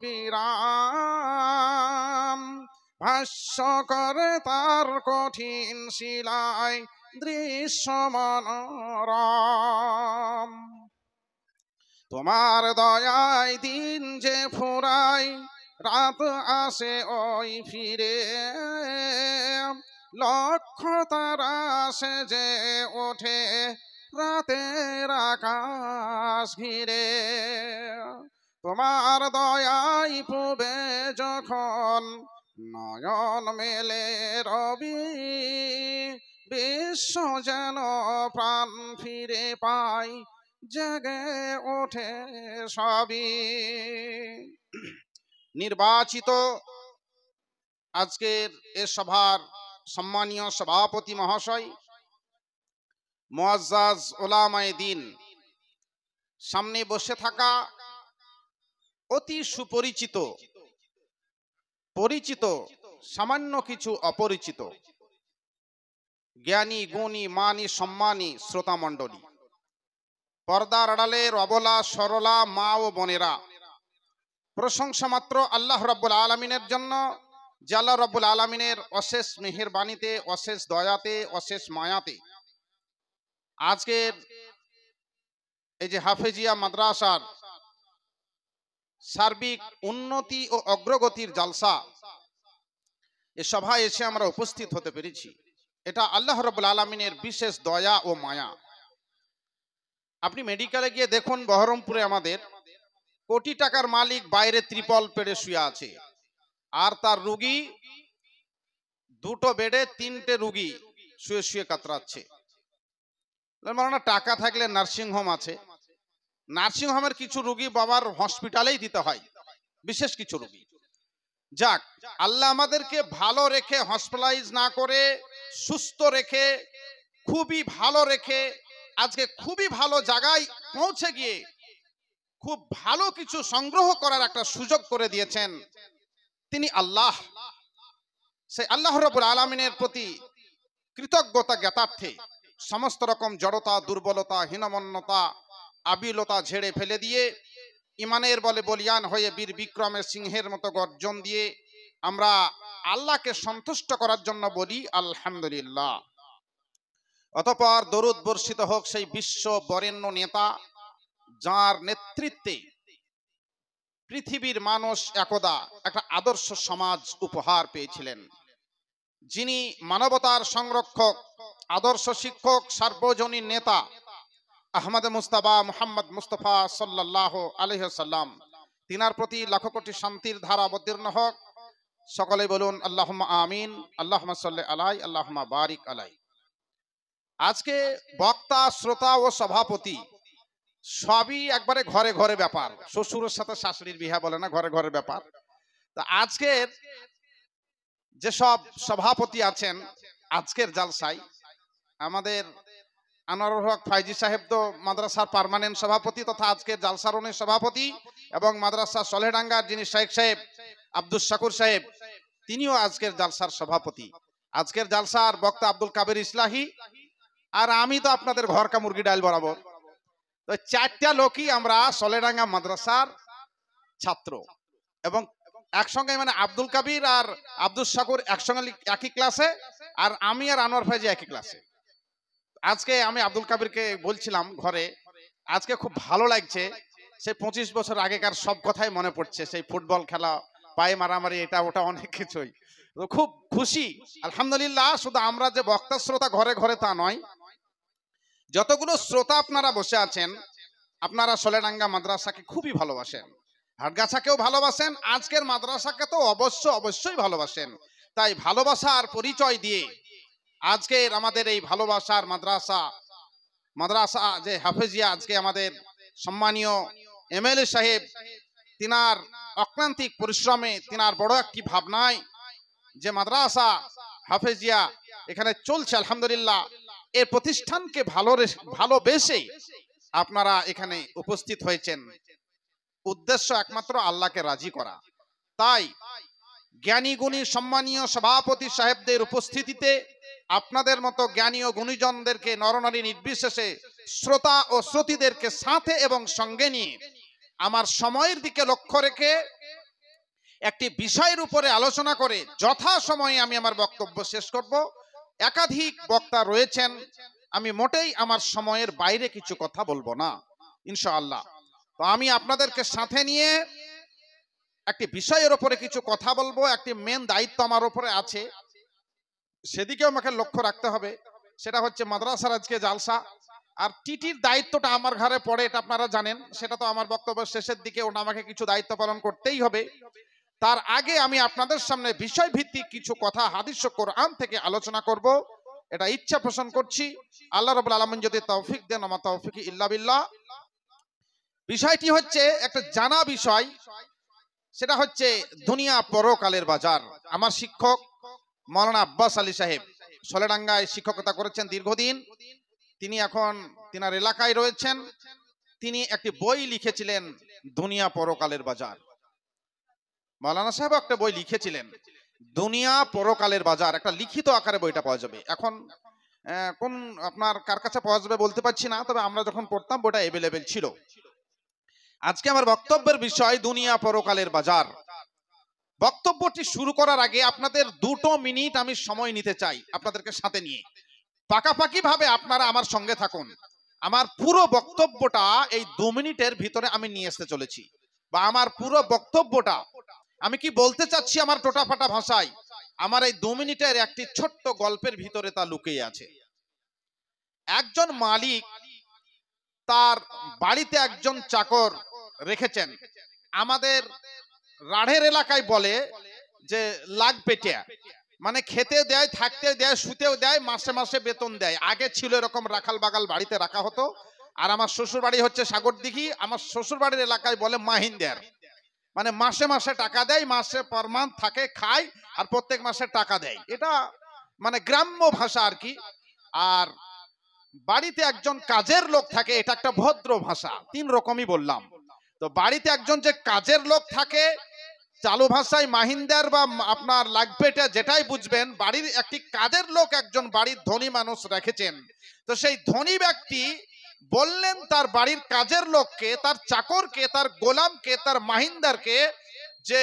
বিরাম, ভাষ্য করে তার কঠিন শিলায় দৃশ্য মনোরম। তোমার দয়ায় দিন যে ফুরায়, রাত আসে ওই ফিরে, লক্ষ তারা সেজে ওঠে রাতের আকাশ ঘিরে। তোমার দয়ায় পূবে যখন নয়ন মেলে রবি, বিশ্ব যেন প্রাণ ফিরে পায়, জেগে ওঠে সবই। নির্বাচিত আজকের এ সভার সম্মানীয় সভাপতি মহাশয়, মুআজ্জাজ উলামায়ে দ্বীন, সামনে বসে থাকা অতি সুপরিচিত, পরিচিত, সামান্য কিছু অপরিচিত জ্ঞানী গুণী মানী সম্মানী শ্রোতা মণ্ডলী, পর্দার আড়ালের অবলা সরলা মা ও বোনেরা, প্রশংসা মাত্র আল্লাহ রাব্বুল আলামিনের জন্য, যে আল্লাহ রাব্বুল আলামিনের অশেষ মেহেরবানিতে, অশেষ দয়াতে, অশেষ মায়াতে আজকের এই যে হাফেজিয়া মাদ্রাসার সার্বিক উন্নতি ও অগ্রগতির জালসা, এ সভায় এসে আমরা উপস্থিত হতে পেরেছি। এটা আল্লাহ রাব্বুল আলামিনের বিশেষ দয়া ও মায়া। আপনি মেডিকেলে গিয়ে দেখুন, বহরমপুরে আমাদের কোটি টাকার মালিক বাইরে ত্রিপল পেড়ে শুয়ে আছে, আর তার রুগী দুটো বেডে তিনটে রুগী শুয়ে শুয়ে কাতরাচ্ছে। মানে টাকা থাকলে নার্সিং হোম আছে, নার্সিং হোমের কিছু রুগী বাবার হসপিটালেই দিতে হয়, বিশেষ কিছু রুগী। যাক, আল্লাহ আমাদেরকে ভালো রেখে, হসপিটালাইজ না করে সুস্থ রেখে, খুবই ভালো রেখে আজকে খুবই ভালো জায়গায় পৌঁছে গিয়ে খুব ভালো কিছু সংগ্রহ করার একটা সুযোগ করে দিয়েছেন তিনি আল্লাহ। সেই আল্লাহ রাব্বুল আলামিনের প্রতি কৃতজ্ঞতা জ্ঞাতার্থে সমস্ত রকম জড়তা, দুর্বলতা, হীনমন্যতা, আবিলতা ঝেড়ে ফেলে দিয়ে ইমানের বলে বলিয়ান হয়ে বীর বিক্রমের সিংহের মতো গর্জন দিয়ে আমরা আল্লাহকে সন্তুষ্ট করার জন্য বলি আলহামদুলিল্লাহ। অতঃপর দরুদ বর্ষিত হোক সেই বিশ্ব বরেণ্য নেতা, যার নেতৃত্বে পৃথিবীর মানুষ একদা একটা আদর্শ সমাজ উপহার পেয়েছিলেন, যিনি মানবতার সংরক্ষক, আদর্শ শিক্ষক, সার্বজনীন নেতা আহমদ মুস্তাফা মুহাম্মদ মুস্তাফা সাল্লাল্লাহু আলাইহি ওয়াসাল্লাম। তিনার প্রতি লাখ কোটি শান্তির ধারা অবতীর্ণ হোক। সকলে বলুন আল্লাহুম্মা আমিন, আল্লাহুম্মা সাল্লি আলাই, আল্লাহুম্মা বারিক আলাই। আজকে বক্তা, শ্রোতা ও সভাপতি সবই একবারে ঘরে ঘরে ব্যাপার। শ্বশুরের সাথে শাশুড়ির বিয়ে বলে না, ঘরে ঘরে ব্যাপার। তা আজকের যেসব সভাপতি আছেন আজকের জালসায়, আমাদের আনোয়ারুল হক ফাইজি সাহেব তো মাদ্রাসার পার্মানেন্ট সভাপতি তথা আজকের জালসার উনি সভাপতি, এবং মাদ্রাসা সলেডাঙ্গার যিনি শেখ সাহেব আব্দুল শাকুর সাহেব, তিনিও আজকের জালসার সভাপতি। আজকের জালসার বক্তা আব্দুল কাদের ইসলাহি, আর আমি তো আপনাদের ঘরকা মুরগি ডাল বরাবর। তো চারটা লোকই আমরা সলেডাঙ্গা মাদ্রাসার ছাত্র, এবং একসঙ্গে মানে আব্দুল কাবির আর আব্দুল শাকুর একসঙ্গে একই ক্লাসে, আর আমি আর আনোয়ার ফাইজি একই ক্লাসে। আজকে আমি আব্দুল কাবিরকে বলছিলাম ঘরে, আজকে খুব ভালো লাগছে, সেই 25 বছর আগেকার সব কথাই মনে পড়ছে, সেই ফুটবল খেলা, পায়ে মারামারি, এটা ওটা অনেক কিছুই। খুব খুশি আলহামদুলিল্লাহ। শুধু আমরা যে বক্তা শ্রোতা ঘরে ঘরে তা নয়, যতগুলো শ্রোতা আপনারা বসে আছেন, আপনারা সলেডাঙ্গা মাদ্রাসাকে খুবই ভালোবাসেন, হাটগাছাকেও ভালোবাসেন, আজকের মাদ্রাসাকে তো অবশ্যই ভালোবাসেন। তাই ভালোবাসার পরিচয় দিয়ে আজকের আমাদের এই ভালোবাসার মাদ্রাসা যে হাফেজিয়া, আজকে আমাদের সম্মানীয় এমএলএ সাহেব, তিনার অক্লান্তিক পরিশ্রমে, তিনার বড় একটি ভাবনায় যে মাদ্রাসা হাফেজিয়া এখানে চলছে আলহামদুলিল্লাহ, এর প্রতিষ্ঠানকে ভালোবেসে আপনারা এখানে উপস্থিত হয়েছেন। উদ্দেশ্য একমাত্র আল্লাহকে রাজি করা। তাই জ্ঞানী গুণী সম্মানীয় সভাপতি সাহেবদের উপস্থিতিতে আপনাদের মতো জ্ঞানী ও গুণীজনদেরকে নরনারী নির্বিশেষে, শ্রোতা ও শ্রোতীদেরকে সাথে এবং সঙ্গে নিয়ে আমার সময়ের দিকে লক্ষ্য রেখে একটি বিষয়ের উপরে আলোচনা করে যথাসময়ে আমি আমার বক্তব্য শেষ করব। একাধিক বক্তা রয়েছেন, আমি মোটেই আমার সময়ের বাইরে কিছু কথা বলবো না ইনশাআল্লাহ। তো আমি আপনাদেরকে সাথে নিয়ে একটি বিষয়ের উপরে কিছু কথা বলবো। একটি মেন দায়িত্ব আমার উপরে আছে, সেদিকেও আমাকে লক্ষ্য রাখতে হবে। সেটা হচ্ছে মাদ্রাসার আজকে জালসা, আর টিটির দায়িত্বটা আমার ঘরে পড়ে, এটা আপনারা জানেন। সেটা তো আমার বক্তব্যের শেষের দিকে ওটা আমাকে কিছু দায়িত্ব পালন করতেই হবে। তার আগে আমি আপনাদের সামনে বিষয় ভিত্তিক কিছু কথা হাদিস ও কোরআন থেকে আলোচনা করব, এটা ইচ্ছা পোষণ করছি। আল্লাহ রাব্বুল আলামিন যদি তৌফিক দেন, আমা তৌফিকি ইল্লা বিল্লাহ। বিষয়টি হচ্ছে একটা জানা বিষয়, সেটা হচ্ছে দুনিয়া পরকালের বাজার। আমার শিক্ষক মাওলানা আব্বাস আলী সাহেব সলেডাঙ্গায় শিক্ষকতা করেছেন দীর্ঘদিন। তিনি এখন তিনার এলাকায় রয়েছেন। তিনি একটি বই লিখেছিলেন, দুনিয়া পরকালের বাজার। মাওলানা সাহেব একটা বই লিখেছিলেন, দুনিয়া পরকালের বাজার। একটা লিখিত আকারে বইটা পাওয়া যাবে। এখন কোন আপনার কার কাছে পাওয়া যাবে বলতে পারছি না, তবে আমরা যখন পড়তাম বইটা অ্যাভেলেবেল ছিল। আজকে আমার বক্তব্যের বিষয় দুনিয়া পরকালের বাজার। বক্তব্যটি শুরু করার আগে আপনাদের 2 মিনিট আমি সময় নিতে চাই, আপনাদেরকে সাথে নিয়ে পাকাপাকি ভাবে আপনারা আমার সঙ্গে থাকুন। আমার পুরো বক্তব্যটা এই 2 মিনিটের ভিতরে আমি নিয়ে আসতে চলেছি, বা আমার পুরো বক্তব্যটা আমি কি বলতে চাচ্ছি আমার টোটাফাটা ভাষায়, আমার এই 2 মিনিটের একটি ছোট্ট গল্পের ভিতরে তা লুকিয়ে আছে। একজন মালিক তার বাড়িতে একজন চাকর রেখেছেন। আমাদের রাঢ়ের এলাকায় বলে যে লাগপেটিয়া, মানে খেতে দেয়, থাকতে দেয়, শুতেও দেয়, মাসে মাসে বেতন দেয়। আগে ছিল এরকম রাখাল বাগাল বাড়িতে রাখা হতো। আর আমার শ্বশুর বাড়ি হচ্ছে সাগরদিঘি। আমার শ্বশুর বাড়ির এলাকায় বলে মাহিন্দার, মানে মাসে মাসে টাকা দেয়, মাসে পার মান্থ থাকে, খায়, আর প্রত্যেক মাসে টাকা দেয়। এটা মানে গ্রাম্য ভাষা আর কি। আর বাড়িতে একজন কাজের লোক থাকে, এটা একটা ভদ্র ভাষা। 3 রকমই বললাম। তো বাড়িতে একজন যে কাজের লোক থাকে, চালু ভাষায় মাহিন্দার বা আপনার লাগবেটা যেটাই বুঝবেন, বাড়ির একটি কাজের লোক একজন বাড়ির ধনী মানুষ রেখেছেন। তো সেই ধনী ব্যক্তি বললেন তার বাড়ির কাজের লোককে, তার চাকরকে, তার গোলামকে, তার মাহিন্দারকে যে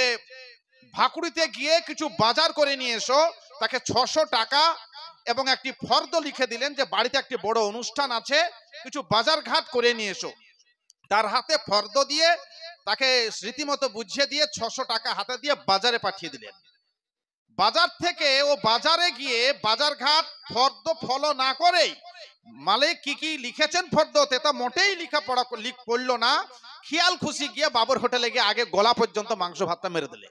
ভাকুড়িতে গিয়ে কিছু বাজার করে নিয়ে এসো। তাকে 600 টাকা এবং একটি ফর্দ লিখে দিলেন যে বাড়িতে একটি বড় অনুষ্ঠান আছে, কিছু বাজার ঘাট করে নিয়ে এসো। তার হাতে ফর্দ দিয়ে তাকে রীতিমতো বুঝিয়ে দিয়ে 600 টাকা হাতে দিয়ে বাজারে পাঠিয়ে দিলেন। বাজার থেকে ও বাজারে গিয়ে বাজার ঘাট ফর্দ ফলো না করেই মালিক কি কি লিখেছেন ফর্দতে তা মোটেই লেখা পড়া পড়লো না। খেয়াল খুশি গিয়ে বাবুর হোটেলে গিয়ে আগে গলা পর্যন্ত মাংস ভাতটা মেরে দিলে,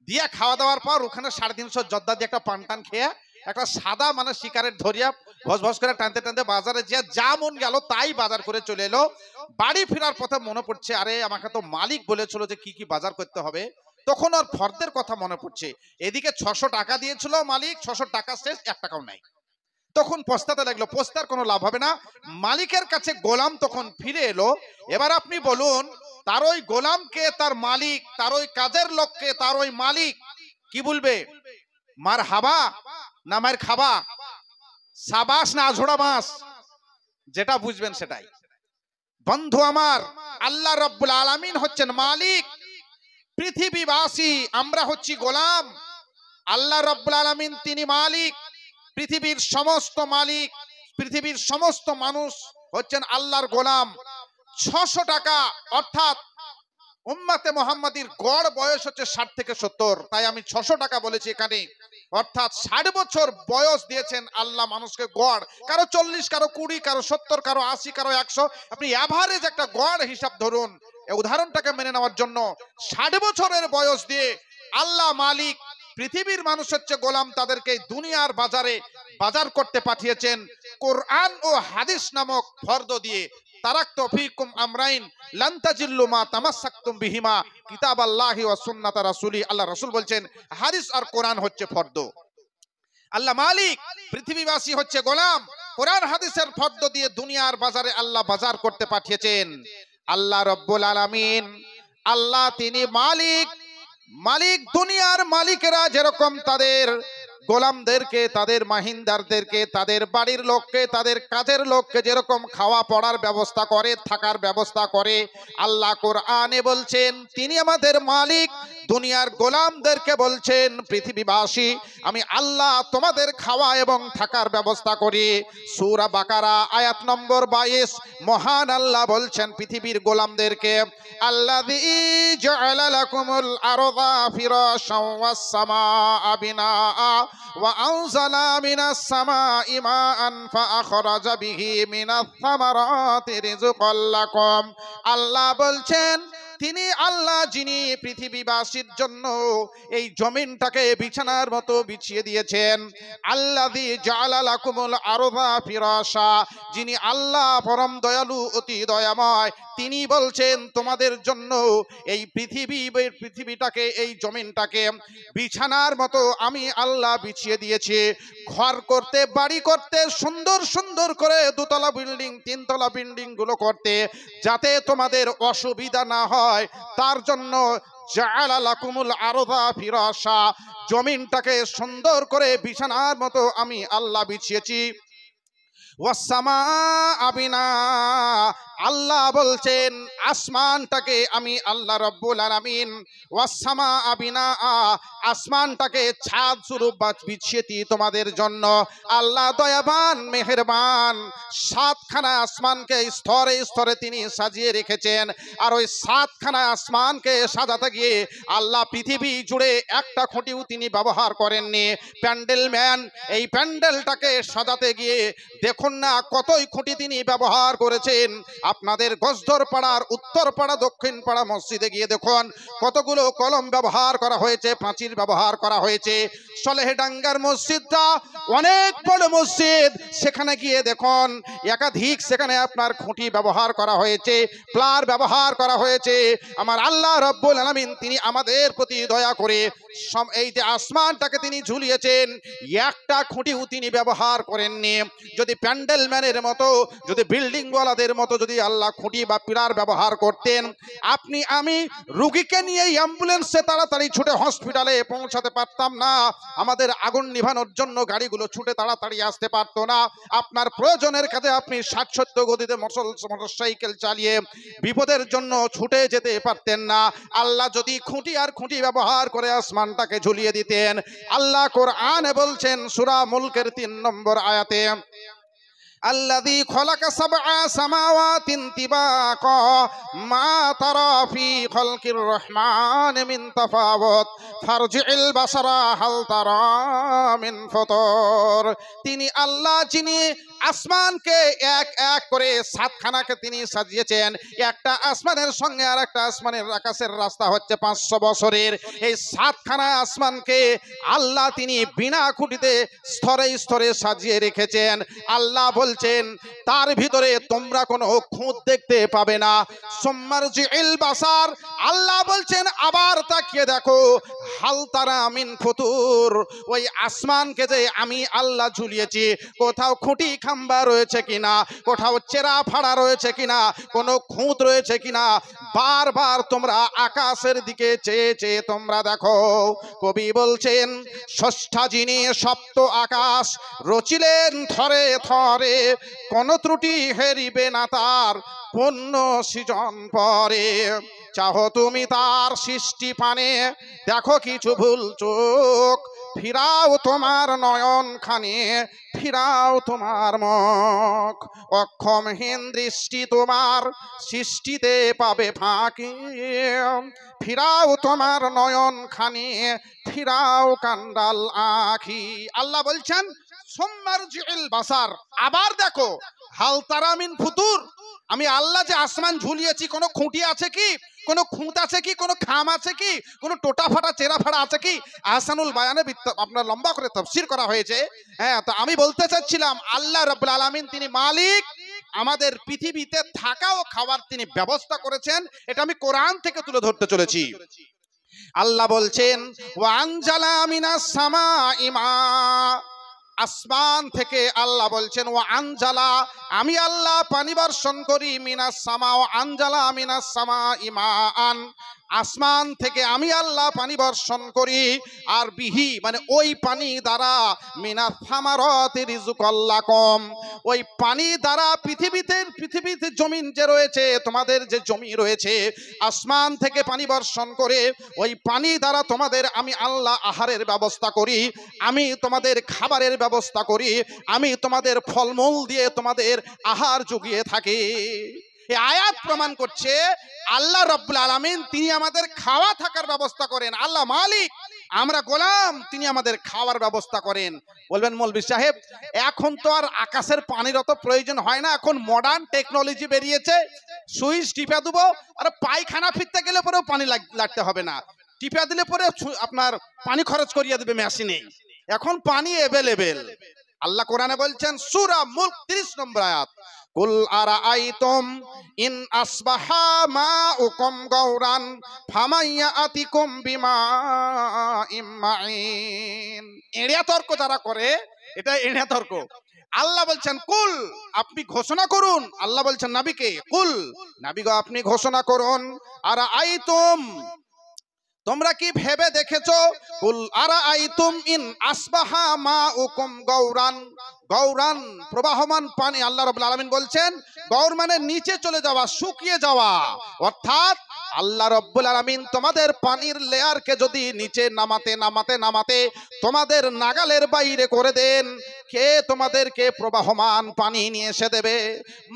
দিয়ে খাওয়া দাওয়ার পর ওখানে 350 জর্দা দিয়ে একটা পানটান খেয়ে একটা সাদা মানে শিকারের ধরিয়া ভস ভস করে টানতে টানতে বাজারে যে যা মন গেল তাই বাজার করে চলে এলো। বাড়ি ফেরার পথে মনে পড়ছে, আরে আমাকে তো মালিক বলেছিল যে কি কি বাজার করতে হবে। তখন আর ফর্দের কথা মনে পড়ছে। এদিকে 600 টাকা দিয়েছিল মালিক, 600 টাকা শেষ, 1 টাকাও নাই। তখন পস্তাতে লাগলো, পস্তার কোনো লাভ হবে না। মালিকের কাছে গোলাম তখন ফিরে এলো। এবার আপনি বলুন, তার ওই গোলামকে তার মালিক, তার ওই কাজের লোককে তার ওই মালিক কি বলবে? মার হাবা না মার খাবা, সাবাস না আঝোড়া মাস, যেটা বুঝবেন সেটাই। বন্ধু আমার, আল্লাহ রাব্বুল আলামিন হচ্ছেন মালিক, পৃথিবীবাসী আমরা হচ্ছি গোলাম। আল্লাহ রাব্বুল আলামিন তিনি মালিক, পৃথিবীর সমস্ত মালিক, পৃথিবীর সমস্ত মানুষ হচ্ছেন আল্লাহর গোলাম। 600 টাকা অর্থাৎ উম্মতে মুহাম্মাদির গড় বয়স হচ্ছে 60 থেকে 70, তাই আমি 600 টাকা বলেছি এখানে। অর্থাৎ 60 বছর বয়স দিয়েছেন আল্লাহ মানুষকে গড়, কারো 40, কারো 20, কারো 70, কারো 80, কারো 100। আপনি এভারেজ একটা গড় হিসাব ধরুন। এই উদাহরণটাকে মেনে নেওয়ার জন্য 60 বছরের বয়স দিয়ে আল্লাহ মালিক, পৃথিবীর মানুষ হচ্ছে গোলাম, তাদেরকে দুনিয়ার বাজারে বাজার করতে পাঠিয়েছেন কোরআন ও হাদিস নামক ফর্দ দিয়ে। তারাকতু ফীকুম আমরাইন লান তাজিল্লু মা তামাসসাকতুম বিহিমা কিতাবাল্লাহি ওয়া সুন্নাত রাসূলি। আল্লাহ রাসূল বলছেন হাদিস আর কোরআন হচ্ছে ফর্দ। আল্লাহ মালিক, পৃথিবীবাসী হচ্ছে গোলাম। কোরআন হাদিসের ফর্দ দিয়ে দুনিয়ার বাজারে আল্লাহ বাজার করতে পাঠিয়েছেন। আল্লাহ রব্বুল আলামিন, আল্লাহ তিনি মালিক। মালিক দুনিয়ার মালিকেরা যেরকম তাদের গোলামদেরকে, তাদের মাহিন্দারদেরকে, তাদের বাড়ির লোককে, তাদের কাজের লোককে যেরকম খাওয়া পড়ার ব্যবস্থা করে, থাকার ব্যবস্থা করে, আল্লাহ কোরআনে বলছেন তিনি আমাদের মালিক। দুনিয়ার গোলামদেরকে বলছেন পৃথিবীবাসী আমি আল্লাহ তোমাদের খাওয়া এবং থাকার ব্যবস্থা করি। সূরা বাকারা আয়াত নম্বর 22 মহান আল্লাহ বলছেন পৃথিবীর গোলামদেরকে, আল্লাযী জাআলা লাকুমুল আরদা ফিরাশাও ওয়াস সামাআ বিনাআ ওয়া আনজালা মিনাস সামাই মাআন ফাআখরাজা বিহি মিনাস সামারাতি রিজকাল লাকুম। আল্লাহ বলছেন তিনি আল্লাহ যিনি পৃথিবীবাসীর জন্য এই জমিনটাকে বিছানার মতো বিছিয়ে দিয়েছেন। আল্লাযী জাআলা লাকুমুল আরদা ফিরাশা, যিনি আল্লাহ পরম দয়ালু অতি দয়াময়, তিনি বলছেন তোমাদের জন্য এই পৃথিবীটাকে, এই জমিনটাকে বিছানার মতো আমি আল্লাহ বিছিয়ে দিয়েছি। ঘর করতে, বাড়ি করতে, সুন্দর সুন্দর করে দোতলা বিল্ডিং, তিনতলা বিল্ডিং গুলো করতে, যাতে তোমাদের অসুবিধা না হয় তার জন্য জাআলা লাকুমুল আরদা ফিরাশা, জমিনটাকে সুন্দর করে বিছানার মতো আমি আল্লাহ বিছিয়েছি। ওয়াস সামাআ বিনাআ, আল্লাহ বলছেন আসমানটাকে আমি আল্লাহ রব্বুল আলামিন ওয়াস সামাআ বিনাআ, আসমানটাকে ছাদ স্বরূপ বিছিয়ে দিই তোমাদের জন্য। আল্লাহ দয়াবান মেহেরবান, সাতখানা আসমানকে স্তরে স্তরে তিনি সাজিয়ে রেখেছেন। আর ওই সাতখানা আসমানকে সাজাতে গিয়ে আল্লাহ পৃথিবী জুড়ে একটা খুঁটিও তিনি ব্যবহার করেননি। প্যান্ডেল ম্যান এই প্যান্ডেলটাকে সাজাতে গিয়ে দেখুন না কতই খুঁটি তিনি ব্যবহার করেছেন। আপনাদের গজধর পাড়ার উত্তর পাড়া, দক্ষিণ পাড়া মসজিদে গিয়ে দেখুন কতগুলো কলম ব্যবহার করা হয়েছে, প্রাচীর ব্যবহার করা হয়েছে। সলেহডাঙ্গার মসজিদটা অনেক বড় মসজিদ, সেখানে গিয়ে দেখুন একাধিক সেখানে আপনার খুঁটি ব্যবহার করা হয়েছে, প্লার ব্যবহার করা হয়েছে। আমার আল্লাহ রব্বুল আলামিন তিনি আমাদের প্রতি দয়া করে এই যে আসমানটাকে তিনি ঝুলিয়েছেন, একটা খুঁটিও তিনি ব্যবহার করেননি। যদি প্যান্ডেল ম্যানের মতো, যদি বিল্ডিং ওয়ালাদের মতো যদি আল্লাহ খুঁটি বা পিলার ব্যবহার করতেন, আপনি আমি রুগীকে নিয়ে অ্যাম্বুলেন্সে তাড়াতাড়ি ছুটে হসপিটালে পৌঁছাতে পারতাম না। আমাদের আগুন নিভানোর জন্য গাড়িগুলো ছুটে তাড়াতাড়ি আসতে পারতো না। আপনার প্রয়োজনের কাজে আপনি 60-70 গতিতে মোটরসাইকেল চালিয়ে বিপদের জন্য ছুটে যেতে পারতেন না। আল্লাহ যদি খুঁটি আর খুঁটি ব্যবহার করে আসমানটাকে ঝুলিয়ে দিতেন। আল্লাহ কোরআনে বলছেন সূরা মুলকের 3 নম্বর আয়াতে, আল্লাযী খলাকা সাবআ সামাওয়াতিন তিবাকা মা তারা ফি খালকির রহমান মিন তাফাওয়াত ফারজি'ল বাসারা হাল তারা মিন ফুতুর। তিনি আল্লাহ যিনি আসমানকে এক এক করে সাতখানাকে তিনি সাজিয়েছেন। একটা আসমানের সঙ্গে আর একটা আসমানের আকাশের রাস্তা হচ্ছে 500 বছরের। এই সাতখানা আসমানকে আল্লাহ তিনি বিনা খুঁটিতে স্তরে স্তরে সাজিয়ে রেখেছেন। আল্লাহ বলছেন তার ভিতরে তোমরা কোনো খুঁত দেখতে পাবে না। সুম্মারজি'ল বাসার, আল্লাহ বলছেন আবার তাকিয়ে দেখো, হাল তারা মিন ফুতুর, ওই আসমানকে যে আমি আল্লাহ ঝুলিয়েছি, কোথাও খুঁটি খাম্বা রয়েছে কিনা, কোথাও চেরা ফাড়া রয়েছে কিনা, কোনো খুঁত রয়েছে কিনা, বারবার তোমরা আকাশের দিকে চেয়ে চেয়ে তোমরা দেখো। কবি বলছেন ষষ্ঠা যিনি সপ্ত আকাশ রচিলেন থরে থরে, কোন ত্রুটি হেরিবে না তার পূর্ণ সৃজন পরে। চাহো তুমি তার সৃষ্টি পানে, দেখো কিছু ভুল চোখ, ফিরাও তোমার নয়ন খানে, ফিরাও তোমার মুখ। অক্ষমহীন দৃষ্টি তোমার সৃষ্টিতে পাবে ফাঁকি, ফিরাও তোমার নয়ন খানে, ফিরাও কান্ডাল আখি। আল্লাহ বলছেন সুম্মারজি'ল বাসার, আবার দেখো, হাল তারা মিন ফুতুর, আমি আল্লাহ যে আসমান ঝুলিয়েছি, কোনো খুঁটি আছে কি, কোনো খুঁত আছে কি, কোনো খাম আছে কি, কোনো টোটা ফাটা চেরা ফাটা আছে কি? আহসানুল বায়ানে আপনার লম্বা করে তাফসীর করা হয়েছে। হ্যাঁ, তো আমি বলতে চাচ্ছিলাম আল্লাহ রাব্বুল আলামিন তিনি মালিক, আমাদের পৃথিবীতে থাকা ও খাওয়ার তিনি ব্যবস্থা করেছেন। এটা আমি কোরআন থেকে তুলে ধরতে চলেছি। আল্লাহ বলছেন ওয়া আনজালা মিনাস সামাই মা, আসমান থেকে আল্লাহ বলছেন ও আনজালা, আমি আল্লাহ পানি বর্ষণ করি, মিনাস সামা ও আনজালা মিনাস সামা ইমান, আসমান থেকে আমি আল্লাহ পানি বর্ষণ করি, আর বিহি মানে ওই পানি দ্বারা মিনা থামারাতি রিজুকাল্লাকুম, ওই পানি দ্বারা পৃথিবীতে জমিন যে রয়েছে, তোমাদের যে জমি রয়েছে, আসমান থেকে পানি বর্ষণ করে ওই পানি দ্বারা তোমাদের আমি আল্লাহ আহারের ব্যবস্থা করি, আমি তোমাদের খাবারের ব্যবস্থা করি, আমি তোমাদের ফলমূল দিয়ে তোমাদের আহার জুগিয়ে থাকি। এই আয়াত প্রমাণ করছে আল্লাহ রাব্বুল আলামিন তিনি আমাদের খাওয়া থাকার ব্যবস্থা করেন। আল্লাহ মালিক, আমরা গোলাম, তিনি আমাদের খাওয়ার ব্যবস্থা করেন। বলবেন মৌলভী সাহেব, এখন তো আর আকাশের পানির অত প্রয়োজন হয় না, এখন মডার্ন টেকনোলজি বেরিয়েছে, সুইচ টিপে দেবো আর পায়খানা ফিরতে গেলে পরেও পানি লাগতে হবে না, টিপে দিলে পরে আপনার পানি খরচ করিয়ে দেবে মেশিনে, এখন পানি এভেলেবেল। আল্লাহ কোরআনে বলছেন সূরা মুলক 30 নম্বর আয়াত, কুল আরাআইতুম ইন আসবাহা মাউকুম গাওরান ফামাইয়াতিকুম বিমাইম মাইন। এড়িয়া তর্ক যারা করে, এটা এড়িয়া তর্ক। আল্লাহ বলছেন কুল, আপনি ঘোষণা করুন। আল্লাহ বলছেন নবীকে, কুল নবী গো আপনি ঘোষণা করুন, আরাআইতুম তোমরা কি ভেবে দেখেছো, কুল আরাআইতুম ইন আসবাহা মাউকুম গাওরান, গৌরান প্রবাহমান পানি। আল্লাহ রাব্বুল আলামিন বলছেন গৌর মানে নিচে চলে যাওয়া, শুকিয়ে যাওয়া, অর্থাৎ আল্লাহ রাব্বুল আলামিন তোমাদের পানির লেয়ারকে যদি নিচে নামাতে নামাতে নামাতে তোমাদের নাগালের বাইরে করে দেন, কে তোমাদেরকে প্রবাহমান পানি নিয়ে এসে দেবে?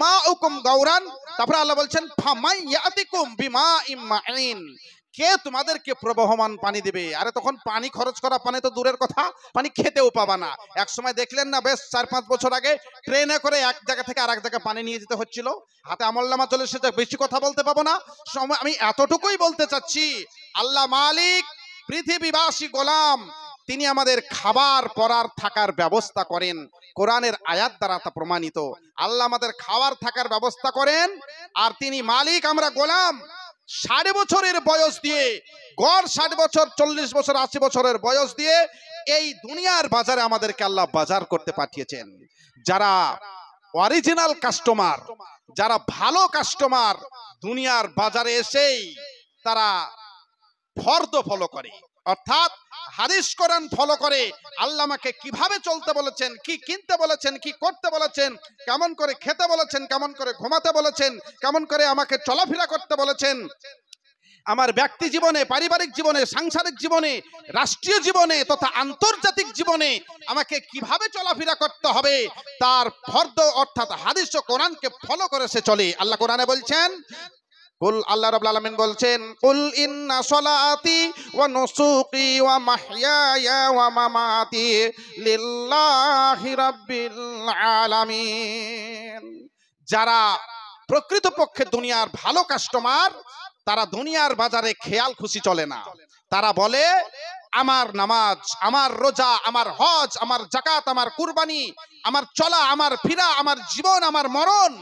মাউকুম গৌরান। তারপরে আল্লাহ বলছেন ফামাইয়াতিকুম বিমাইম মাইন, কে তোমাদেরকে প্রবাহমান পানি দেবে? আরে তখন পানি খরচ করা পানি তো দূরের কথা, পানি খেতেও পাবা না। এক সময় দেখলেন না, বেশ 4-5 বছর আগে ট্রেনে করে এক জায়গা থেকে আরেক জায়গায় পানি নিয়ে যেতে হচ্ছিল, হাতে আমলনামা চলে এসেছে, বেশি কথা বলতে পাবো না, আমি এতটুকুই বলতে চাচ্ছি, আল্লাহ মালিক, পৃথিবীবাসী গোলাম, তিনি আমাদের খাবার পরার থাকার ব্যবস্থা করেন। কোরআনের আয়াত দ্বারা তা প্রমাণিত। আল্লাহ আমাদের খাবার থাকার ব্যবস্থা করেন, আর তিনি মালিক, আমরা গোলাম। 60 বছরের বয়স দিয়ে, গড় 60 বছর, 40 বছর, 80 বছরের বয়স দিয়ে এই দুনিয়ার বাজারে আমাদেরকে আল্লাহ বাজার করতে পাঠিয়েছেন। যারা অরিজিনাল কাস্টমার, যারা ভালো কাস্টমার, দুনিয়ার বাজারে এসেই তারা ফরদ ফলো করে, অর্থাৎ হাদিস কোরআন ফলো করে। আল্লাহ আমাকে কিভাবে চলতে বলেছেন, কি কিনতে বলেছেন, কি করতে বলেছেন, কেমন করে খেতে বলেছেন, কেমন করে ঘুমাতে বলেছেন, কেমন করে আমাকে চলাফেরা করতে বলেছেন, আমার ব্যক্তি জীবনে, পারিবারিক জীবনে, সাংসারিক জীবনে, রাষ্ট্রীয় জীবনে তথা আন্তর্জাতিক জীবনে আমাকে কিভাবে চলাফেরা করতে হবে, তার ফরদ অর্থাৎ হাদিস ও কোরআনকে ফলো করে সে চলে। আল্লাহ কোরআনে বলছেন, কুল, আল্লাহ রাব্বুল আলামিন বলছেন, কুল ইন্না সলাতি ওয়া নুসুকি ওয়া মাহইয়ায়া ওয়া মামাতি লিল্লাহি রাব্বিল আলামিন। যারা প্রকৃতপক্ষে দুনিয়ার ভালো কাস্টমার, তারা দুনিয়ার বাজারে খেয়াল খুশি চলে না। তারা বলে আমার নামাজ, আমার রোজা, আমার হজ, আমার যাকাত, আমার কুরবানি, আমার চলা, আমার ফিরা, আমার জীবন, আমার মরণ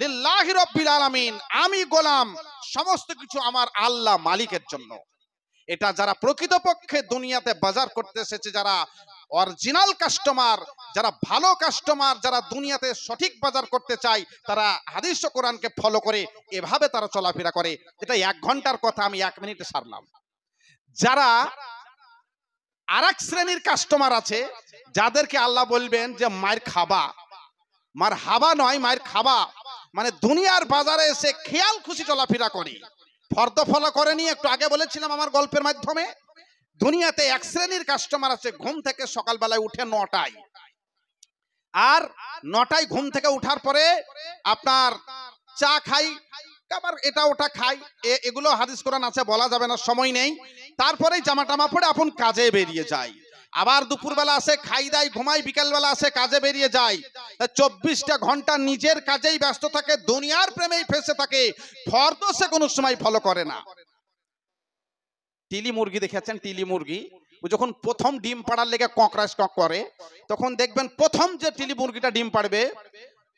লিল্লাহি রাব্বিল আলামিন, আমি গোলাম, সমস্ত কিছু আমার আল্লাহ মালিকের জন্য। এটা যারা প্রকৃতপক্ষে দুনিয়াতে বাজার করতে এসেছে, যারা অরিজিনাল কাস্টমার, যারা ভালো কাস্টমার, যারা দুনিয়াতে সঠিক বাজার করতে চায়, তারা হাদিস ও কোরআনকে ফলো করে এভাবে তারা চলাফেরা করে। এটা 1 ঘন্টার কথা, আমি 1 মিনিটে সারলাম। যারা আরেক শ্রেণীর কাস্টমার আছে, যাদেরকে আল্লাহ বলবেন যে মায়ের খাবা, মার হাবা নয়, মায়ের খাবা, মানে দুনিয়ার বাজারে এসে খেয়াল খুশি চলাফেরা করে, ফর্দ ফলো করে নিয়ে, একটু আগে বলেছিলাম আমার গল্পের মাধ্যমে, দুনিয়াতে এক শ্রেণীর কাস্টমার আছে, ঘুম থেকে সকালবেলায় উঠে 9টায়, আর 9টায় ঘুম থেকে উঠার পরে আপনার চা খাই, আবার এটা ওটা খাই, এগুলো হাদিস কোরআন আছে, বলা যাবে না, সময় নেই। তারপরে জামা টামা পরে আপন কাজে বেরিয়ে যায়, আবার দুপুরবেলা আসে, খাই দাই, ঘুমাই, বিকেলবেলা আসে, কাজে বেরিয়ে যায়। 24টা ঘন্টা নিজের কাজেই ব্যস্ত থাকে, দুনিয়ার প্রেমেই ফেসে থাকে, ফরদ সে কোনো সময় ফলো করে না। টিলি মুরগি দেখেছেন? টিলি মুরগি যখন প্রথম ডিম পাড়ার লেগে ককরাস কক করে, তখন দেখবেন প্রথম যে টিলি মুরগিটা ডিম পাড়বে,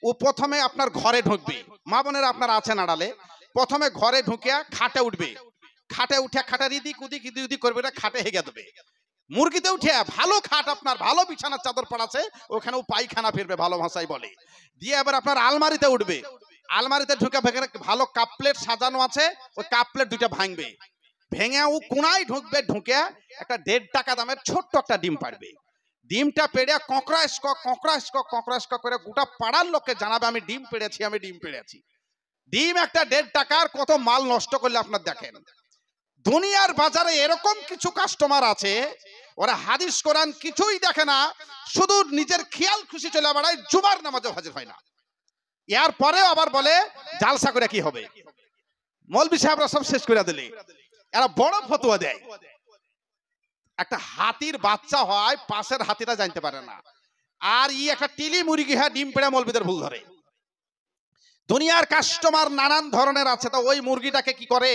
ও প্রথমে আপনার ঘরে ঢুকবে। মা বোনেরা আপনারা আছেন আড়ালে, প্রথমে ঘরে ঢুকিয়া খাটে উঠবে, খাটে উঠে খাটের ইদিক উদিক ইদিক উদিক করবে, খাটে হেগে দেবে। মুরগিতে উঠে ভালো খাট, আপনার ভালো বিছানার চাদর পড়াছে, ওখানেও পায়খানা ফিরবে, ভালো ভাষায় বলে, দিয়ে আবার আপনার আলমারিতে উঠবে, আলমারিতে ঢুকে ভালো কাপ প্লেট সাজানো আছে, ওই কাপ প্লেট 2টা ভাঙবে, ভেঙে ও কোনায় ঢুকবে, ঢুকে একটা 1.5 টাকা দামের ছোট্ট একটা ডিম পাড়বে। ডিমটা পেড়ে ককরাস করে গোটা পাড়ার লোককে জানাবে আমি ডিম পেড়েছি, আমি ডিম পেড়েছি। ডিম একটা 1.5 টাকার কত মাল নষ্ট করলে আপনার দেখেন। দুনিয়ার বাজারে এরকম কিছু কাস্টমার আছে, ওরা হাদিস কোরআন কিছুই দেখে না, শুধু নিজের খেয়াল খুশি চলে বেড়ায়, জুমার নামাজে হাজির হয় না। এর পরেও আবার বলে জালসা করে কি হবে, মৌলভী সাহেবরা সব শেষ করে দিলে। এরা বড় ফতোয়া দেয়। একটা হাতির বাচ্চা হয়, পাশের হাতিটা জানতে পারে না, আর একটা টিলি মুরগি হ্যাঁ ডিম পেড়ে মৌলভীদের ভুল ধরে। দুনিয়ার কাস্টমার নানান ধরনের আছে, তো ওই মুরগিটাকে কি করে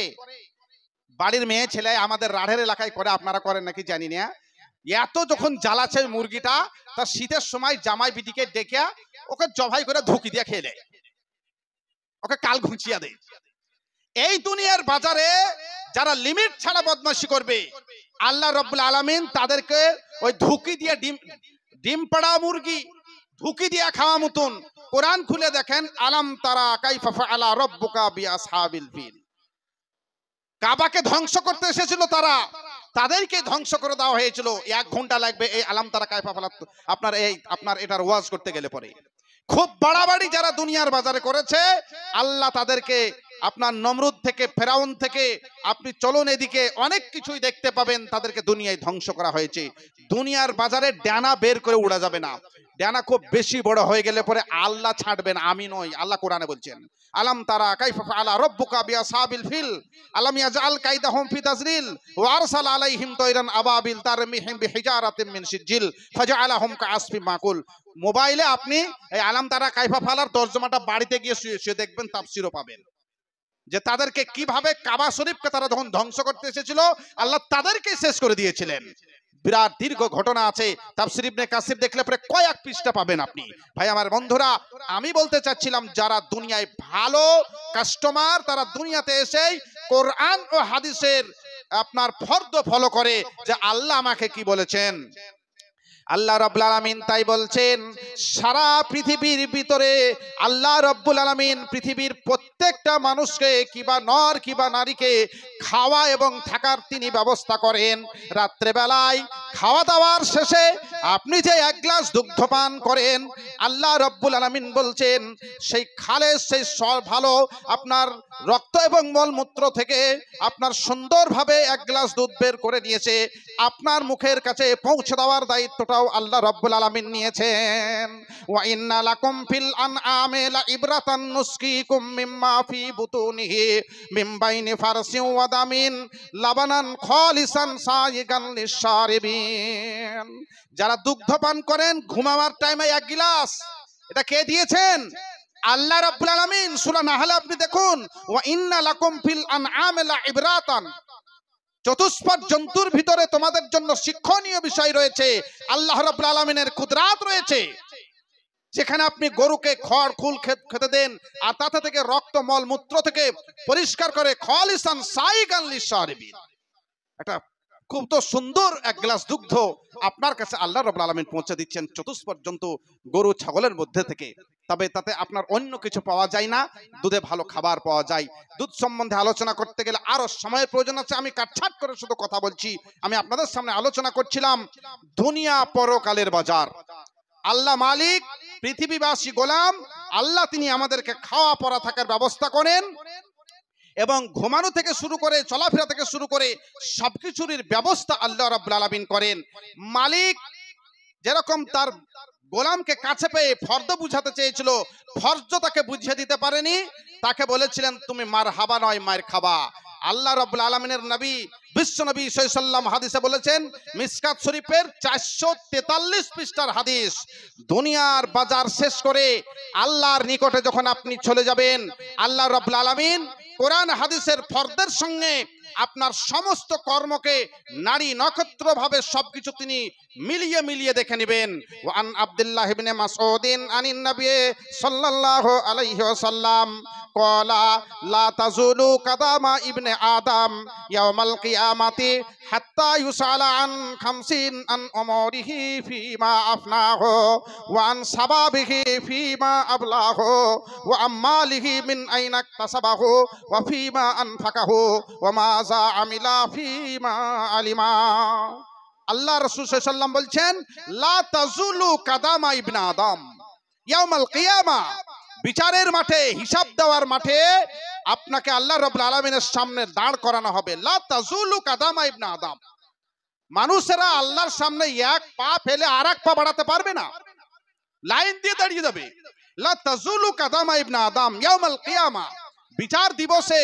বাড়ির মেয়ে ছেলে আমাদের রাঢ়ের এলাকায় করে, আপনারা করেন নাকি জানি না। এত যখন জ্বালাচ্ছে মুরগিটা, তার শীতের সময় জামাই বিটিকে ডেকে ওকে জবাই করে ধুকি দিয়ে খেয়ে দেয়, ওকে কাল ঘুঁচিয়ে দেয়। এই দুনিয়ার বাজারে যারা লিমিট ছাড়া বদমাশি করবে, আল্লাহ রাব্বুল আলামিন তাদেরকে ওই ধুকি দিয়ে ডিম পাড়া মুরগি ধুকি দিয়ে খাওয়া মতন। কোরআন খুলে দেখেন, আলাম তারা কাইফা ফাআলা রাব্বুকা বিআসহাবিল ফিল। কাবাকে ধ্বংস করতে এসেছিল তারা, তাদেরকে ধ্বংস করে দেওয়া হয়েছিল। 1 ঘন্টা লাগবে এই আলাম তারা কাইফা ফাআলা আপনার এটার ওয়াজ করতে গেলে পরে। খুব বাড়াবাড়ি যারা দুনিয়ার বাজারে করেছে, আল্লাহ তাদেরকে আপনার নমরুদ থেকে, ফেরাউন থেকে, আপনি চলুন এদিকে অনেক কিছুই দেখতে পাবেন, তাদেরকে দুনিয়ায় ধ্বংস করা হয়েছে। দুনিয়ার বাজারে ডানা বের করে উড়া যাবে না। ডানা খুব বেশি বড় হয়ে গেলে পরে আল্লাহ ছাড়বেন, আমি নই, আল্লাহ কোরআনে বলছেন আলাম তারা কাইফা ফাআলা রাব্বুকা বিআসহাবিল ফিল আলাম ইয়াজআল কাইদাহুম ফি তাজলিল ওয়া আরসালা আলাইহিম তায়রান আবাবিল তারমিহিম বিহিজারাতিন মিন সিজিল ফাজআলাহুম কাআসফিম মাকুল। মোবাইলে আপনি এই আলাম তারা কাইফা ফাআলার তরজমাটা বাড়িতে গিয়ে শুয়ে দেখবেন, তাফসিরও পাবেন যে তাদেরকে কিভাবে কাবা শরীফকে তারা যখন ধ্বংস করতে এসেছিল, আল্লাহ তাদেরকে শেষ করে দিয়েছিলেন। বিরাট দীর্ঘ ঘটনা আছে, তাফসীর ইবনে কাসির দেখলে পরে কয়েক পৃষ্ঠা পাবেন আপনি। ভাই আমার বন্ধুরা, আমি বলতে চাচ্ছিলাম যারা দুনিয়ায় ভালো কাস্টমার, তারা দুনিয়াতে এসেই কোরআন ও হাদিসের আপনার ফর্দ ফলো করে যে আল্লাহ আমাকে কি বলেছেন। আল্লাহ রাব্বুল আলামিন তাই বলছেন, সারা পৃথিবীর ভিতরে আল্লাহ রাব্বুল আলামিন পৃথিবীর প্রত্যেকটা মানুষকে, কিবা নর কিবা নারীকে খাওয়া এবং থাকার তিনি ব্যবস্থা করেন। রাত্রে বেলায় খাওয়া দাওয়ার শেষে আপনি যে 1 গ্লাস দুগ্ধ পান করেন, আল্লাহ রাব্বুল আলামিন বলছেন সেই খালেস, সেই ভালো আপনার রক্ত এবং মলমূত্র থেকে আপনার সুন্দরভাবে 1 গ্লাস দুধ বের করে নিয়েছে, আপনার মুখের কাছে পৌঁছে দেওয়ার দায়িত্বটাও আল্লাহ রাব্বুল আলামিন নিয়েছেন। ওয়া ইন্না লাকুম ফিল আনআমি লাইবরাতান নুসকিকুম মিম্মা ফি বুতুনিহি মিন বাইনি ফারসিন ওয়া দামিন লাবানান খালিসান সাইগান লিশারিবিন। যারা দুগ্ধ পান করেন ঘুমাবার টাইমে 1 গ্লাস, এটা কে দিয়েছেন? আল্লাহ রাব্বুল আলামিন। সূরা নাহলে আপনি দেখুন, ওয়া ইন্না লাকুম ফিল আনআমি লাইবরাতান, চতুষ্পদ জন্তুর ভিতরে তোমাদের জন্য শিক্ষণীয় বিষয় রয়েছে। আল্লাহ রাব্বুল আলামিনের কুদরাত রয়েছে, যেখানে আপনি গরুকে খড় খুল খেতে দেন, আর তাতে থেকে রক্ত মল মূত্র থেকে পরিষ্কার করে খালিসান সাইগান লিশারিবিন, এটা খুব তো সুন্দর 1 গ্লাস দুগ্ধ আপনার কাছে আল্লাহ রাব্বুল আলামিন পৌঁছে দিচ্ছেন চতুষ্পদ জন্তু গরু ছাগলের মধ্যে থেকে। তবে তাতে আপনার অন্য কিছু পাওয়া যায় না, দুধে ভালো খাবার পাওয়া যায়। দুধ সম্বন্ধে আলোচনা করতে গেলে আরো সময়ের প্রয়োজন আছে, আমি কাটছাট করে শুধু কথা বলছি। আমি আপনাদের সামনে আলোচনা করছিলাম দুনিয়া পরকালের বাজার। আল্লাহ মালিক, পৃথিবীবাসী গোলাম। আল্লাহ তিনি আমাদেরকে খাওয়া পরা থাকার ব্যবস্থা করেন এবং ঘুমানো থেকে শুরু করে চলাফেরা থেকে শুরু করে সবকিছুর ব্যবস্থা আল্লাহ রাব্বুল আলামিন করেন। মালিক যেরকম তার গোলামকে কাছে পেয়ে ফরজ বুঝাতে চেয়েছিল, ফরজ তাকে বুঝিয়ে দিতে পারেনি, তাকে বলেছিলেন তুমি মারহাবা নয় মার খাবা। আল্লাহ রাব্বুল আলামিনের নবী বিশ্ব নবী সাল্লাল্লাহু আলাইহি ওয়াসাল্লাম হাদিসে বলেছেন, মিসকাত শরীফের 443 পৃষ্ঠার হাদিস, দুনিয়ার বাজার শেষ করে আল্লাহর নিকটে যখন আপনি চলে যাবেন, আল্লাহ রাব্বুল আলামিন কোরআন হাদিসের ফরদের সঙ্গে আপনার সমস্ত কর্মকে নারী নক্ষত্র ভাবে সবকিছু তিনি মিলিয়ে মিলিয়ে দেখে নেবেন। ওয়ান আব্দুল্লাহ ইবনে মাসউদিন আনিন নবী সাল্লাল্লাহু আলাইহি ওয়াসাল্লাম ক্বালা লা তাজুলু কাদামা ইবনে আদম ইয়াউমাল কিয়ামাতি হাত্তা ইউসালা আন 50 আন উমরিহি ফিমা আফনাহু ওয়া আন সাবাবিহি ফিমা আবলাহু ওয়া আম্মালিহি মিন আইনা ইকতাসাবাহু ওয়া ফিমা আনফাকাহু ওয়া মা মাযা আমিলা ফীমা আলিমা। আল্লাহ রাসূল সাল্লাল্লাহু আলাইহি ওয়াসাল্লাম বলছেন, লা তাজুলু কাদামা ইবনে আদম ইয়াউমাল কিয়ামা। বিচারের মাঠে, হিসাব দেওয়ার মাঠে আপনাকে আল্লাহ রাব্বুল আলামিনের সামনে দাঁড় করানো হবে। লা তাজুলু কাদামা ইবনে আদম। মানুষেরা আল্লাহর সামনে এক পা ফেলে আরেক পা বাড়াতে পারবে না, লাইন দিয়ে দাঁড়িয়ে যাবে। লা তাজুলু কাদামা ইবনে আদম ইয়াউমাল কিয়ামা। বিচার দিবসে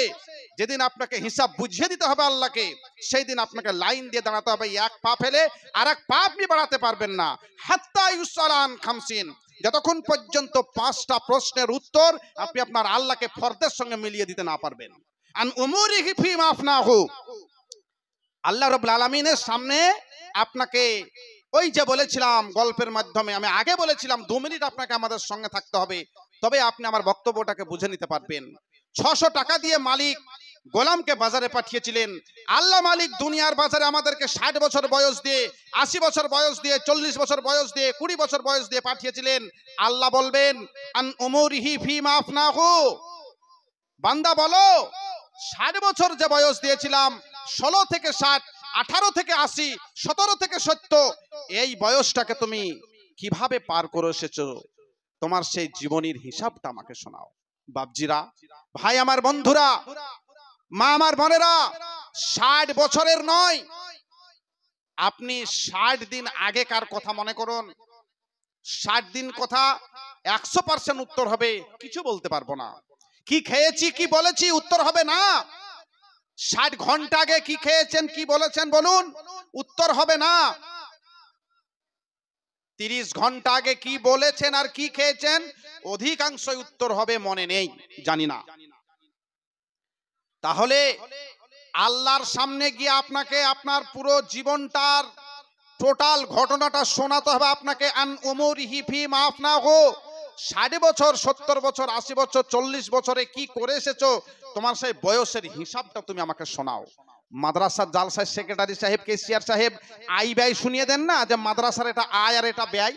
যেদিন আপনাকে হিসাব বুঝিয়ে দিতে হবে আল্লাহকে, সেই দিন আপনাকে লাইন দিয়ে দাঁড়াতে হবে, এক পা ফেলে আরেক পা আপনি বাড়াতে পারবেন না। হাত্তা ইউসালান খামসিন, যতক্ষণ পর্যন্ত 5টা প্রশ্নের উত্তর আপনি আপনার আল্লাহকে ফরদের সঙ্গে মিলিয়ে দিতে না পারবেন। আন উমুরিহি ফীমা আফনাহু, আল্লাহ রাব্বুল আলামিনের সামনে আপনাকে, ওই যে বলেছিলাম গল্পের মাধ্যমে, আমি আগে বলেছিলাম 2 মিনিট আপনাকে আমাদের সঙ্গে থাকতে হবে, তবে আপনি আমার বক্তব্যটাকে বুঝে নিতে পারবেন। 600 টাকা দিয়ে মালিক গোলামকে বাজারে পাঠিয়েছিলেন। আল্লাহ মালিক দুনিয়ার বাজারে আমাদেরকে 60 বছর বয়স দিয়ে, 80 বছর বয়স দিয়ে, 40 বছর বয়স দিয়ে, 20 বছর বয়স দিয়ে পাঠিয়েছিলেন। আল্লাহ বলবেন, আন উমুরিহি ফীমা আফনাহু, বান্দা বলো 60 বছর যে বয়স দিয়েছিলাম, 16 থেকে 60, 18 থেকে 80, 17 থেকে 70, এই বয়সটাকে তুমি কিভাবে পার করে এসেছো, তোমার সেই জীবনীর হিসাবটা আমাকে শোনাও। বাপজিরা, ভাই আমার, বন্ধুরা, মা আমার, বোনেরা, 60 বছরের নয়, আপনি 60 দিন আগেকার কথা মনে করুন। 60 দিন কথা 100% উত্তর হবে, কিছু বলতে পারবো না। কি খেয়েছি, কি বলেছি, উত্তর হবে না। 60 ঘন্টা আগে কি খেয়েছেন, কি বলেছেন বলুন, উত্তর হবে না। 30 ঘন্টা আগে কি বলেছেন আর কি খেয়েছেন, অধিকাংশই উত্তর হবে মনে নেই, জানি না। তাহলে আল্লাহর সামনে গিয়ে আপনাকে আপনার পুরো জীবনটার টোটাল ঘটনাটা শোনাতে হবে আপনাকে। আন উমুরিহি ফীমা আফনাহু, 60 বছর, 70 বছর, 80 বছর, 40 বছরে কি করে এসেছো, তোমার সেই বয়সের হিসাবটা তুমি আমাকে শোনাও। মাদ্রাসার জালসায় সেক্রেটারি সাহেব, কেসিয়ার সাহেব আয় ব্যয় শুনিয়ে দেন না, যে মাদ্রাসার এটা আয় আর এটা ব্যয়।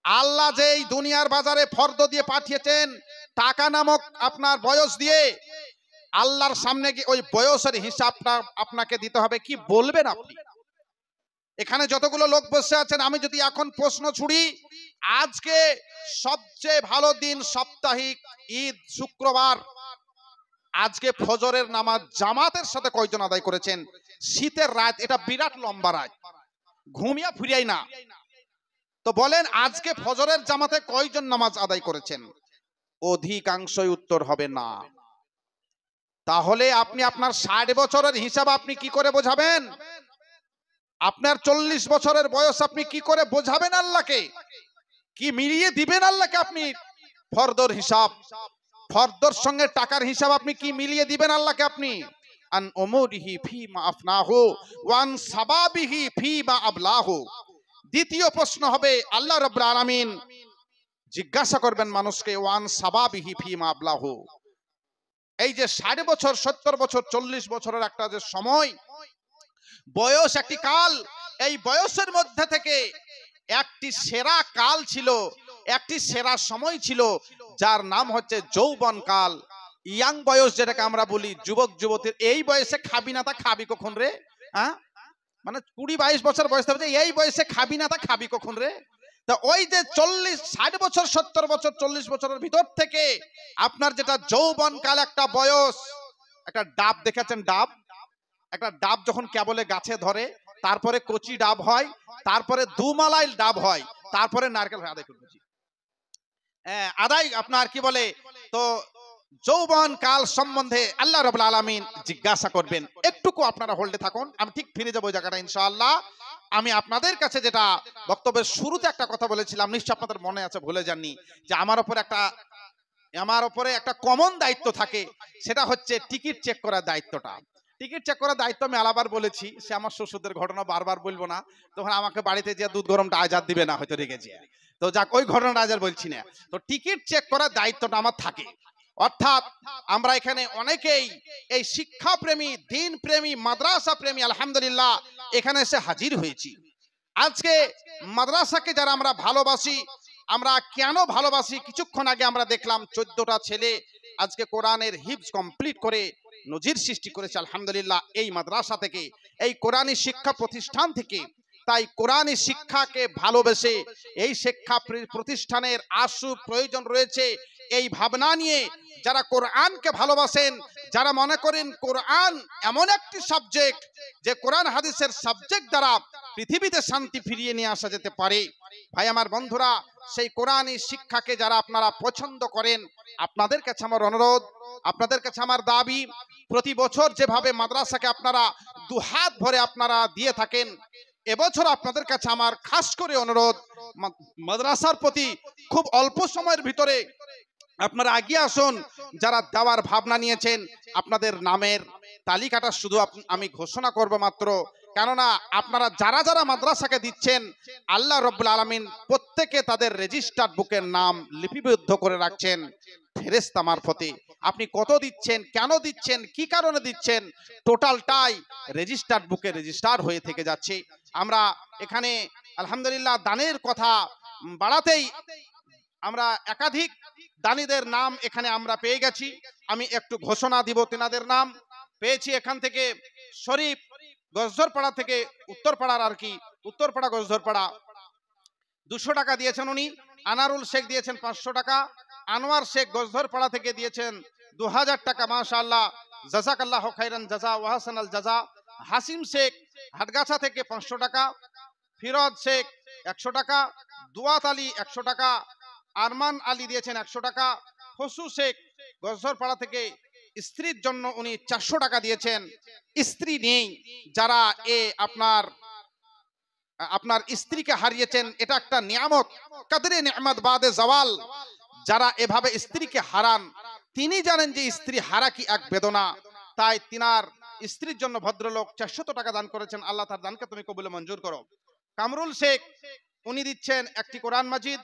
আল্লাহ যে এই দুনিয়ার বাজারে ফর্দ দিয়ে পাঠিয়েছেন, টাকা নামক আপনার বয়স দিয়ে, আল্লাহর সামনে গিয়ে ওই বয়সের হিসাবটা আপনাকে দিতে হবে। কি বলবেন আপনি? এখানে যতগুলো লোক বসে আছেন, আমি যদি এখন প্রশ্ন ছুড়ি, আজকে সবচেয়ে ভালো দিন সাপ্তাহিক ঈদ শুক্রবার, আজকে ফজরের নামাজ জামাতের সাথে কয়জন আদায় করেছেন? শীতের রাত, এটা বিরাট লম্বা রাত, ঘুমিয়া ফিরিয়াই না, তো বলেন আজকে ফজরের জামাতে কয়জন নামাজ আদায় করেছেন? অধিকাংশই উত্তর হবে না। তাহলে আপনি আপনার 60 বছরের হিসাব আপনি কি করে বোঝাবেন? আপনার 40 বছরের বয়স আপনি কি করে বোঝাবেন আল্লাহকে? কি মিলিয়ে দিবেন আল্লাহকে আপনি? ফরদর হিসাব, ফরদর সঙ্গে টাকার হিসাব আপনি কি মিলিয়ে দিবেন আল্লাহকে আপনি? আন উমুরিহি ফীমা আফনাহু ওয়ান সাবাবিহি ফীমা আবলাহু। দ্বিতীয় প্রশ্ন হবে, আল্লাহ রাব্বুল আলামিন জিজ্ঞাসা করবেন মানুষকে, ওয়ান সাবাবিহি ফীমা আবলাহু। এই যে 60 বছর, 70 বছর, 40 বছরের একটা যে সময়, বয়স, একটি কাল, এই বয়সের মধ্যে থেকে একটি সেরা কাল ছিল, একটি সেরা সময় ছিল, যার নাম হচ্ছে যৌবন কাল, ইয়াং বয়স, যেটাকে আমরা বলি যুবক যুবতীর। এই বয়সে খাবি না তা খাবি কখন রে? হ্যাঁ, মানে 20-22 বছর বয়স হবে, এই বয়সে খাবি না তা খাবি কখন রে? তা ওই যে 60 বছর, 70 বছর, 40 বছরের ভিতর থেকে আপনার যেটা যৌবন কাল, একটা বয়স, একটা ডাব দেখেছেন, ডাব, একটা ডাব যখন কেবলে গাছে ধরে, তারপরে কচি ডাব হয়, তারপরে দুমালাই ডাব হয়, তারপরে নারকেল হয়। আদায় আপনার কি বলে, তো যৌবন কাল সম্বন্ধে আল্লাহ রাব্বুল আলামিন জিজ্ঞাসা করবেন। একটুকু আপনারা হোল্ডে থাকুন, আমি ঠিক ফিরে যাবো ওই জায়গাটা ইনশাআল্লাহ। আমি আপনাদের কাছে যেটা বক্তব্যের শুরুতে একটা কথা বলেছিলাম, নিশ্চয় আপনাদের মনে আছে, ভুলে যাননি, যে আমার উপরে একটা কমন দায়িত্ব থাকে, সেটা হচ্ছে টিকিট চেক করার দায়িত্বটা। টিকিট চেক করার দায়িত্ব আমি আলাবার বলেছি, সে আমার শ্বশুরদের ঘটনা বারবার বলবো না, তখন আমাকে বাড়িতে যে দুধ গরমটা আজাদ দিবে না, হয়তো রেগে যায়, তো যাক ওই ঘটনাটা আজ আর বলছি না। তো টিকিট চেক করার দায়িত্বটা আমার থাকে, অর্থাৎ আমরা এখানে অনেকেই এই শিক্ষা প্রেমী, দিন প্রেমী, মাদ্রাসা প্রেমী, আলহামদুলিল্লাহ এখানে এসে হাজির হয়েছি। আজকে মাদ্রাসাকে যারা আমরা ভালোবাসি, আমরা কেন ভালোবাসি, কিছুক্ষণ আগে আমরা দেখলাম 14টা ছেলে আজকে কোরআনের হিফজ কমপ্লিট করে নজির সৃষ্টি করেছে আলহামদুলিল্লাহ এই মাদ্রাসা থেকে, এই কোরআনী শিক্ষা প্রতিষ্ঠান থেকে। তাই কোরআনী শিক্ষাকে ভালোবেসে এই শিক্ষা প্রতিষ্ঠানের আশু প্রয়োজন রয়েছে এই ভাবনা নিয়ে যারা কোরআনকে ভালোবাসেন, যারা মনে করেন কোরআন এমন একটি সাবজেক্ট যে কোরআন হাদিসের সাবজেক্ট দ্বারা পৃথিবীতে শান্তি ফিরিয়ে নিয়ে আসা যেতে পারে। ভাই আমার বন্ধুরা, সেই কোরআনী শিক্ষাকে যারা আপনারা পছন্দ করেন, আপনাদের কাছে আমার অনুরোধ, আপনাদের কাছে আমার দাবি, প্রতি বছর যেভাবে মাদ্রাসাকে আপনারা দুহাত ভরে আপনারা দিয়ে থাকেন, এবছর আপনাদের কাছে আমার খাস করে অনুরোধ, মাদ্রাসার প্রতি খুব অল্প সময়ের ভিতরে আপনারা এগিয়ে আসুন। যারা দেওয়ার ভাবনা নিয়েছেন, আপনাদের নামের তালিকাটা শুধু আমি ঘোষণা করব মাত্র, কেননা আপনারা যারা যারা মাদ্রাসাকে দিচ্ছেন, আল্লাহ রাব্বুল আলামিন প্রত্যেকে তাদের রেজিস্টার্ড বুকের নাম লিপিবদ্ধ করে রাখছেন ফেরেশতা মারফতে। আপনি কত দিচ্ছেন, কেন দিচ্ছেন, কি কারণে দিচ্ছেন, টোটালটাই রেজিস্টার্ড বুকে রেজিস্টার হয়ে থেকে যাচ্ছে। আমরা এখানে আলহামদুলিল্লাহ দানের কথা বাড়াতেই আমরা একাধিক দানীদের নাম এখানে আমরা পেয়ে গেছি। আমি একটু ঘোষণা দিব, তেনাদের নাম পেয়েছি এখান থেকে। শরীফ গজধরপাড়া থেকে, উত্তরপাড়ার আর কি, উত্তরপাড়া গজধরপাড়া 200 টাকা দিয়েছেন উনি। আনারুল শেখ দিয়েছেন 500 টাকা। আনোয়ার শেখ গজধরপাড়া থেকে দিয়েছেন 2000 টাকা। মাশাআল্লাহ, জাযাকাল্লাহু খাইরান জাযা ওয়া হাসানাল জাযা। হাসিম শেখ হাটগাছা থেকে 500 টাকা। ফিরোজ শেখ 100 টাকা। দুয়াত আলী 100 টাকা। আরমান আলী দিয়েছেন 100 টাকা। ফসু শেখ গজধরপাড়া থেকে স্ত্রীর জন্য উনি 400 টাকা দিয়েছেন। স্ত্রী নেই যারা আপনার স্ত্রীকে হারিয়েছেন, এটা একটা নিয়ামত, কাদরে নিয়ামত বাদে জাওয়াল। যারা এভাবে স্ত্রীকে হারান, তিনি জানেন যে স্ত্রী হারা কি এক বেদনা। তাই তিনার স্ত্রীর জন্য ভদ্রলোক 400 টাকা দান করেছেন। আল্লাহ তার দানকে তুমি কবুল মঞ্জুর করো। কামরুল শেখ উনি দিচ্ছেন একটি কোরআন মাজিদ,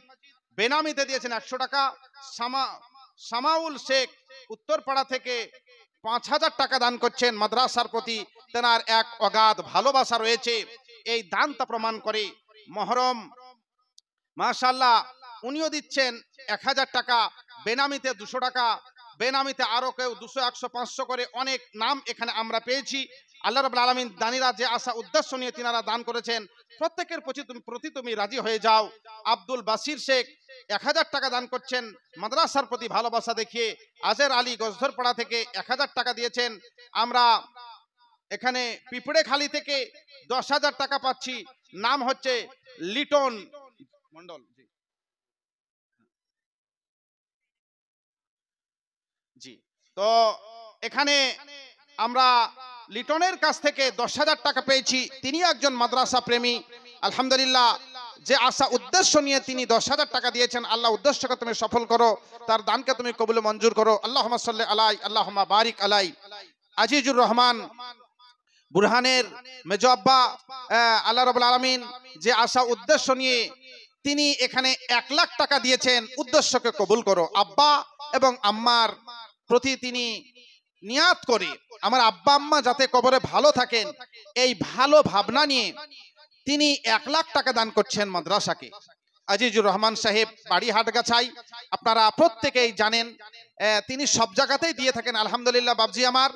বেনামিতে দিয়েছেন 100 টাকা। সামাউল শেখ উত্তরপাড়া থেকে 5000 টাকা দান করছেন। মাদ্রাসার প্রতি তেনার এক অগাধ ভালোবাসা রয়েছে, এই দানটা প্রমাণ করে। মহরম মাশাআল্লাহ উনিও দিচ্ছেন 1000 টাকা। বেনামিতে 200 টাকা। বেনামিতে আরো কেউ 200, 100, 500 করে অনেক নাম এখানে আমরা পেয়েছি। আল্লাহ রাব্বুল আলামিন দানীরা যে আশা উদ্দেশ্য নিয়ে তিনারা দান করেছেন, প্রত্যেকের প্রতি তুমি রাজি হয়ে যাও। আব্দুল বাসির শেখ 1000 টাকা দান করছেন মাদ্রাসার প্রতি ভালোবাসা দেখিয়ে। আজের আলী গজধরপাড়া থেকে 1000 টাকা দিয়েছেন। আমরা এখানে পিপড়েখালি থেকে 10,000 টাকা পাচ্ছি। নাম হচ্ছে লিটন মন্ডল। জি, তো এখানে আমরা লিটনের কাছ থেকে 10,000 টাকা পেয়েছি। তিনি একজন মাদ্রাসা প্রেমী আলহামদুলিল্লাহ। যে আশা উদ্দেশ্য নিয়ে তিনি 10,000 টাকা দিয়েছেন, আল্লাহ উদ্দেশ্যকে তুমি সফল করো, তার দানকে তুমি কবুল মঞ্জুর করো। আল্লাহুম্মা সাল্লি আলাই, আল্লাহুম্মা বারিক আলাই। আজিজুর রহমান বুরহানের মেজো আব্বা, আল্লাহ রাব্বুল আলামিন যে আশা উদ্দেশ্য নিয়ে তিনি এখানে 1 লাখ টাকা দিয়েছেন, উদ্দেশ্যকে কবুল করো। আব্বা এবং আম্মার প্রতি তিনি নিয়াত করে আমার আব্বা আম্মা যাতে কবরে ভালো থাকেন, এই ভালো ভাবনা নিয়ে তিনি 1 লাখ টাকা দান করছেন মাদ্রাসাকে। আজিজুর রহমান সাহেব বাড়ি হাটগাছাই, আপনারা প্রত্যেকেই জানেন, তিনি সব জায়গাতেই দিয়ে থাকেন আলহামদুলিল্লাহ। বাবজি আমার,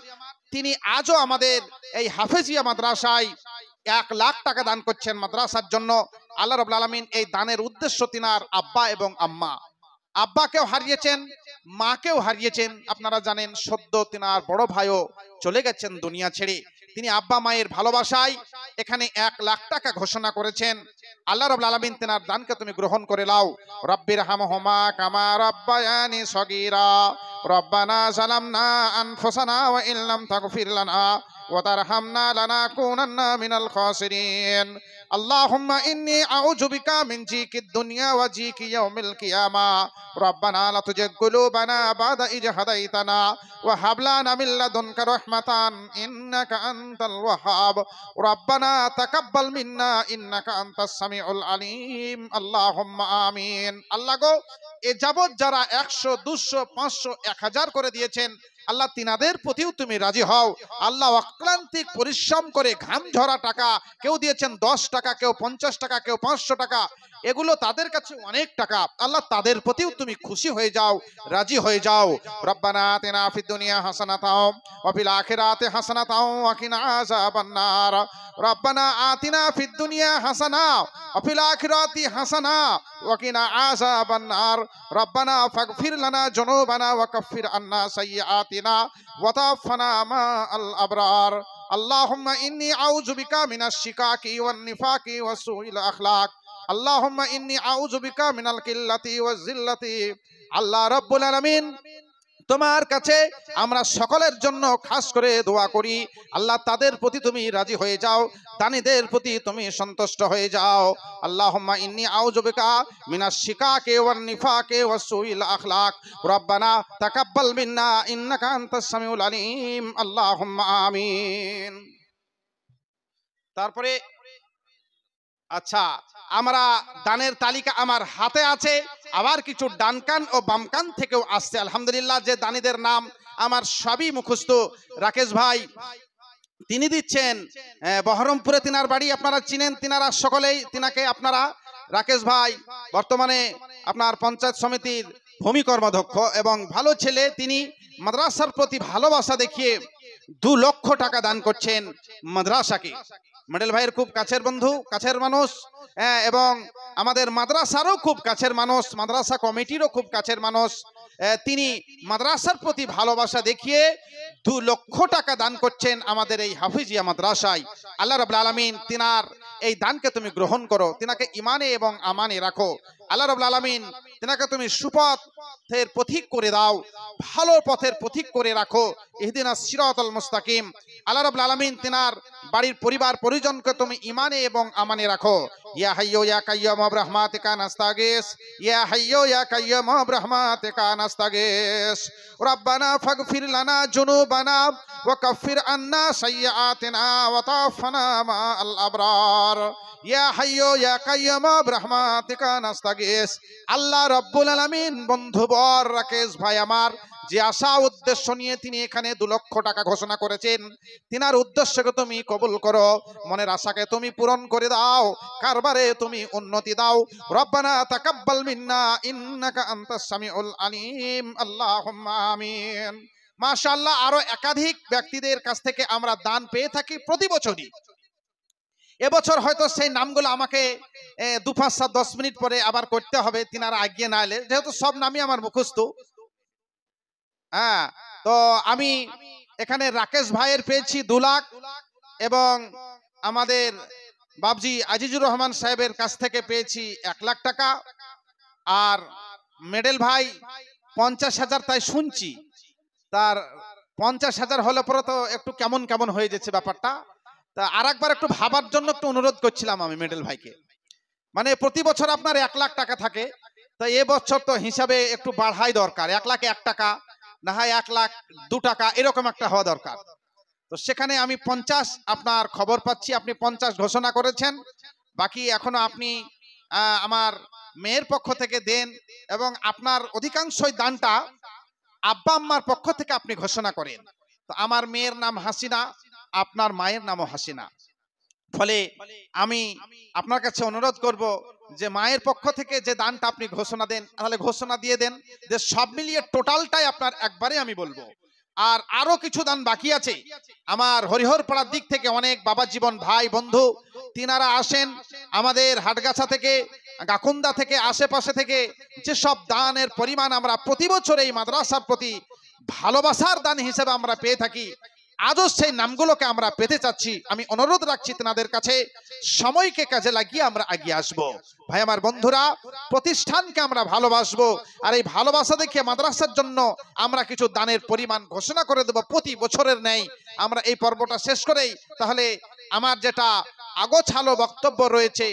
তিনি আজও আমাদের এই হাফেজিয়া মাদ্রাসায় 1 লাখ টাকা দান করছেন মাদ্রাসার জন্য। আল্লাহ রাব্বুল আলামিন এই দানের উদ্দেশ্য তিনার আব্বা এবং আম্মা, আব্বাকেও হারিয়েছেন, মাকেও হারিয়েছেন। আপনারা জানেন সদ্য তিনার বড় ভাইও চলে গেছেন দুনিয়া ছেড়ে। তিনি আব্বা মায়ের ভালোবাসায় এখানে 1 লাখ টাকা ঘোষণা করেছেন। আল্লাহ রাব্বুল আলামিন তিনার দানকে তুমি গ্রহণ করে নাও। রব্বির হামহুমা কামা রাব্বায়ানি সগীরা রব্বানা যালামনা আনফুসানা ওয়া ইল্লাম তাগফির লানা ওয়া তারহামনা লানাকুনান্না মিনাল খাসিরিন। আল্লাহুম্মা ইন্নী আউযু বিকা মিন জিকিদ দুনিয়া ওয়া জিকি ইয়াউমিল কিয়ামা। রব্বানা লা তুজিগ কুলুবানা বাদা ইয হাদাইতানা ওয়া হাব লানা মিন লাদুনকা রাহমাতান ইন্নাকা আনতাল ওয়াহ্হাব। রব্বানা তাকাব্বাল মিন্না ইন্নাকা আনতাস সামিউল আলিম। আল্লাহুম্মা আমিন। আল্লাহ গো, এ যাবত যারা 100, 200, 500, 1000 করে দিয়েছেন, আল্লাহ তিনাদের প্রতিও তুমি রাজি হও। আল্লাহ অক্লান্তিক পরিশ্রম করে ঘাম ঝরা টাকা, কেউ দিয়েছেন 10 টাকা, কেউ 50 টাকা, কেউ 500 টাকা, এগুলো তাদের কাছে অনেক টাকা। আল্লাহ তাদের প্রতিও তুমি খুশি হয়ে যাও, রাজি হয়ে যাও। রব্বানা আতিনা ফিদ দুনিয়া হাসানাতাও ওয়া ফিল আখিরাতি হাসানাতাও ওয়া কিনা আযাবান নার। রব্বানা আতিনা ফিদ দুনিয়া হাসানা ওয়া ফিল আখিরাতি হাসানা ওয়া কিনা আযাবান নার। রব্বানা ফাগফির লানা যুনুবানা ওয়া কাফির আন্না সাইয়্যাতিনা ওয়া তাওফানা মা আল আবরার। আল্লাহুম্মা ইন্নী আউযু বিকা মিনাশ শিকাকি ওয়ান নিফাকি ওয়া সুইল আখলাক। আল্লাহুম্মা ইন্নী আউযু বিকা মিনাল কিল্লাতি ওয়াজ জিল্লাতি। আল্লাহ রাব্বুল আলামিন, তোমার কাছে আমরা সকলের জন্য খাস করে দোয়া করি, আল্লাহ তাদের প্রতি তুমি রাজি হয়ে যাও, দানীদের প্রতি তুমি সন্তুষ্ট হয়ে যাও। আল্লাহুম্মা ইন্নী আউযু বিকা মিনাশ শিকাকি ওয়ান নিফাকি ওয়াস সুইল আখলাক। রব্বানা তাকাব্বাল মিন্না ইন্নাকা আনতাস সামিউল আলিম। আল্লাহুম্মা আমিন। তারপরে আচ্ছা, আমরা দানের তালিকা আমার হাতে আছে, আবার কিছু ডান কান ও বাম কান থেকেও আসছে। আলহামদুলিল্লাহ, যে দানীদের নাম আমার সবই মুখস্থ। রাকেশ ভাই তিনি দিচ্ছেন, বহরমপুরে তিনার বাড়ি, আপনারা চিনেন, তিনারা সকলেই তিনাকে আপনারা। রাকেশ ভাই বর্তমানে আপনার পঞ্চায়েত সমিতির ভূমি কর্মাধ্যক্ষ এবং ভালো ছেলে। তিনি মাদ্রাসার প্রতি ভালোবাসা দেখিয়ে 2 লক্ষ টাকা দান করছেন মাদ্রাসাকে। মডেল ভাইয়ের খুব কাছের বন্ধু, কাছের মানুষ, এবং আমাদের মাদ্রাসারও খুব কাছের মানুষ, মাদ্রাসা কমিটিরও খুব কাছের মানুষ। তিনি মাদ্রাসার প্রতি ভালোবাসা দেখিয়ে 2 লক্ষ টাকা দান করছেন আমাদের এই হাফিজিয়া মাদ্রাসায়। আল্লাহ রাব্বুল আলামিন তিনার এই দানকে তুমি গ্রহণ করো, তিনাকে ইমানে এবং আমানে রাখো। আল্লাহ রাব্বুল আলামিন তিনাকে তুমি সুপথের পথিক করে দাও, ভালো পথের পথিক করে রাখো। ইহদিনাস সিরাতাল মুস্তাকিম। আল্লাহ রাব্বুল আলামিন তিনার বাড়ির পরিবার পরিজনকে তুমি ইমানে এবং আমানে রাখো। ইয়া হাইয়্যু ইয়া কাইয়্যুম বিরহমাতিকা নাস্তাগীস, ইয়া হাইয়্যু ইয়া কাইয়্যুম বিরহমাতিকা নাস্তাগীস। রব্বানা ফাগফির লানা যুনুবানা ওয়া কাফির আন্না সাইয়্যাতিনা ওয়া তাওফানা মা আল আবরার। ইয়া হাইয়্যু ইয়া কাইয়্যুম বিরহমাতিকা নাস্তাগীস। আল্লাহ রাব্বুল আলামিন, বন্ধুবর রাকেশ ভাই আমার যে আশা উদ্দেশ্য নিয়ে তিনি এখানে 2 লক্ষ টাকা ঘোষণা করেছেন, তিনার উদ্দেশ্যকে তুমি কবুল করো, মনের আশাকে তুমি পূরণ করে দাও, কারবারে তুমি উন্নতি দাও। রব্বানা তাকাব্বাল মিন্না ইন্নাকা আনতাস সামিউল আলিম। আল্লাহুম্মা আমিন। মাশাআল্লাহ, আরো একাধিক ব্যক্তিদের কাছ থেকে আমরা দান পেয়ে থাকি প্রতি বছরই। এবছর হয়তো সেই নামগুলো আমাকে 2-5-10 মিনিট পরে আবার করতে হবে, তিনারা আজ্ঞে না এলে, যেহেতু সব নামই আমার মুখস্থ। হ্যাঁ, তো আমি এখানে রাকেশ ভাইয়ের পেয়েছি 2 লাখ, এবং আমাদের বাবজি আজিজুর রহমান সাহেবের কাছ থেকে পেয়েছি 1 লাখ টাকা। আর মেডেল ভাই 50,000, তাই শুনছি তার 50,000 হলে পরে তো একটু কেমন কেমন হয়ে যাচ্ছে ব্যাপারটা। তা আরেকবার একটু ভাবার জন্য একটু অনুরোধ করছিলাম আমি মেডেল ভাইকে। মানে প্রতি বছর আপনার 1 লাখ টাকা থাকে, তো এবছর তো হিসাবে একটু বাড়াই দরকার। 1 লাখ 1 টাকা, না হয় 1 লাখ 2 টাকা, এরকম একটা হওয়া দরকার। তো সেখানে আমি 50 আপনার খবর পাচ্ছি, আপনি 50 ঘোষণা করেছেন। বাকি এখনো আপনি আমার মেয়ের পক্ষ থেকে দেন, এবং আপনার অধিকাংশই দানটা আব্বা আম্মার পক্ষ থেকে আপনি ঘোষণা করেন। তো আমার মেয়ের নাম হাসিনা, আপনার মায়ের নামও হাসিনা। ফলে আমি আপনার কাছে অনুরোধ করব যে মায়ের পক্ষ থেকে যে দানটা আপনি ঘোষণা দেন, তাহলে ঘোষণা দিয়ে দেন যে সব মিলিয়ে টোটালটাই আপনার একবারে আমি বলবো। আর আরো কিছু দান বাকি আছে। আমার হরিহর পাড়ার দিক থেকে অনেক বাবা জীবন ভাই বন্ধু তিনারা আসেন, আমাদের হাটগাছা থেকে, গাকুন্দা থেকে, আশেপাশে থেকে যেসব দানের পরিমাণ আমরা প্রতি বছর এই মাদ্রাসার প্রতি ভালোবাসার দান হিসেবে আমরা পেয়ে থাকি, আজও সেই নামগুলোকে আমরা পেতে চাচ্ছি। আমি অনুরোধ রাখছি তেনাদের কাছে, সময়কে কাজে লাগিয়ে আমরা এগিয়ে আসব। ভাই আমার বন্ধুরা, প্রতিষ্ঠানকে আমরা ভালোবাসবো, আর এই ভালোবাসা দেখিয়ে মাদ্রাসার জন্য আমরা কিছু দানের পরিমাণ ঘোষণা করে দেব প্রতি বছরের ন্যায়। আমরা এই পর্বটা শেষ করেই তাহলে আমার যেটা আগোছালো বক্তব্য রয়েছে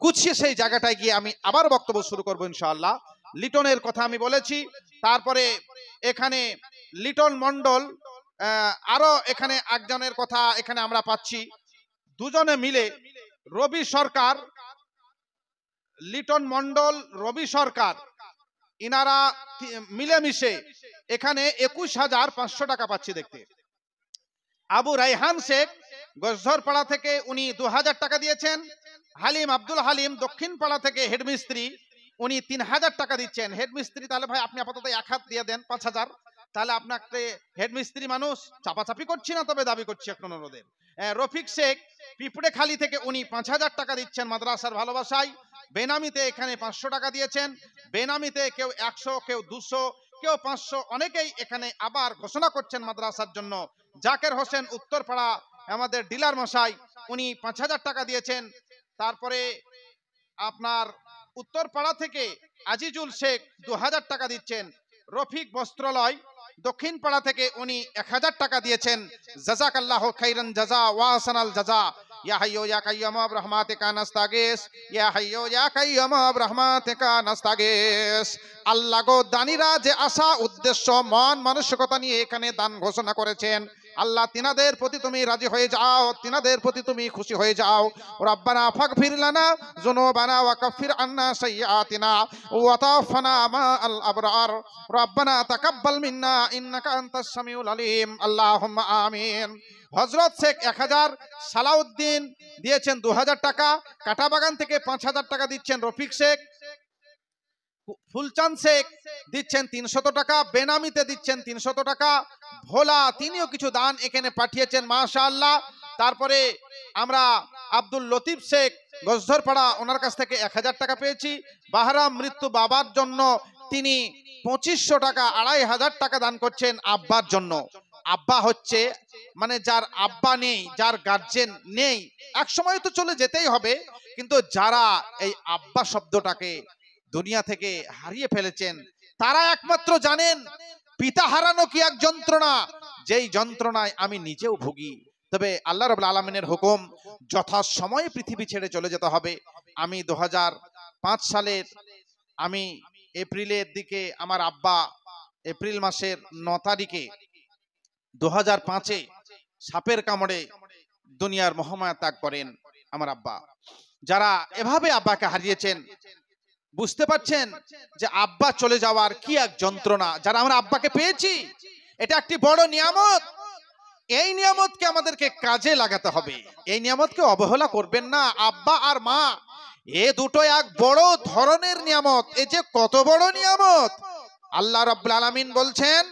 গুছিয়ে সেই জায়গাটায় গিয়ে আমি আবার বক্তব্য শুরু করবো ইনশাআল্লাহ। লিটনের কথা আমি বলেছি, তারপরে এখানে লিটন মন্ডল, আরো এখানে একজনের কথা এখানে আমরা পাচ্ছি, দুজনে মিলে রবি সরকার, লিটন মন্ডল, রবি সরকার, ইনারা মিলেমিশে এখানে 21,500 টাকা পাচ্ছি দেখতে। আবু রাইহান শেখ গজধরপাড়া থেকে উনি 2000 টাকা দিয়েছেন। হালিম আব্দুল হালিম দক্ষিণ পাড়া থেকে হেডমিস্ত্রি, উনি 3000 টাকা দিচ্ছেন। হেডমিস্ত্রি তাহলে ভাই আপনি আপাতত এক হাত দিয়ে দেন 5000, তাহলে আপনাকে হেডমিস্ত্রি মানুষ চাপাচাপি করছি না, তবে দাবি করছি এক অনুরোধের। রফিক শেখ পিঁপড়ে খালি থেকে উনি 5000 টাকা দিচ্ছেন মাদ্রাসার ভালোবাসায়। বেনামিতে এখানে 500 টাকা দিয়েছেন। বেনামিতে কেউ 100, কেউ 200, কেউ 500, অনেকেই এখানে আবার ঘোষণা করছেন মাদ্রাসার জন্য। জাকের হোসেন উত্তরপাড়া আমাদের ডিলার মশাই, উনি 5000 টাকা দিয়েছেন। তারপরে আপনার উত্তরপাড়া থেকে আজিজুল শেখ 2000 টাকা দিচ্ছেন। রফিক বস্ত্রালয় দক্ষিণ পাড়া থেকে উনি 1000 টাকা দিয়েছেন। জাযাকাল্লাহু খাইরান জাযা ওয়া আহসানাল জাযা। ইয়া হাইয়্যু ইয়া কাইয়্যুম বিরহমাতিকা নাস্তাগীস, ইয়া হাইয়্যু ইয়া কাইয়্যুম বিরহমাতিকা নাস্তাগীস। আল্লাহ গো, দানীরা যে আশা উদ্দেশ্য মন মানসিকতা নিয়ে এখানে দান ঘোষণা করেছেন, আল্লাহ তিনাদের প্রতি তুমি রাজি হয়ে যাও, তিনাদের প্রতি তুমি খুশি হয়ে যাও। রব্বানা ফাগফির লানা যুনুবানা ওয়া কাফির আন্না সাইয়্যাতিনা ওয়া তাওফানা মা আল আবরার। রব্বানা তাকাব্বাল মিন্না ইন্নাকা আনতাস সামিউল আলিম। আল্লাহুম্মা আমিন। হযরত শেখ 1000, সালাউদ্দিন দিয়েছেন 2000 টাকা, কাটাবাগান থেকে 5000 টাকা দিচ্ছেন রফিক শেখ। ফুলচাঁদ শেখ দিচ্ছেন 300 টাকা, বেনামিতে দিচ্ছেন 300 টাকা। ভোলা তিনিও কিছু দান এখানে পাঠিয়েছেন, মাশাআল্লাহ। তারপরে আমরা আব্দুল লতিফ শেখ গজধরপাড়া, ওনার কাছ থেকে 1000 টাকা পেয়েছি। বাহরাম মৃত্যু বাবার জন্য তিনি 2500 টাকা, 2500 টাকা দান করছেন আব্বার জন্য। আব্বা হচ্ছে মানে যার আব্বা নেই, যার গার্জেন নেই, এক সময় তো চলে যেতেই হবে, কিন্তু যারা এই আব্বা শব্দটাকে দুনিয়া থেকে হারিয়ে ফেলেছেন, তারা একমাত্র জানেন পিতা হারানো কি এক যন্ত্রণা, যেই যন্ত্রণায় আমি নিজেও ভুগি। তবে আল্লাহ রাব্বুল আলামিনের হুকুম, যথাসময়ে পৃথিবী ছেড়ে চলে যেতে হবে। আমি 2005 সালের আমি এপ্রিলের দিকে, আমার আব্বা এপ্রিল মাসের 9 তারিখে 2005-এ সাপের কামড়ে দুনিয়ার মহামায়া ত্যাগ করেন আমার আব্বা। যারা এভাবে আব্বাকে হারিয়েছেন, বুঝতে পারছেন যে আব্বা চলে যাওয়ার কি এক যন্ত্রণা। যারা আমরা আব্বাকে পেয়েছি, এটা একটি বড় নিয়ামত। এই নিয়ামতকে আমাদেরকে কাজে লাগাতে হবে, এই নিয়ামতকে অবহেলা করবেন না। আব্বা আর মা এ দুটো এক বড় ধরনের নিয়ামত। এই যে কত বড় নিয়ামত, আল্লাহ রাব্বুল আলামিন বলছেন,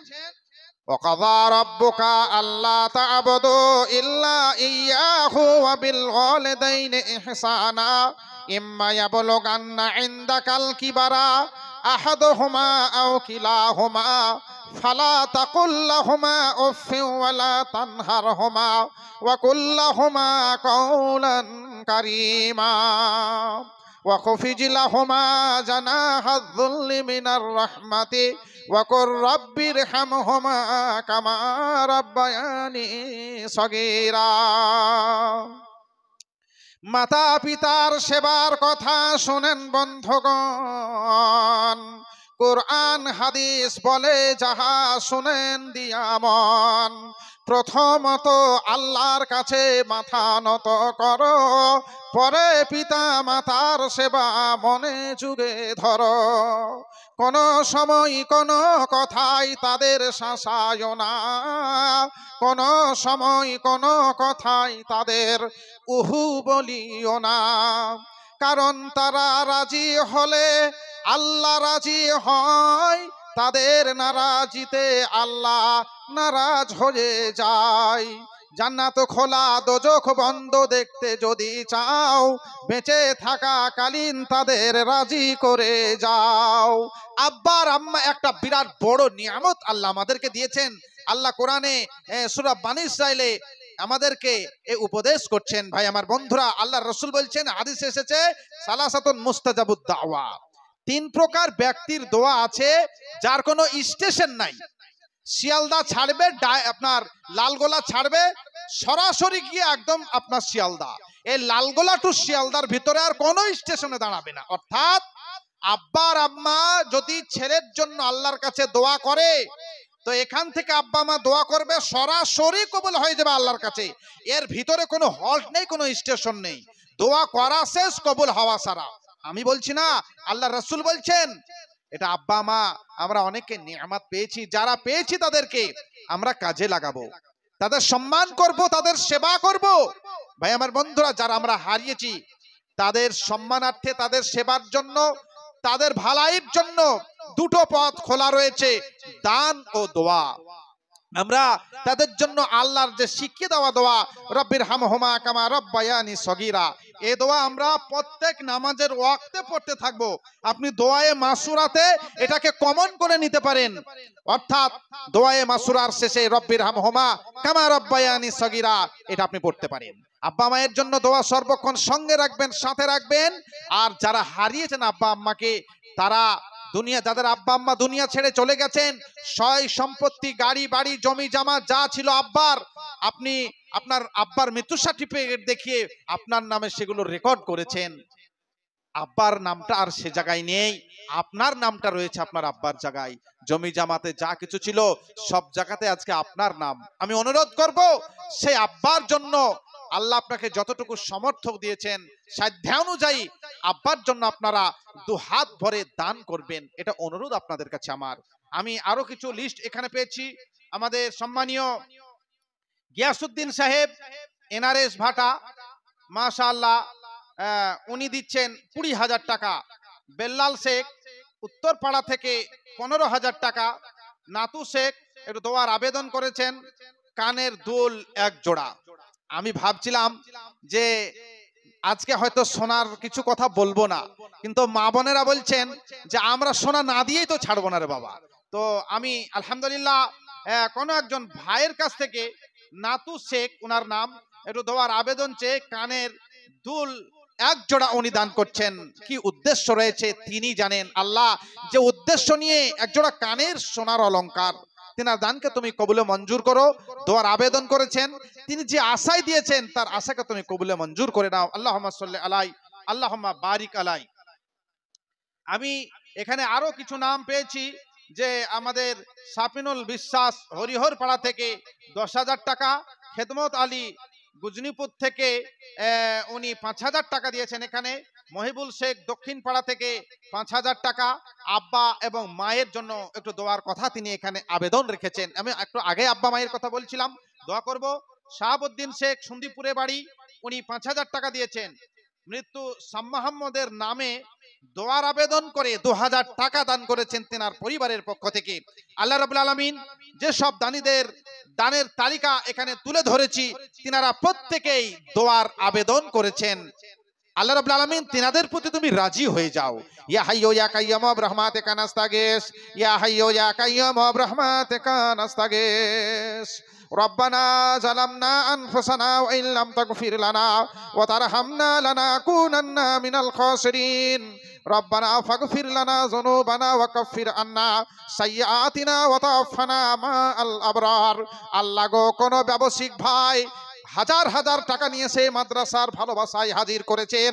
وَقَضَى رَبُّكَ أَلَّا تَعْبُدُوا إِلَّا إِيَّاهُ وَبِالْوَالِدَيْنِ إِحْسَانًا إِمَّا يَبْلُغَنَّ عِندَكَ الْكِبَرَ أَحَدُهُمَا أَوْ كِلَاهُمَا فَلَا تَقُل لَّهُمَا أُفٍّ وَلَا تَنْهَرْهُمَا وَقُل لَّهُمَا قَوْلًا كَرِيمًا وَخْفِضْ لَهُمَا جَنَاحَ الذُّلِّ مِنَ الرَّحْمَةِ وَقُل رَّبِّ ارْحَمْهُمَا كَمَا رَبَّيَانِي صَغِيرًا। মাতা পিতার সেবার কথা শোনেন বন্ধুগণ, কোরআন হাদিস বলে যাহা শুনেন দিয়া মন। প্রথমত আল্লাহর কাছে মাথা নত করো, পরে পিতা মাতার সেবা মনে যুগে ধরো। কোন সময় কোন কথাই তাদের শাসায় না, কোন সময় কোন কথাই তাদের উহু বলিও না। কারণ তারা রাজি হলে আল্লাহ রাজি হয়, তাদের নারাজিতে আল্লাহ নারাজ হয়ে যায়। জান্নাত খোলা দোজখ বন্ধ দেখতে যদি চাও, বেঁচে থাকা কালীন তাদের রাজি করে যাও। আব্বার আম্মা একটা বিরাট বড় নিয়ামত আল্লাহ আমাদেরকে দিয়েছেন। আল্লাহ কোরআনে সূরা বানী ইসরাইলে আমাদেরকে এই উপদেশ করছেন। ভাই আমার বন্ধুরা, আল্লাহ রাসূল বলছেন, হাদিসে এসেছে, সালাসাতুন মুস্তাজাবুদ দাওয়া, 3 প্রকার ব্যক্তির দোয়া আছে যার কোনো স্টেশন নাই। শিয়ালদা ছাড়বে, আপনার লালগোলা ছাড়বে, সরাসরি গিয়ে একদম আপনার শিয়ালদা। এই লালগোলা টু শিয়ালদার ভিতরে আর কোনো স্টেশনে দাঁড়াবে না। অর্থাৎ আব্বার আম্মা যদি ছেলের জন্য আল্লাহর কাছে দোয়া করে, তো এখান থেকে আব্বা মা দোয়া করবে, সরাসরি কবুল হয়ে যাবে আল্লাহর কাছে। এর ভিতরে কোনো হল্ট নেই, কোনো স্টেশন নেই। দোয়া করা শেষ, কবুল হওয়া সারা। আমি বলছি না, আল্লাহ রাসূল বলছেন, এটা আব্বা মা আমরা অনেকে নিয়ামত পেয়েছি, যারা পেয়েছি তাদেরকে আমরা কাজে লাগাবো, তাদের সম্মান করব, তাদের সেবা করব। ভাই আমার বন্ধুরা, যারা আমরা হারিয়েছি তাদের সম্মানার্থে, তাদের সেবার জন্য, তাদের ভালাইয়ের জন্য দুটো পথ খোলা রয়েছে, দান ও দোয়া। আমরা তাদের জন্য আল্লাহর যে শিখিয়ে দেওয়া দোয়া, রব্বির হামহুমা কামা রব্বায়ানি সগীরা, এই দোয়া আমরা প্রত্যেক নামাজের ওয়াক্তে পড়তে থাকবো। আপনি দোয়ায়ে মাসুরাতে এটাকে কমন করে নিতে পারেন, অর্থাৎ দোয়ায়ে মাসুরার শেষে রব্বির হামহুমা কামা রব্বায়ানি সগীরা এটা আপনি পড়তে পারেন। আব্বা মায়ের জন্য দোয়া সর্বক্ষণ সঙ্গে রাখবেন, সাথে রাখবেন। আর যারা হারিয়েছেন আব্বা আম্মাকে, তারা দুনিয়া, যাদের আব্বা আম্মা দুনিয়া ছেড়ে চলে গেছেন, সয় সম্পত্তি, গাড়ি বাড়ি, জমি জামা যা ছিল আব্বার, আপনি আপনার আব্বার মৃত্যু সার্টিফিকেট দেখিয়ে আপনার নামে সেগুলো রেকর্ড করেছেন। আব্বার নামটা আর সে জায়গায় নেই, আপনার নামটা রয়েছে আপনার আব্বার জায়গায়। জমি জামাতে যা কিছু ছিল সব জায়গাতে আজকে আপনার নাম। আমি অনুরোধ করব, সেই আব্বার জন্য আল্লাহ আপনাকে যতটুকু সমর্থক দিয়েছেন সাধ্যানুযায়ী আব্বার জন্য আপনারা দুহাত ভরে দান করবেন, এটা অনুরোধ আপনাদের কাছে আমার। আমি আরো কিছু লিস্ট এখানে পেয়েছি। আমাদের সম্মানীয় গিয়াসউদ্দিন সাহেব, এনআরএস ভাটা, মাশাআল্লাহ, উনি দিচ্ছেন 20,000 টাকা। বেল্লাল শেখ উত্তরপাড়া থেকে 15,000 টাকা। নাতু শেখ একটু দোয়ার আবেদন করেছেন, কানের দুল 1 জোড়া। আমি ভাবছিলাম যে আজকে হয়তো সোনার কিছু কথা বলবো না, কিন্তু মা বোনেরা বলছেন যে আমরা সোনা না দিয়েই তো ছাড়বো না রে বাবা। তো আমি আলহামদুলিল্লাহ কোনো একজন ভাইয়ের কাছ থেকে, নাতু শেখ ওনার নাম, একটু দোয়ার আবেদন চেয়ে কানের দুল 1 জোড়া উনি দান করছেন। কি উদ্দেশ্য রয়েছে তিনি জানেন। আল্লাহ যে উদ্দেশ্য নিয়ে 1 জোড়া কানের সোনার অলংকার, তিনার দানকে তুমি কবুলে মঞ্জুর করো। দোয়ার আবেদন করেছেন, তিনি যে আশায় দিয়েছেন তার আশাকে তুমি কবুলে মঞ্জুর করে নাও। আল্লাহুম্মা সাল্লি আলাই, আল্লাহুম্মা বারিক আলাই। আমি এখানে আরো কিছু নাম পেয়েছি, যে আমাদের সাপিনুল বিশ্বাস হরিহর পাড়া থেকে 10,000 টাকা। খেদমত আলী গুজনিপুর থেকে উনি 5,000 টাকা দিয়েছেন। এখানে মহিবুল শেখ দক্ষিণ পাড়া থেকে 5,000 টাকা। আব্বা এবং মায়ের জন্য একটু দোয়ার কথা তিনি এখানে আবেদন রেখেছেন। আমি একটু আগে আব্বা মায়ের কথা বলছিলাম, দোয়া করব। শাহাবুদ্দিন শেখ সন্দীপুরে বাড়ি, উনি 5,000 টাকা দিয়েছেন। মৃত্যু সাম্মাহমদের নামে দোয়ার আবেদন করে 2,000 টাকা দান করেছেন তেনার পরিবারের পক্ষ থেকে। আল্লাহ রাব্বুল আলামিন যে সব দানীদের দানের তালিকা এখানে তুলে ধরেছি, তিনারা প্রত্যেকেই দোয়ার আবেদন করেছেন। আল্লাহ রাব্বুল আলামিন তিনাদের প্রতি তুমি রাজি হয়ে যাও। ইয়া হাইয়্যু ইয়া কাইয়্যুম বিরহমাতিকা নাস্তাগীস, ইয়া হাইয়্যু ইয়া কাইয়্যুম বিরহমাতিকা নাস্তাগীস। রব্বানা যালামনা আনফুসানা ওয়া ইন লাম তাগফির লানা ওয়া তারহামনা লানাকুনান্না মিনাল খাসিরিন। রব্বানা ফাগফির লানা যুনুবানা ওয়া কাফির আন্না সাইয়্যাতিনা ওয়া তাওফানা মাআল আবরার। আল্লাহ গো, কোন ব্যবসায়িক ভাই হাজার হাজার টাকা নিয়ে সেই মাদ্রাসার ভালোবাসায় হাজির করেছেন,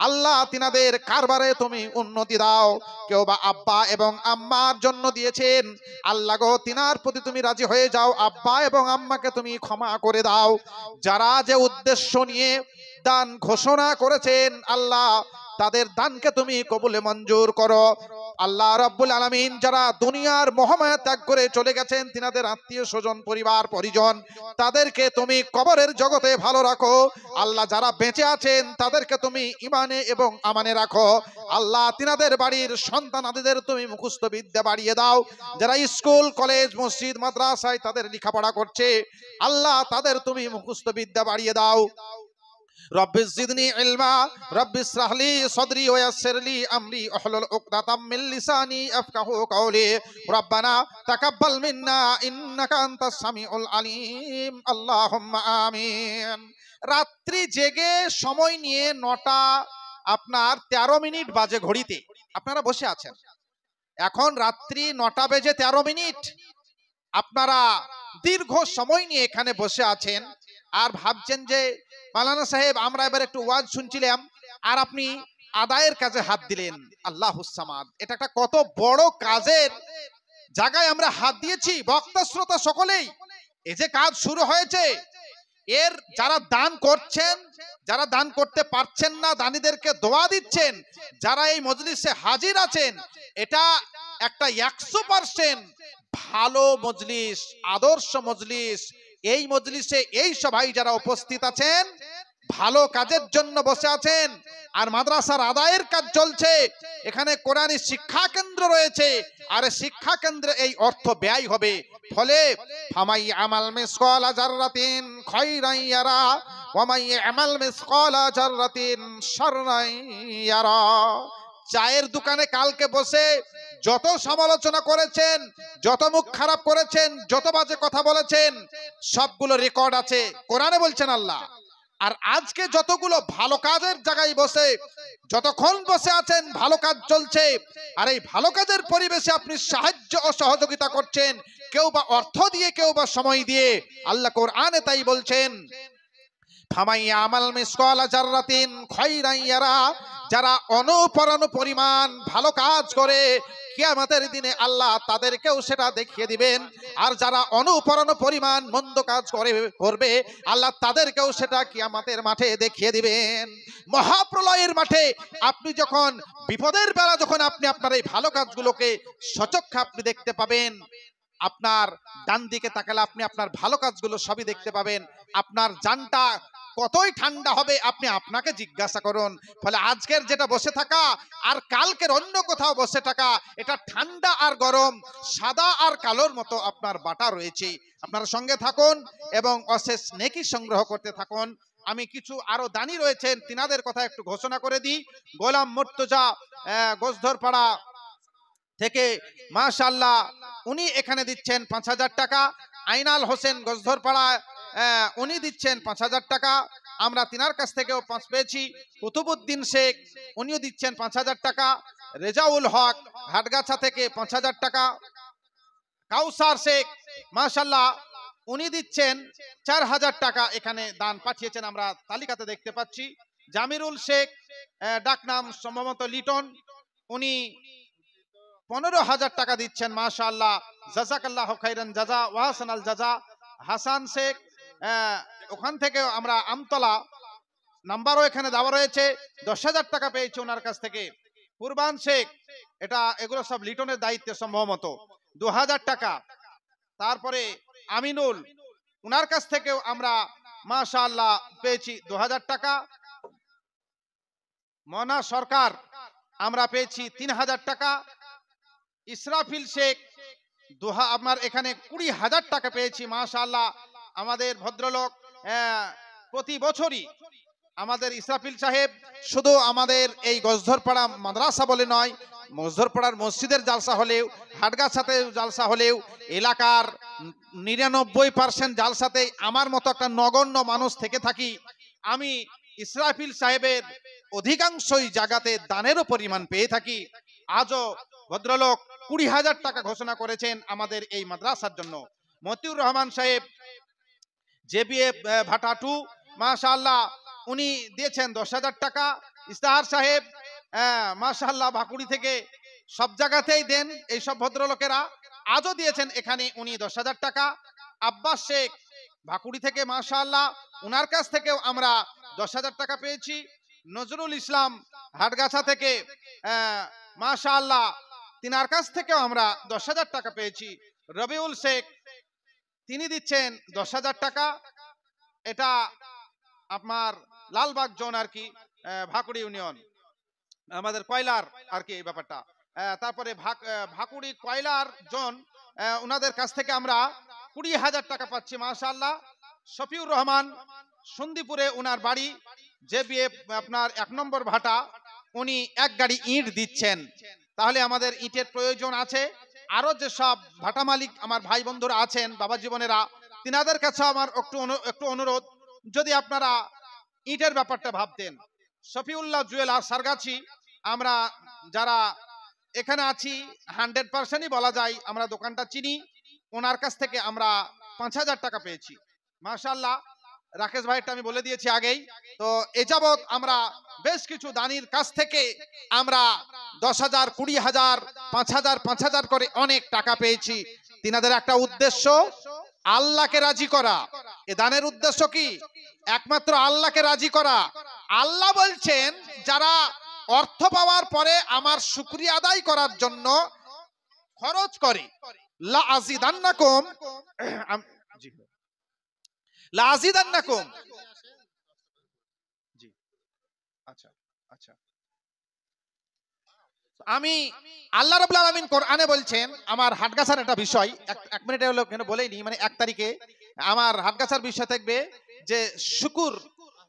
আল্লাহ তিনাদের কারবারে তুমি উন্নতি দাও। কেউ বা আব্বা এবং আম্মার জন্য দিয়েছেন, আল্লাহ গো তিনার প্রতি তুমি রাজি হয়ে যাও, আব্বা এবং আম্মাকে তুমি ক্ষমা করে দাও। যারা যে উদ্দেশ্য নিয়ে দান ঘোষণা করেছেন, আল্লাহ তাদের দানকে তুমি কবুলে মঞ্জুর করো। আল্লাহ রাব্বুল আলামিন যারা দুনিয়ার মোহমায়া ত্যাগ করে চলে গেছেন, তিনাদের আত্মীয় স্বজন পরিবার পরিজন, তাদেরকে তুমি কবরের জগতে ভালো রাখো। আল্লাহ যারা বেঁচে আছেন তাদেরকে তুমি ইমানে এবং আমানে রাখো। আল্লাহ তিনাদের বাড়ির সন্তানাদিদের তুমি মুখস্থ বিদ্যা বাড়িয়ে দাও। যারা স্কুল কলেজ মসজিদ মাদ্রাসায় তাদের লেখাপড়া করছে, আল্লাহ তাদের তুমি মুখস্থ বিদ্যা বাড়িয়ে দাও। রব্বি জিদনি ইলমা, রব্বি ইশরাহ লি সাদরি ওয়া ইয়াসসির লি আমরি ওয়াহলুল উকদাতাম মিন লিসানি ইয়াফকাহু কওলি। রব্বানা তাকাব্বাল মিন্না ইন্নাকা আনতাস সামিউল আলিম। আল্লাহুম্মা আমিন। রাত্রি জেগে সময় নিয়ে 9টা আপনার 13 মিনিট বাজে ঘড়িতে আপনারা বসে আছেন। এখন রাত্রি 9টা বেজে 13 মিনিট, আপনারা দীর্ঘ সময় নিয়ে এখানে বসে আছেন আর ভাবছেন যে মাওলানা সাহেব আমরা এবার একটু ওয়াজ শুনছিলাম আর আপনি আদায়ের কাজে হাত দিলেন। আল্লাহুস সামাদ, এটা একটা কত বড় কাজের জায়গায় আমরা হাত দিয়েছি। বক্তা শ্রোতা সকলেই এই যে কাজ শুরু হয়েছে, এর যারা দান করছেন, যারা দান করতে পারছেন না দানীদেরকে দোয়া দিচ্ছেন, যারা এই মজলিসে হাজির আছেন, এটা একটা 100% ভালো মজলিস, আদর্শ মজলিস। এই মজলিসে এই সবাই যারা উপস্থিত আছেন ভালো কাজের জন্য বসে আছেন, আর মাদ্রাসার আদায়ের কাজ চলছে। এখানে কোরআনী শিক্ষা কেন্দ্র রয়েছে, আর শিক্ষা কেন্দ্রে এই অর্থ ব্যয় হবে। ফলে ফামাই আমাল মিসকালা জাররাতিন খায়রান ইয়ারা ওয়া মাই আমাল মিসকালা জাররাতিন শাররান ইয়ারা। চায়ের দোকানে কালকে বসে যত সমালোচনা করেছেন, যত মুখ খারাপ করেছেন, যত বাজে কথা বলেছেন, সবগুলো রেকর্ড আছে, কোরআনে বলছেন আল্লাহ। আর আজকে যতগুলো ভালো কাজের জায়গায় বসে যতক্ষণ বসে আছেন ভালো কাজ চলছে, আর এই ভালো কাজের পরিবেশে আপনি সাহায্য ও সহযোগিতা করছেন, কেউ বা অর্থ দিয়ে, কেউ বা সময় দিয়ে। আল্লাহ কোরআনে তাই বলছেন, ফামাই আমাল মিসকালা জাররাতিন খায়রান ইয়ারা। যারা অনুপরণু পরিমাণ ভালো কাজ করে কিয়ামতের দিনে আল্লাহ তাদেরকেও সেটা দেখিয়ে দিবেন। আর যারা অনুপরণু পরিমাণ মন্দ কাজ করবে আল্লাহ তাদেরকেও সেটা কিয়ামতের মাঠে দেখিয়ে দিবেন। মহাপ্রলয়ের মাঠে আপনি যখন বিপদের বেলা যখন আপনি আপনার এই ভালো কাজগুলোকে সচক্ষে আপনি দেখতে পাবেন, আপনার ডান দিকে তাকালে আপনি আপনার ভালো কাজগুলো সবই দেখতে পাবেন। আপনার জানটা কতই ঠান্ডা হবে আপনি আপনাকে জিজ্ঞাসা করুন। ফলে আজকের যেটা বসে থাকা আর কালকের অন্য কোথাও বসে থাকা, এটা ঠান্ডা আর গরম, সাদা আর কালোর মতো আপনার বাটা রয়েছে। আপনারা সঙ্গে থাকুন এবং অশেষ নেকি সংগ্রহ করতে থাকুন। আমি কিছু আরো দানি রয়েছেন তিনাদের কথা একটু ঘোষণা করে দিই। গোলাম মুর্তজা গোসধরপাড়া থেকে মাশাআল্লাহ উনি এখানে দিচ্ছেন 5000 টাকা। আইনাল হোসেন গোসধরপাড়া উনি দিচ্ছেন 5000 টাকা। আমরা তিনার কাছ থেকেও 5 পেয়েছি। কুতুবউদ্দিন শেখ উনিও দিচ্ছেন 5000 টাকা। রেজাউল হক হাটগাছা থেকে 5000 টাকা। কাউসার শেখ মাশাআল্লাহ উনি দিচ্ছেন 4000 টাকা, এখানে দান পাঠিয়েছেন, আমরা তালিকাতে দেখতে পাচ্ছি। জামিরুল শেখ ডাকনাম সম্ভবত লিটন, উনি 15000 টাকা দিচ্ছেন। মাশাআল্লাহ জাযাকাল্লাহু খাইরান জাযা ওয়া হাসানাল জাযা। হাসান শেখ ওখান থেকে আমরা আমতলা নাম্বারও এখানে দেওয়া রয়েছে, 10000 টাকা পেয়েছে ওনার কাছ থেকে। কুরবান শেখ, এটা এগুলো সব লিটনের দায়িত্বে সম্ভবত, 2000 টাকা। তারপরে আমিনুল, ওনার কাছ থেকেও আমরা মাশাআল্লাহ পেয়েছি 2000 টাকা। মনা সরকার আমরা পেয়েছি 3000 টাকা। ইসরাফিল শেখ আপনার এখানে 20000 টাকা পেয়েছি। মাশাআল্লাহ আমাদের ভদ্রলোক প্রতি বছরই আমাদের ইসরাফিল সাহেব শুধু আমাদের এই গোসধরপাড়া মাদ্রাসা বলে নয়, গোসধরপাড়ার মসজিদের জালসা হলেও, হাটগাছাতে জালসা হলেও, এলাকার 99% জালসাতেই আমার মতো একটা নগণ্য মানুষ থেকে থাকি। আমি ইসরাফিল সাহেবের অধিকাংশই জায়গাতে দানেরও পরিমাণ পেয়ে থাকি। আজও ভদ্রলোক 20000 টাকা ঘোষণা করেছেন আমাদের এই মাদ্রাসার জন্য। মতিউর রহমান সাহেব জেবিএ ভাটা 2 মাশাআল্লাহ উনি দিয়েছেন 10000 টাকা। ইস্তাহার সাহেব মাশাআল্লাহ ভাকুড়ি থেকে সব জায়গাতেই দেন এই সব ভদ্রলোকেরা, আজও দিয়েছেন এখানে উনি 10000 টাকা। আব্বাস শেখ ভাকুড়ি থেকে মাশাআল্লাহ উনার কাছ থেকেও আমরা 10000 টাকা পেয়েছি। নজরুল ইসলাম হাটগাছা থেকে মাশাআল্লাহ তিনার কাছ থেকেও আমরা 10000 টাকা পেয়েছি। রবিউল শেখ তিনি দিচ্ছেন 10000 টাকা। এটা আপনার লালবাগ জোন আর কি, ভাকুড়ি ইউনিয়ন, আমাদের কয়লার আর কি এই ব্যাপারটা। তারপরে ভাকুড়ি কয়লার জোন ওনাদের কাছ থেকে আমরা 20000 টাকা পাচ্ছি। মাশাআল্লাহ শফিউর রহমান সন্দীপুরে ওনার বাড়ি, জেবিএ আপনার 1 নম্বর ভাটা, উনি 1 গাড়ি ইট দিচ্ছেন। তাহলে আমাদের ইটের প্রয়োজন আছে। আরো যে সব ভাটা মালিক আমার ভাই বন্ধুরা আছেন, বাবা জীবনেরা, তিনাদের কাছে আমার একটু অনুরোধ, যদি আপনারা ইটের ব্যাপারটা ভাবতেন। শফিউল্লাহ জুয়েলার সারগাছি, আমরা যারা এখানে আছি 100%ই বলা যায় আমরা দোকানটা চিনি, ওনার কাছ থেকে আমরা 5000 টাকা পেয়েছি। মাশাআল্লাহ রাকেশ ভাইটা আমি বলে দিয়েছি আগেই। তো এ যাবৎ আমরা বেশ কিছু দানির কাছ থেকে আমরা 10,000, 20,000, 5,000, 5,000 করে অনেক টাকা পেয়েছি। তিনাদের একটা উদ্দেশ্য আল্লাহকে রাজি করা। এ দানের উদ্দেশ্য কি? একমাত্র আল্লাহকে রাজি করা। আল্লাহ বলছেন যারা অর্থ পাওয়ার পরে আমার শুকরিয়া আদায় করার জন্য খরচ করে, লা আজিদান্নাকুম, জি লা আজিদান্নাকুম, জি আচ্ছা আচ্ছা, আমি আল্লাহ রাব্বুল আলামিন কোরআনে বলছেন, আমার হাটগাছার একটা বিষয় এক মিনিটে হলো কেন বলেই নি, মানে 1 তারিখে আমার হাটগাছার বিষয় থাকবে যে শুকুর,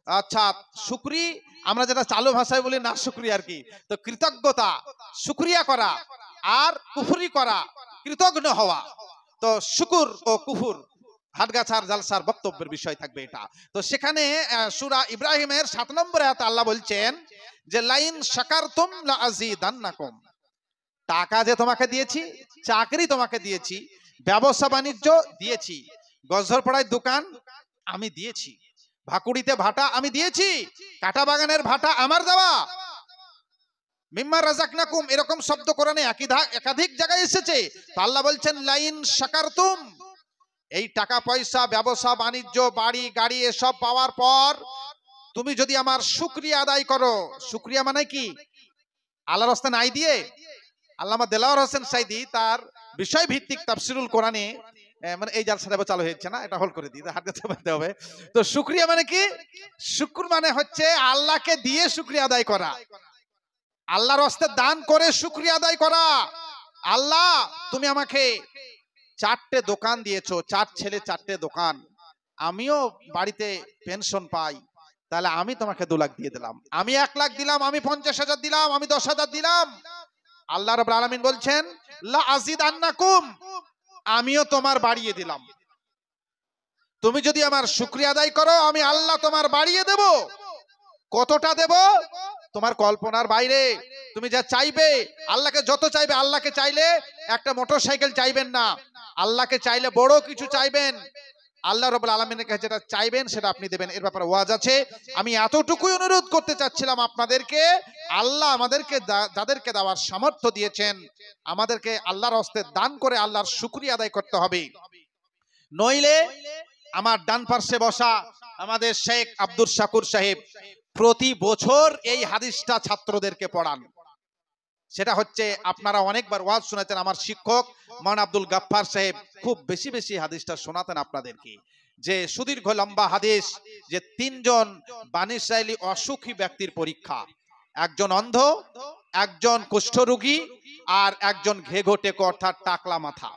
আচ্ছা শুকরি, আমরা যেটা চালু ভাষায় বলি না শুকরি আর কি, তো কৃতজ্ঞতা, শুকরিয়া করা আর কুফরি করা, কৃতজ্ঞ হওয়া। তো শুকুর ও কুফুর হাটগাছার জালসার বক্তব্যের বিষয় থাকবে এটা। তো সেখানে সূরা ইব্রাহিমের 7 নম্বর আয়াতে আল্লাহ বলছেন যে লাইন শাকারতুম লা আযীদান্নাকুম, টাকা যে তোমাকে দিয়েছি, চাকরি তোমাকে দিয়েছি, ব্যবসা বাণিজ্য দিয়েছি, গজরপাড়ায় দোকান আমি দিয়েছি, ভাকুড়িতে ভাটা আমি দিয়েছি, কাটা বাগানের ভাটা আমার দেওয়া, মিম্মা রাযাকনাকুম, এরকম শব্দ কোরআনে একাধিক জায়গায় এসেছে। তো আল্লাহ বলছেন লাইন শাকারতুম, এই টাকা পয়সা, ব্যবসা বাণিজ্য, বাড়ি গাড়ি এসব পাওয়ার পর তুমি যদি আমার শুকরিয়া আদায় করো, শুকরিয়া মানে কি? আল্লাহর রাস্তায় নাই দিয়ে, আল্লামা দেলাওয়ার হোসেন সাইদি তার বিষয় ভিত্তিক তাফসিরুল কোরআনে, মানে এই জালসাটা চালু হয়েছে না, এটা হল করে দিই, হাত কাছে বাঁধতে হবে। তো শুকরিয়া মানে কি? শুকর মানে হচ্ছে আল্লাহকে দিয়ে শুকরিয়া আদায় করা, আল্লাহর রাস্তায় দান করে শুকরিয়া আদায় করা। আল্লাহ তুমি আমাকে 4টে দোকান দিয়েছো, 4 ছেলে 4টে দোকান, আমিও বাড়িতে পেনশন পাই, তাহলে আমি তোমাকে 2 লাখ দিয়ে দিলাম, আমি 1 লাখ দিলাম, আমি 50,000 দিলাম, আমি 10,000 দিলাম। আল্লাহ রাব্বুল আলামিন বলছেন লা আজিদান্নাকুম, আমিও তোমার বাড়িয়ে দিলাম, তুমি যদি আমার শুকরিয়া আদায় করো আমি আল্লাহ তোমার বাড়িয়ে দেব। কতটা দেব? তোমার কল্পনার বাইরে। তুমি যা চাইবে, আল্লাহকে যত চাইবে, আল্লাহকে চাইলে একটা মোটরসাইকেল চাইবেন না, আল্লাহকে চাইলে বড় কিছু চাইবেন, আল্লাহ রাব্বুল আলামিনের কাছে যেটা চাইবেন সেটা আপনি দেবেন। এর ব্যাপারে ওয়াজ আছে। আমি এতটুকুই অনুরোধ করতে চাচ্ছিলাম আপনাদেরকে, আল্লাহ আমাদেরকে যাদেরকে দেওয়ার সামর্থ্য দিয়েছেন, আমাদেরকে আল্লাহর হস্তে দান করে আল্লাহর শুকরিয়া আদায় করতে হবে। নইলে আমার ডান পার্শ্বে বসা আমাদের শেখ আব্দুল শাকুর সাহেব প্রতি বছর এই হাদিসটা ছাত্রদেরকে পড়ান। সেটা হচ্ছে, আপনারা অনেকবার ওয়াজ শুনেছেন, আমার শিক্ষক মান আব্দুল গাফফার সাহেব খুব বেশি বেশি হাদিসটা শোনাতেন আপনাদেরকে, যে সুদীর্ঘ লম্বা হাদিস, যে 3 জন বানী ইসরাইলি অসুখী ব্যক্তির পরীক্ষা, একজন অন্ধ, একজন কুষ্ঠরোগী আর একজন ঘেঘটেকো অর্থাৎ টাকলা মাথা।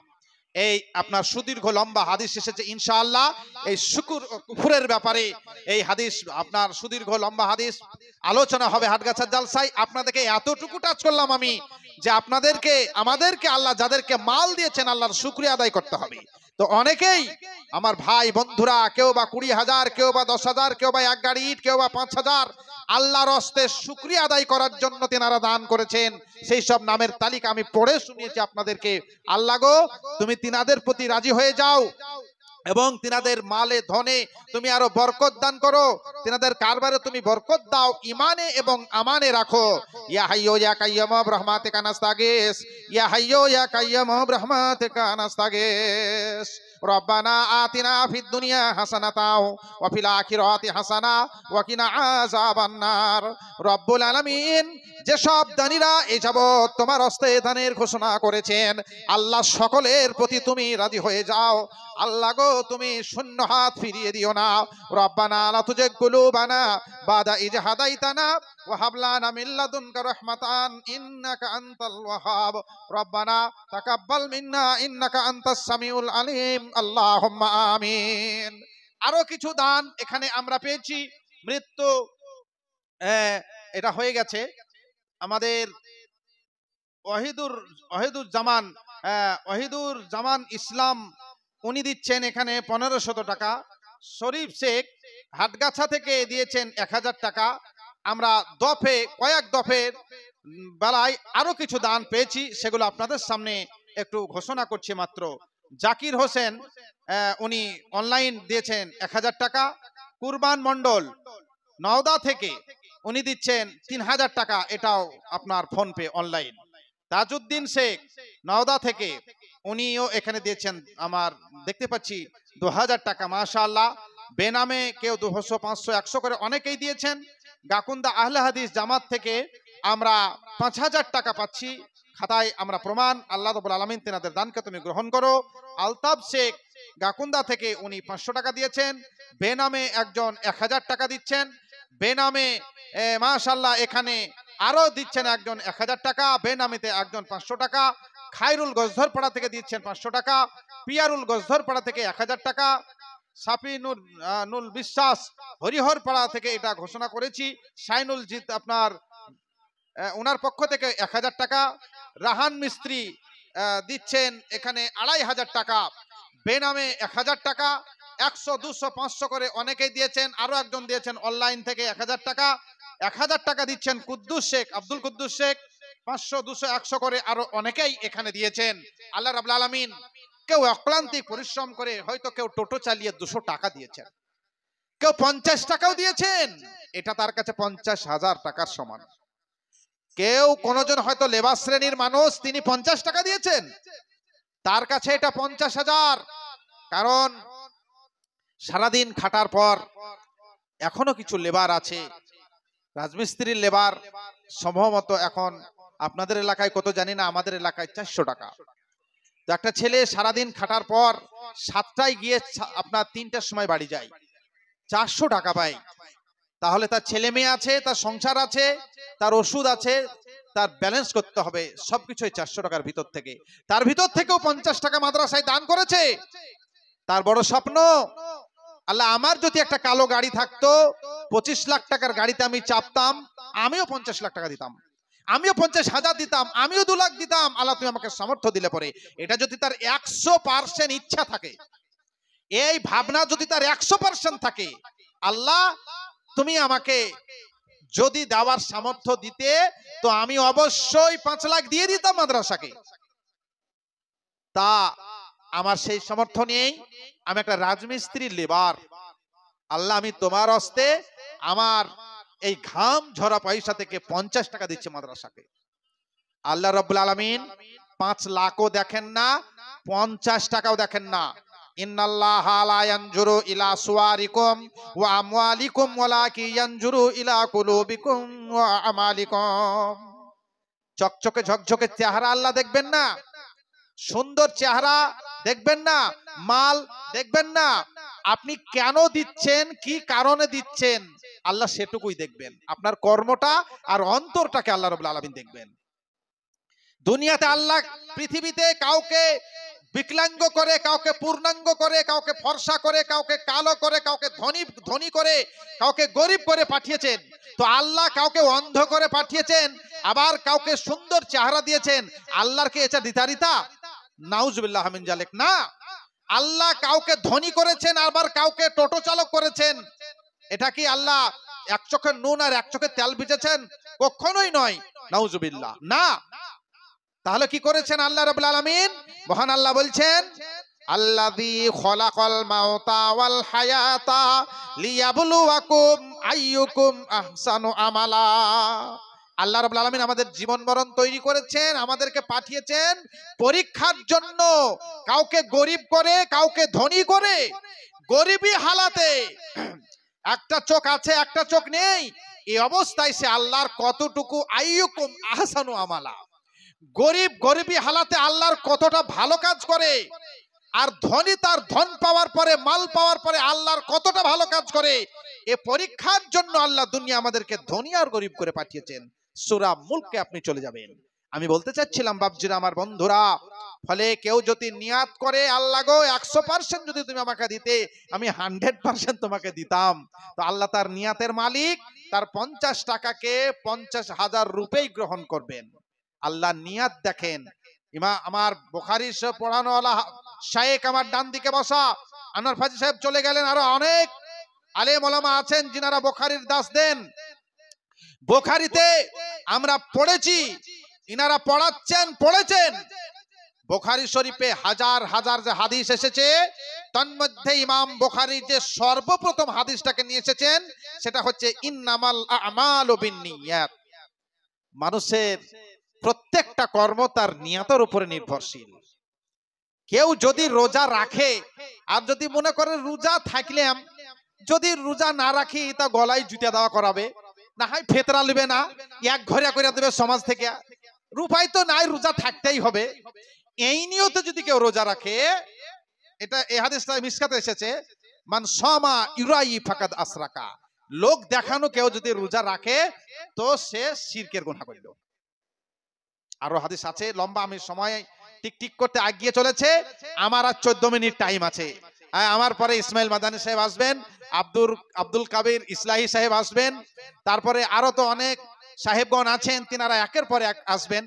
এই আপনার সুদীর্ঘ লম্বা হাদিস এসেছে। ইনশাআল্লাহ এই শুকুর ও কুফরের ব্যাপারে এই হাদিস, আপনার সুদীর্ঘ লম্বা হাদিস আলোচনা হবে হাটগাছার জালসায়। আপনাদেরকে এতটুকু টাচ করলাম আমি, যে আপনাদেরকে আমাদেরকে আল্লাহ যাদেরকে মাল দিয়েছেন আল্লাহর শুকরিয়া আদায় করতে হবে। তো অনেকেই আমার ভাই বন্ধুরা, কেউ বা 20,000, কেউ বা 10,000, কেউ বা 1 গাড়ি ইট, কেউ বা 5,000 আল্লাহর হস্তে শুকরিয়া আদায় করার জন্য তেনারা দান করেছেন। সেই সব নামের তালিকা আমি পড়ে শুনিয়েছি আপনাদেরকে। আল্লাহ গো, তুমি তিনাদের প্রতি রাজি হয়ে যাও এবং তিনাদের মালে ধনে তুমি আরো বরকত দান করো, তিনাদের কারবারে তুমি বরকত দাও, ইমানে এবং আমানে রাখো। ইয়া হাইয়্যু ইয়া কাইয়্যুম বিরহমাতিকা নাস্তাগীস, ইয়া হাইয়্যু ইয়া কাইয়্যুম বিরহমাতিকা নাস্তাগীস। রব্বানা আতিনা ফিদ দুনিয়া হাসানাতাও ওয়া ফিল আখিরাতি হাসানা ওয়া কিনা আযাবান নার। রব্বুল আলামিন, যেসব দানীরা এই যাবৎ তোমার হস্তে দানের ঘোষণা করেছেন, আল্লাহ সকলের প্রতি তুমি রাজি হয়ে যাও। আল্লাহ গো, তুমি শূন্য হাত ফিরিয়ে দিও না। রব্বানা লা তুজিগ কুলুবানা বাদা ইয হাদাইতানা ওয়া হাব লানা মিন লাদুনকা রাহমাতান ইন্নাকা আনতাল ওয়াহ্হাব। রব্বানা তাকাব্বাল মিন্না ইন্নাকা আনতাস সামিউল আলিম। আল্লাহুম্মা আমিন। আরো কিছু দান এখানে আমরা পেয়েছি। মৃত্যু এটা হয়ে গেছে আমাদের ওয়াহিদুর জামান ইসলাম, উনি দিচ্ছেন এখানে 1500 টাকা। শরীফ শেখ হাটগাছা থেকে দিয়েছেন 1000 টাকা। আমরা কয়েক দফের বেলায় আরো কিছু দান পেয়েছি, সেগুলো আপনাদের সামনে একটু ঘোষণা করছি মাত্র। জাকির হোসেন উনি অনলাইন দিয়েছেন 1000 টাকা। কুরবান মন্ডল নওদা থেকে উনি দিচ্ছেন 3000 টাকা, এটাও আপনার PhonePe online. Tajuddin Sheikh Nowda থেকে উনিও এখানে দিয়েছেন, আমার দেখতে পাচ্ছি 2000 টাকা। মাশাআল্লাহ, বেনামে কেউ 200, 500, 100 করে অনেকেই দিয়েছেন। গাকুন্দা আহলে হাদিস জামাত থেকে আমরা 5000 টাকা পাচ্ছি। খাতায় আমরা প্রমাণ, আল্লাহ রাব্বুল আলামিন তেনাদের দানকে তুমি গ্রহণ করো। আলতাফ শেখ গাকুন্দা থেকে উনি 500 টাকা দিয়েছেন, বেনামে একজন 1000 টাকা দিচ্ছেন, বেনামে মাশাআল্লাহ এখানে আরো দিচ্ছেন একজন 1000 টাকা, বেনামিতে একজন 500 টাকা, খায়রুল গজধরপাড়া থেকে দিচ্ছেন 500 টাকা, পিয়ারুল গজধরপাড়া থেকে 1000 টাকা, সাফিনুর নুল বিশ্বাস হরিহরপাড়া থেকে এটা ঘোষণা করেছি, শাইনুল জিত আপনার ওনার পক্ষ থেকে 1000 টাকা, রাহান মিস্ত্রি দিচ্ছেন এখানে 2500 টাকা, বেনামে 1000 টাকা, 100 200 500 করে অনেকেই দিয়েছেন, আরো একজন দিয়েছেন অনলাইন থেকে 1000 টাকা, 1000 টাকা দিচ্ছেন কুদ্দুস শেখ, আব্দুল কুদ্দুস শেখ, 500 200 100 করে আরো অনেকেই এখানে দিয়েছেন। আল্লাহ রাব্বুল আলামিন কেউ অক্লান্তিক পরিশ্রম করে, হয়তো কেউ টোটো চালিয়ে 200 টাকা দিয়েছেন, কেউ 50 টাকাও দিয়েছেন, এটা তার কাছে 50,000 টাকার সমান। কেউ কোনজন হয়তো লেবার শ্রেণীর মানুষ, তিনি 50 টাকা দিয়েছেন, তার কাছে এটা 50,000। কারণ সারাদিন খাটার পর এখনো কিছু লেবার আছে, রাজমিস্ত্রির লেবার সম্ভবত এখন আপনাদের এলাকায় কত জানি না, আমাদের এলাকায় 400 টাকা। তো একটা ছেলে সারাদিন খাটার পর 7টায় গিয়ে আপনার 3টার সময় বাড়ি যায়, 400 টাকা পায়। তাহলে তার ছেলে মেয়ে আছে, তার সংসার আছে, তার ওষুধ আছে, তার ব্যালেন্স করতে হবে, সবকিছু 400 টাকার ভিতর থেকে। তার ভিতর থেকেও 50 টাকা মাদ্রাসায় দান করেছে। তার বড় স্বপ্ন, আল্লাহ আমার যদি একটা কালো গাড়ি থাকতো, 25 লাখ টাকার গাড়িতে আমি চাপতাম, আমিও 50 লাখ টাকা দিতাম, আমিও 50,000 দিতাম, আমিও 2 লাখ দিতাম। আল্লাহ তুমি আমাকে সামর্থ্য দিলে পরে, এটা যদি তার 100% ইচ্ছা থাকে, এই ভাবনা যদি তার 100% থাকে, আল্লাহ তুমি আমাকে যদি দেওয়ার সামর্থ্য দিতে, তো আমি অবশ্যই 5 লাখ দিয়ে দিতাম মাদ্রাসাকে। তা আমার সেই সামর্থ্য নেই, আমি একটা রাজমিস্ত্রির লেবার। আল্লাহ আমি তোমার হস্তে আমার এই ঘাম ঝরা পয়সা থেকে 50 টাকা দিচ্ছে মাদ্রাসাকে। আল্লাহ রাব্বুল আলামিন 5 লাখও দেখেন না, 50 টাকাও দেখেন না। ইন্নাল্লাহা লা ইয়ানজুরু ইলা সুওয়ারিকুম ওয়া আমওয়ালিকুম ওয়ালাকিন ইয়ানজুরু ইলা কুলুবিকুম ওয়া আমালিকুম। চকচকে ঝকঝকে চেহারা আল্লাহ দেখবেন না, সুন্দর চেহারা দেখবেন না, মাল দেখবেন না, আপনি কেন দিচ্ছেন, কি কারণে দিচ্ছেন, আল্লাহ সেটুকুই দেখবেন। আপনার কর্মটা আর অন্তরটাকে আল্লাহ রাব্বুল আলামিন দেখবেন। দুনিয়াতে আল্লাহ পৃথিবীতে কাউকে বিকলাঙ্গ করে, কাউকে পূর্ণাঙ্গ করে, কাউকে ফর্সা করে, কাউকে কালো করে, কাউকে ধনী করে, কাউকে গরিব করে পাঠিয়েছেন। তো আল্লাহ কাউকে অন্ধ করে পাঠিয়েছেন, আবার কাউকে সুন্দর চেহারা দিয়েছেন। আল্লাহর কি এটা দিতারিতা? নাউজুবিল্লাহ মিন জালিক। না, আল্লাহ কাউকে ধনী করেছেন, আবার কাউকে টোটো চালক করেছেন। এটা কি আল্লাহ এক চোখে নুন আর এক চোখে তেল ভিজেছেন? কখনোই নয়, নাউজুবিল্লাহ। না, তাহলে কি করেছেন আল্লাহ রাব্বুল আলামিন? মহান আল্লাহ বলছেন, আল্লাযী খলাকাল মাউতা ওয়াল হায়াতা লিয়াবলুয়াকুম আইয়ুকুম আহসানু আমালা। আল্লাহ রাব্বুল আলামিন আমাদের জীবন মরণ তৈরি করেছেন, আমাদেরকে পাঠিয়েছেন পরীক্ষার জন্য। কাউকে গরিব করে, কাউকে ধনী করে, গরিবী হালাতে একটা চোখ আছে একটা চোখ নেই, এই অবস্থায় সে আল্লাহর কতটুকু আইয়ুকুম আহসানু আমালা, গরিবী হালাতে আল্লাহর কতটা ভালো কাজ করে, আর ধনী তার ধন পাওয়ার পরে, মাল পাওয়ার পরে আল্লাহর কতটা ভালো কাজ করে, এ পরীক্ষার জন্য আল্লাহ দুনিয়া আমাদেরকে ধনী আর গরিব করে পাঠিয়েছেন। সূরা মুলকে আপনি চলে যাবেন। আমি বলতে চাচ্ছিলাম বাপজিরা, আমার বন্ধুরা, ফলে কেউ যদি নিয়াত করে, আল্লাহ গো 100% যদি তুমি আমাকে দিতে, আমি 100% তোমাকে দিতাম, তো আল্লাহ তার নিয়াতের মালিক, তার 50 টাকাকে 50,000 রূপেই গ্রহণ করবেন। আল্লাহ নিয়াত দেখেন। আমার বুখারী শরীফ পড়ানো ওয়ালা শায়েখ আমার ডান দিকে বসা আনোয়ার ফাজি সাহেব চলে গেলেন, আরো অনেক আলেম ওলামা আছেন যিনারা বুখারীর দাস দেন। বুখারীতে আমরা পড়েছি, ইনারা পড়েছেন। বুখারী শরীফে হাজার হাজার যে হাদিস এসেছে, তন্মধ্যে ইমাম বুখারী যে সর্বপ্রথম হাদিসটাকে নিয়ে এসেছেন সেটা হচ্ছে ইন্নামাল আমালু বিন্নিয়াত। মানুষের প্রত্যেকটা কর্ম তার নিয়তের উপরে নির্ভরশীল। কেউ যদি রোজা রাখে, আর যদি মনে করে রোজা থাকলাম, যদি রোজা না রাখি, তা গলায় জুতা দেওয়া করাবে, না হয় ফেতরা লিবে না, এক ঘরে করে দেবে সমাজ থেকে, উপায় তো নাই, রোজা থাকতেই হবে। এই নিয়তে যদি কেউ রোজা রাখে, এটা এই হাদিসটা মিশকাতে এসেছে, মান সামা ইউরাই ফাকাদ আসরাকা, লোক দেখানো কেউ যদি রোজা রাখে তো সে শিরকের গুনাহ করল। আরো হাদিস আছে লম্বা, আমি সময় টিক টিক করতে আগিয়ে চলেছে, আমার আর 14 মিনিট টাইম আছে। আমার পরে ইসমাইল মাদানী সাহেব আসবেন, আব্দুল কাবির ইসলাহি সাহেব আসবেন, তারপরে আরো তো অনেক সাহেবগণ আছেন, তিনারা একের পর এক আসবেন।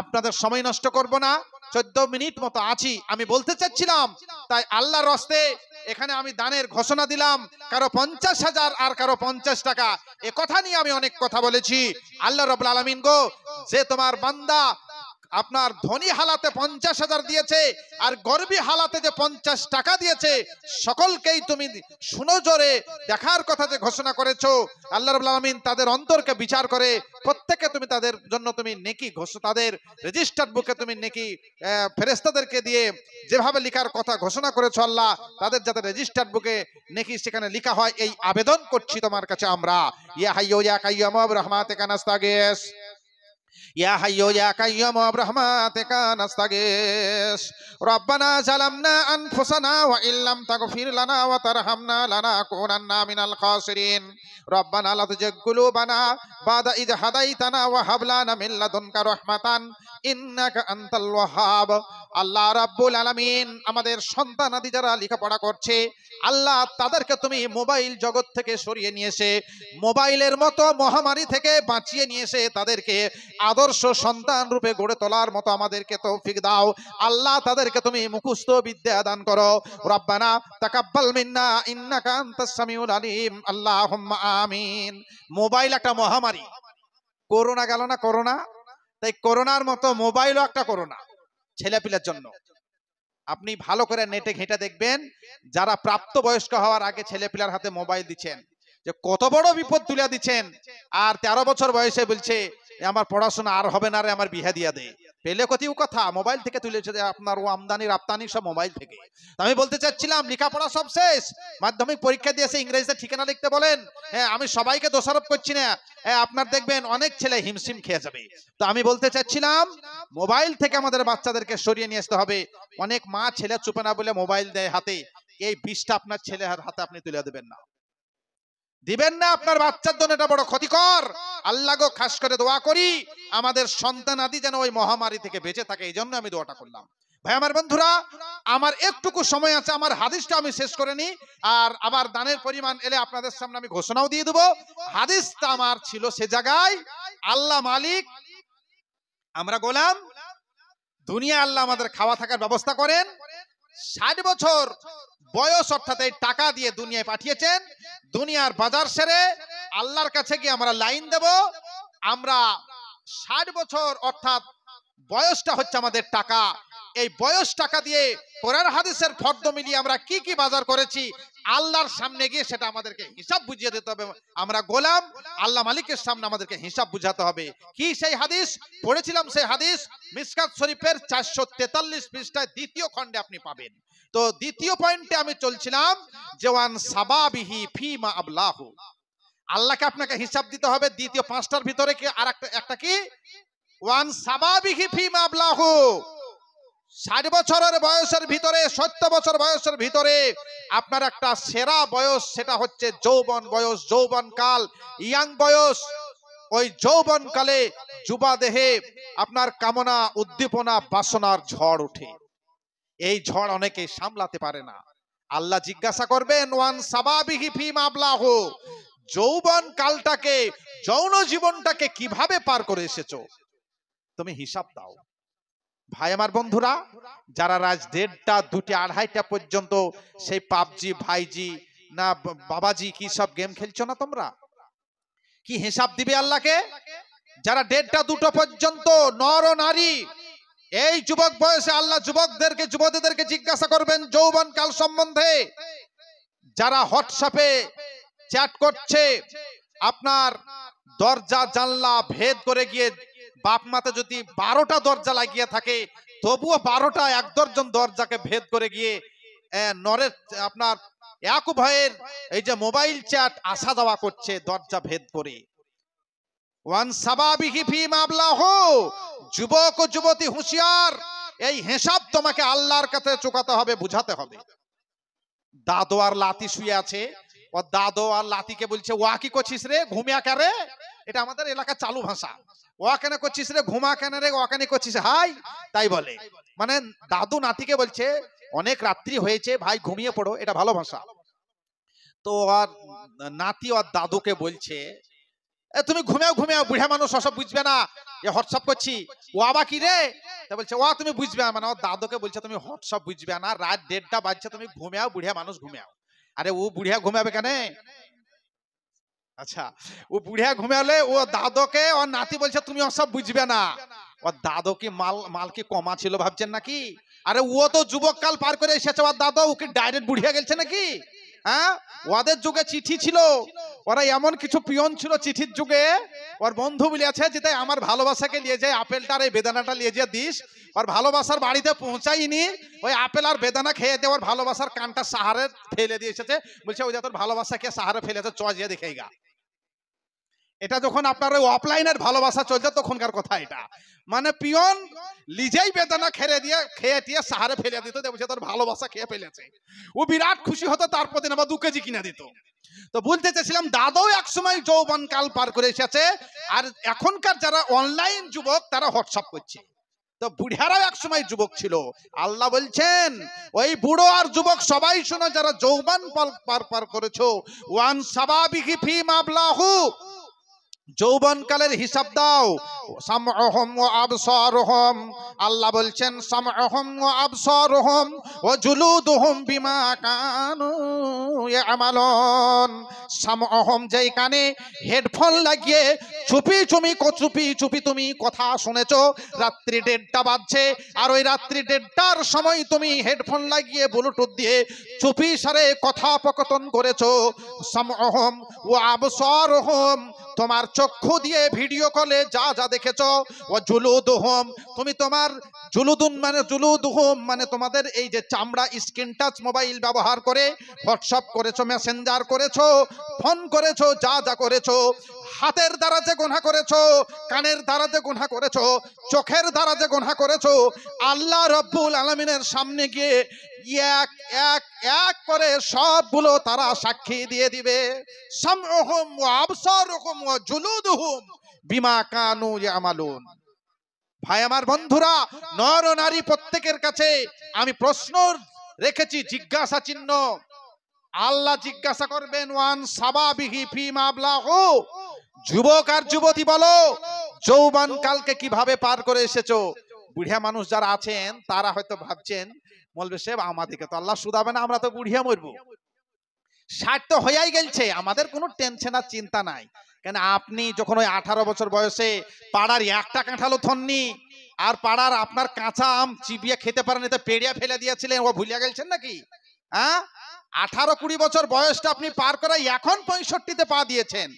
আপনাদের সময় নষ্ট করব না, 14 মিনিট মতো আছি। আমি বলতে চাচ্ছিলাম, তাই আল্লাহর রাস্তে এখানে আমি দানের ঘোষণা দিলাম, কারো 50,000 আর কারো 50 টাকা, এ কথা নিয়ে আমি অনেক কথা বলেছি। আল্লাহ রাব্বুল আলামিন গো, যে তোমার বান্দা আপনার ধনী হালাতে 50,000 দিয়েছে আর গর্বী হালাতে যে 50 টাকা দিয়েছে, সকলকেই তুমি সুনজরে দেখার কথা যে ঘোষণা করেছো, আল্লাহ রাব্বুল আলামিন তাদের অন্তরকে বিচার করে প্রত্যেককে তুমি তাদের জন্য তুমি নেকি তাদের রেজিস্টার্ড বুকে তুমি নেকি ফেরেশতাদেরকে দিয়ে যেভাবে লেখার কথা ঘোষণা করেছো আল্লাহ, তাদের যাতে রেজিস্টার্ড বুকে নেকি সেখানে লেখা হয়, এই আবেদন করছি তোমার কাছে আমরা। ইয়া হাইয়্যু ইয়া কাইয়্যুম বিরহমাতিকা নাস্তাগীস, ইয়া হাইয়্যু ইয়া কাইয়্যুম বিরহমাতিকা নাস্তাগীস, রব্বানা যালামনা আনফুসানা ওয়া ইল্লাম তাগফির লানা ওয়া তারহামনা লানাকুনান্না মিনাল খাসিরিন, রব্বানা লা তুজিগ কুলুবানা বাদা ইয হাদাইতানা ওয়া হাব লানা মিন লাদুনকা রাহমাতান ইন্নাকা আনতাল ওয়াহ্হাব। আল্লাহ রাব্বুল আলামিন, আমাদের সন্তানাদি যারা লেখাপড়া করছে আল্লাহ, তাদেরকে তুমি মোবাইল জগৎ থেকে সরিয়ে নিয়ে এসে, মোবাইলের মতো মহামারী থেকে বাঁচিয়ে নিয়ে এসে তাদেরকে আদর্শ সন্তান রূপে গড়ে তোলার মতো আমাদেরকে তৌফিক দাও আল্লাহ। তাদেরকে তুমি মুখস্থ বিদ্যা দান করো। রব্বানা তাকাব্বাল মিন্না ইন্নাকা আনতাস সামিউল আলিম, আল্লাহুম্মা আমিন। মোবাইল একটা মহামারী, করোনা গেল না করোনা, তাই করোনার মতো মোবাইলও একটা করোনা ছেলেপিলের জন্য। আপনি ভালো করে নেটে ঘেঁটে দেখবেন, যারা প্রাপ্ত বয়স্ক হওয়ার আগে ছেলেপিলার হাতে মোবাইল দিচ্ছেন, যে কত বড় বিপদ তুলে দিচ্ছেন। আর 13 বছর বয়সে বলছে আমার পড়াশোনা আর হবে না রে, আমার বিয়ে দিয়া দে। পেলে কতিও কথা মোবাইল থেকে তুলেছে, আপনার ও আমদানি রপ্তানি সব মোবাইল থেকে। আমি বলতে চাচ্ছিলাম, লেখাপড়া সব শেষ, মাধ্যমিক পরীক্ষা দিয়েছে, ইংরেজিতে ঠিকানা লিখতে বলেন। হ্যাঁ, আমি সবাইকে দোষারোপ করছি না, আপনার দেখবেন অনেক ছেলে হিমশিম খেয়ে যাবে। তো আমি বলতে চাচ্ছিলাম, মোবাইল থেকে আমাদের বাচ্চাদেরকে সরিয়ে নিয়ে আসতে হবে। অনেক মা ছেলে চুপে না বলে মোবাইল দেয় হাতে, এই বিষটা আপনার ছেলের হাতে আপনি তুলে দেবেন না, দিবেন না, আপনার বাচ্চার জন্য এটা বড় ক্ষতিকর। আল্লাহ গো, খাস করে দোয়া করি আমাদের সন্তান আদি যেন ওই মহামারী থেকে বেঁচে থাকে, এই জন্য আমি দোয়াটা করলাম। ভাই আমার বন্ধুরা, আমার একটুকু সময় আছে, আমার হাদিসটা আমি শেষ করে নি, আর আবার দানের পরিমাণ এলে আপনাদের সামনে আমি ঘোষণাও দিয়ে দেবো। হাদিসটা আমার ছিল সে জায়গায়, আল্লাহ মালিক, আমরা গোলাম, দুনিয়া আল্লাহ আমাদের খাওয়া থাকার ব্যবস্থা করেন। 60 বছর বয়স অর্থাৎ এই টাকা দিয়ে দুনিয়ায় পাঠিয়েছেন। দুনিয়ার বাজার সেরে আল্লাহর কাছে গিয়ে আমরা লাইন দেব। আমরা 60 বছর অর্থাৎ বয়সটা হচ্ছে আমাদের টাকা, এই বয়স টাকা দিয়ে কোরআন হাদিসের ফর্দ মিলিয়ে আমরা কি কি বাজার করেছি, আল্লাহর সামনে গিয়ে সেটা আমাদেরকে হিসাব বুঝিয়ে দিতে হবে। আমরা গোলাম, আল্লাহ মালিকের সামনে আমাদেরকে হিসাব বুঝাতে হবে। কি সেই হাদিস পড়েছিলাম, সেই হাদিস মিশকাত শরীফের 443 পৃষ্ঠায় দ্বিতীয় খণ্ডে আপনি পাবেন। তো দ্বিতীয় পয়েন্টে আমি চলছিলাম, জওয়ান সাবাবিহি ফিমা আবলাহু, আল্লাহকে আপনাকে হিসাব দিতে হবে। দ্বিতীয় 5টার ভিতরে কি আর একটা কি, ওয়ান সাবাবিহি ফিমা আবলাহু, 60 বছরের বয়সের ভিতরে, 70 বছর বয়সের ভিতরে আপনার একটা সেরা বয়স, সেটা হচ্ছে যৌবন বয়স, যৌবন কাল, ইয়াং বয়স। ওই যৌবন কালে যুবা দেহে আপনার কামনা, উদ্দীপনা, বাসনার ঝড় ওঠে। এই ঝড় অনেকে সামলাতে পারে না। আল্লাহ জিজ্ঞাসা করবেন, ওয়ান সাবাবিহি ফিমা আবলাহু, যৌবন কালটাকে, যৌন জীবনটাকে কিভাবে পার করে এসেছো, তুমি হিসাব দাও। ভাই আমার বন্ধুরা, যারা রাত 1:30, 2টা, 2:30টা পর্যন্ত সেই পাবজি, ভাইজি না বাবাজি কি সব গেম খেলছো না, তোমরা কি হিসাব দিবে আল্লাহকে? যারা 1:30, 2টা পর্যন্ত নর ও নারী, এই যুবক বয়সে আল্লাহ যুবকদেরকে, যুবতীদেরকে জিজ্ঞাসা করবেন যৌবন কাল সম্বন্ধে। যারা হোয়াটসঅ্যাপে চ্যাট করছে, আপনার দরজা জানলা ভেদ করে গিয়ে, বাপ মাতে যদি 12টা দরজা লাগিয়ে থাকে, তবুও 12টা 1 দর্জন দরজাকে ভেদ করে গিয়ে নরের আপনার এক ভাইয়ের এই যে মোবাইল চ্যাট আসা যাওয়া করছে দরজা ভেদ করে। ওয়ান সাবাবিহি ফিমা আবলাহু, যুবক ও যুবতী হুঁশিয়ার, এই হিসাব তোমাকে আল্লাহর কাছে চুকাতে হবে, বুঝাতে হবে। দাদো আর লাতি শুয়ে আছে, ও দাদো আর লাতিকে বলছে ওয়া কি করছিস রে, ঘুমিয়া কে রে? এটা আমাদের এলাকার চালু ভাষা। ওয়া কেন করছিস রে, ঘুমা কেন রে, ওয়া কেন করছিস হাই, তাই বলে। মানে দাদু নাতিকে বলছে অনেক রাত্রি হয়েছে ভাই, ঘুমিয়ে পড়ো, এটা ভালো ভাষা। তো আর নাতি আর দাদুকে বলছে তুমি ঘুমিয়াও ঘুমিয়াও, বুড়া মানুষ ওসব বুঝবে না, এ হোয়াটসঅ্যাপ করছি। ও আবার কি রে? তা বলছে ও তুমি বুঝবে না, মানে ওর দাদুকে বলছে তুমি হোয়াটসঅ্যাপ বুঝবে না, রাত 1:30টা বাজছে, তুমি ঘুমিয়াও, বুড়া মানুষ ঘুমিয়াও। আরে ও বুড়িয়া ঘুমাবে কেন? আচ্ছা, ও বুড়িয়া ঘুমালে ও দাদুকে ওর নাতি বলছে তুমি ওসব বুঝবে না। ওর দাদু কি মাল কি কমা ছিল ভাবছেন নাকি? আরে ও তো যুবক কাল পার করে এসেছে, ওর দাদু ওকে ডাইরেক্ট বুড়িয়া গেছে নাকি? হ্যাঁ, ওদের যুগে চিঠি ছিল, ওরা এমন কিছু পিয়ন ছিল চিঠির যুগে, ওর বন্ধু বলে আছে যেটা আমার ভালোবাসাকে নিয়ে যায়, আপেলটার এই বেদানাটা নিয়ে যা দিস, ওর ভালোবাসার বাড়িতে পৌঁছাইনি, ওই আপেল আর বেদানা খেয়ে দিয়ে ওর ভালোবাসার কানটা সাহারে ফেলে দিয়ে এসেছে, বলছে ওই যে তোর ভালোবাসাকে সাহারে ফেলেছে, চ যে দেখেই গা। এটা যখন আপনার ওই অফলাইনের ভালোবাসা চলছে তখনকার কথা এটা। মানে পিয়ন নিজেই বেদনা খেয়ে দিয়ে সাহারে ফেলে দিত, বলছে তোর ভালোবাসা খেয়ে ফেলেছে। ও বিরাট খুশি হতো, তারপর দিন আবার 2 কেজি কিনে দিত। তো বলতে চাইছিলাম দাদু একসময় যৌবন কাল পার করে এসেছে, আর এখনকার যারা অনলাইন যুবক তারা হোয়াটসঅ্যাপ করছে। তো বুড়ারাও একসময় যুবক ছিল। আল্লাহ বলছেন ওই বুড়ো আর যুবক সবাই শোনো, যারা যৌবন পার করেছো, ওয়ান সাবাবিহি ফি মাবলাহু, যৌবন কালের হিসাব দাও। সামউহুম ওয়া আবসারুহুম, আল্লাহ বলছেন সামউহুম ওয়া আবসারুহুম ওয়া জুলুদুহুম বিমা কানু ইয়ামালুন। সামউহুম, যেই কানে হেডফোন লাগিয়ে চুপি চুপি তুমি কথা শুনেছো, রাত্রি 1:30টা বাজছে, আর ওই রাত্রি 1:30টার সময় তুমি হেডফোন লাগিয়ে ব্লুটুথ দিয়ে চুপি সারে কথোপকথন করেছো। সামউহুম ওয়া আবসারুহুম, তোমার চক্ষু দিয়ে ভিডিও কলে যা যা দেখেছো। ও জুলুদুহুম, তুমি তোমার জুলুদুহুম মানে তোমাদের এই যে চামড়া, স্ক্রিন টাচ মোবাইল ব্যবহার করে হোয়াটসঅ্যাপ করেছো, মেসেঞ্জার করেছো, ফোন করেছো, যা যা করেছো, হাতের দ্বারা যে গুনাহ করেছো, কানের দ্বারা যে গুনাহ করেছো, চোখের দ্বারা যে গুনাহ করেছো, আল্লাহ রাব্বুল আলামিনের সামনে গিয়ে এক এক এক করে সবগুলো তারা সাক্ষী দিয়ে দিবে। সামউহুম ওয়া আবসারুহুম ওয়া জুলুদুহুম বিমা কানু ইয়ামালুন। ভাই আমার বন্ধুরা, নর ও নারী প্রত্যেকের কাছে আমি প্রশ্ন রেখেছি, জিজ্ঞাসা চিহ্ন। আল্লাহ জিজ্ঞাসা করবেন ওয়ান সাবাবিহি ফি মাবলাহু, যুবক আর যুবতী বলো যৌবন কালকে কিভাবে পার করে এসেছো। বুড়িয়া মানুষ যারা আছেন তারা হয়তো ভাবছেন মৌলভী সাহেব আমাদেরকে তো আল্লাহ শুধাবে না, আমরা তো বুড়িয়া মরবো, 60 তো হয়েই গেছে, আমাদের কোনো টেনশন আর চিন্তা নাই। কেন আপনি যখন ওই 18 বছর বয়সে পাড়ার একটা কাঁঠালও থননি, আর পাড়ার আপনার কাঁচা আম চিবিয়ে খেতে পারেন, এতে পেড়িয়া ফেলে দিয়েছিলেন, ও ভুলিয়া গেছেন নাকি? হ্যাঁ, 18-20 বছর বয়সটা আপনি পার করে এখন 65-তে পা দিয়েছেন।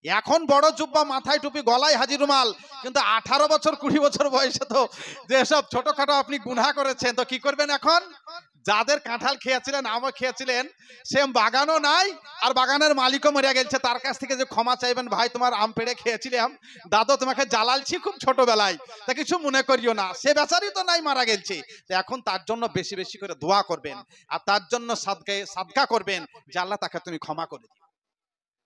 এখন বড় জুব্বা, মাথায় টুপি, গলায় হাজি রুমাল, কিন্তু 18 বছর 20 বছর বয়সে তো যেসব ছোটখাটো আপনি গুনাহ করেছেন, তো কি করবেন এখন? যাদের কাঁঠাল খেয়েছিলেন, আমও খেয়েছিলেন, সেম বাগানও নাই, আর বাগানের মালিকও মরে গেছে, তার কাছ থেকে যে ক্ষমা চাইবেন, ভাই তোমার আম পেড়ে খেয়েছিলাম, দাদু তোমাকে জ্বালালছি খুব ছোটবেলায়, তা কিছু মনে করিও না, সে বেচারি তো নাই, মারা গেছে। এখন তার জন্য বেশি বেশি করে দোয়া করবেন, আর তার জন্য সাদকা করবেন যে আল্লাহ তাকে তুমি ক্ষমা করে দিও।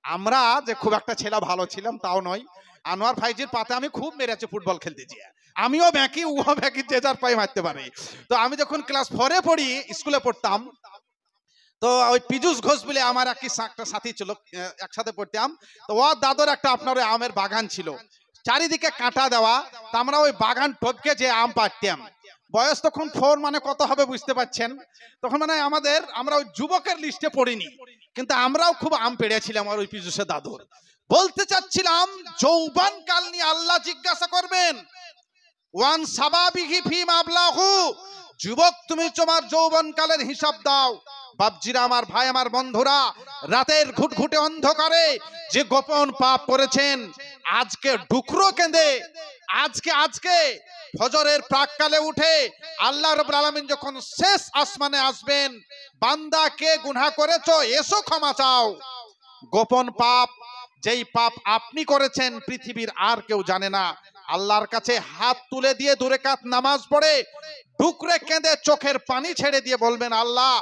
আমরা যে খুব একটা ছেলে ভালো ছিলাম তাও নয়, আনোয়ার ভাইজির পাতে আমি খুব মেরেছি ফুটবল খেলতে গিয়ে, আমিও ব্যাকি উহা ব্যাকি, যে যার পায়ে মারতে পারে। তো আমি যখন ক্লাস 4-এ পড়ি, স্কুলে পড়তাম, তো ওই পীযুষ ঘোষ বলে আমার একটা সাথী ছিল, একসাথে পড়তাম। তো ও দাদুর একটা আপনার ওই আমের বাগান ছিল, চারিদিকে কাঁটা দেওয়া, তা আমরা ওই বাগান টপকে যে আম পাড়তাম। বয়স তখন 4 মানে কত হবে বুঝতে পারছেন, তখন মানে আমরা ওই যুবকের লিস্টে পড়িনি, কিন্তু আমরাও খুব আম পেড়েছিলাম আর ওই পীযুষের দাদুর। বলতে চাচ্ছিলাম যৌবন কাল নিয়ে আল্লাহ জিজ্ঞাসা করবেন ওয়ান সাবাবিহি ফি মাবলাহু, যুবক তুমি তোমার যৌবন কালের হিসাব দাও। বাপজিরা আমার, ভাই আমার বন্ধুরা, রাতের ঘুটঘুটে অন্ধকারে যে গোপন পাপ করেছেন, আজকে ডুকরো কেঁদে আজকে ফজরের প্রাককালে উঠে আল্লাহ রাব্বুল আলামিন যখন শেষ আসমানে আসবেন, বান্দা কে গুনাহ করেছো এসো ক্ষমা চাও। গোপন পাপ, যেই পাপ আপনি করেছেন পৃথিবীর আর কেউ জানে না, আল্লাহর কাছে হাত তুলে দিয়ে 2 রাকাত নামাজ পড়ে ডুকরে কেঁদে চোখের পানি ছেড়ে দিয়ে বলবেন, আল্লাহ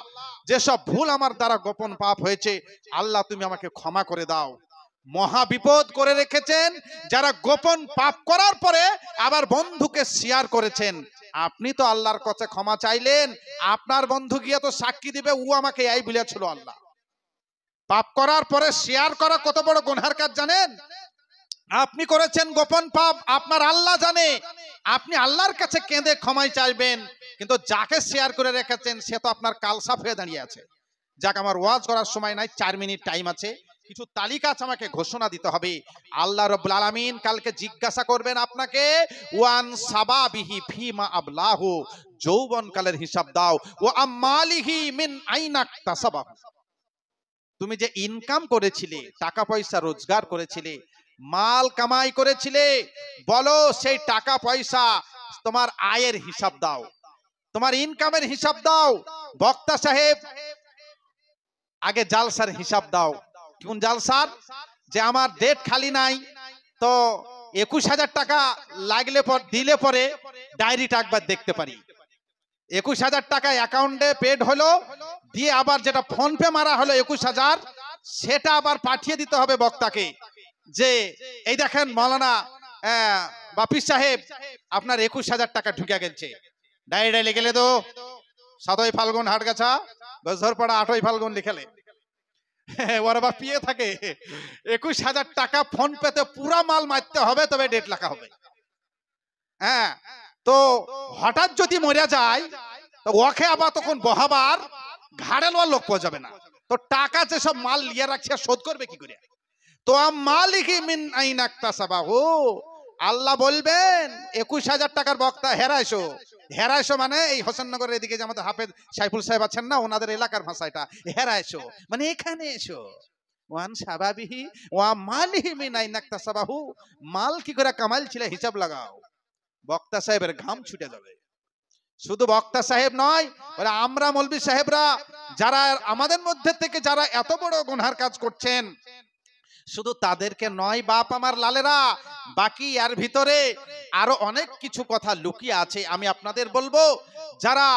যেসব ভুল আমার দ্বারা গোপন পাপ হয়েছে আল্লাহ তুমি আমাকে ক্ষমা করে দাও। মহা বিপদ করে রেখেছেন যারা গোপন পাপ করার পরে আবার বন্ধুকে শেয়ার করেছেন। আপনি তো আল্লাহর কাছে ক্ষমা চাইলেন, আপনার বন্ধু গিয়ে তো সাক্ষী দিবে ও আমাকে এই বলেছিল। আল্লাহ পাপ করার পরে শেয়ার করা কত বড় গুনাহের কাজ জানেন? আপনি করেছেন গোপন পাপ, আপনার আল্লাহ জানে। আপনি আল্লাহর কাছে কেঁদে ক্ষমাই চাইবেন, কিন্তু যাকে শেয়ার করে রেখেছেন সে তো আপনার কালসাফ হয়ে দাঁড়িয়ে আছে। যাক, আমার ওয়াজ করার সময় নাই, 4 মিনিট টাইম আছে। কিছু তালিকা আছে, আমাকে ঘোষণা দিতে হবে। আল্লাহ রাব্বুল আলামিন কালকে জিজ্ঞাসা করবেন আপনাকে, ওয়ান সাবাবিহি ফিমা আবলাহু, যৌবনকালের হিসাব দাও। ওয়া আমালিহি মিন আইনা ইকতাসাবাহু, তুমি যে ইনকাম করেছিলে, টাকা পয়সা রোজগার করেছিলে, মাল কামাই করেছিলে, বলো সেই টাকা পয়সা তোমার আয়ের হিসাব দাও, তোমার ইনকামের হিসাব দাও। বক্তা সাহেব আগে জালসার হিসাব দাও। কোন জালসার? যে আমার ডেট খালি নাই, তো 21,000 টাকা লাগলে দিলে পরে ডায়েরিটা একবার দেখতে পারি। 21,000 টাকা অ্যাকাউন্টে পেড হলো, দিয়ে আবার যেটা ফোন পে মারা হলো 21,000, সেটা আবার পাঠিয়ে দিতে হবে বক্তাকে, যে এই দেখেন মাওলানা বাপির সাহেব আপনার 21,000 টাকা ঢুকে গেছে। ডায়েরিটা লিখে তো 7ই ফাল্গুন হাটগাছা, গজরপাড়া 8ই ফাল্গুন লিখেলে ওরা বা পিয়ে থাকে। 21,000 টাকা ফোন পেতে পুরা মাল মারতে হবে, তবে ডেট লেখা হবে। হ্যাঁ, তো হঠাৎ যদি মরে যায় তো ওকে আবার তখন বহাবার ঘাড়ে লোয়ার লোক পাওয়া যাবে না। তো টাকা যেসব মাল লিয়ে রাখছে শোধ করবে কি করে? তো মালিকি মিন আইনা ইকতাসাবাহু, আল্লাহ বলবেন 21,000 টাকার বক্তা হেরাইছো। হেরাইছো মানে এই হোসেননগরের এদিকে যে আমাদের হাফেজ সাইফুল সাহেব আছেন না, ওনাদের এলাকার ভাষা এটা। হেরাইছো মানে এখানে এসো। ওয়ান সাবাবিহি ওয়া মালিহি মিন আইনা ইকতাসাবাহু, মাল কি করে কামাল ছিল হিসাব লাগাও। বক্তা সাহেবের ঘাম ছুটে যাবে। শুধু বক্তা সাহেব নয়, আমরা মৌলবি সাহেবরা যারা আমাদের মধ্যে থেকে যারা এত বড় গুনার কাজ করছেন, শুধু তাদেরকে নয় বাপ আমার লালেরা, বাকি এর ভিতরে আরো অনেক কিছু কথা লুকিয়ে আছে। আমি আপনাদের বলবো, যারা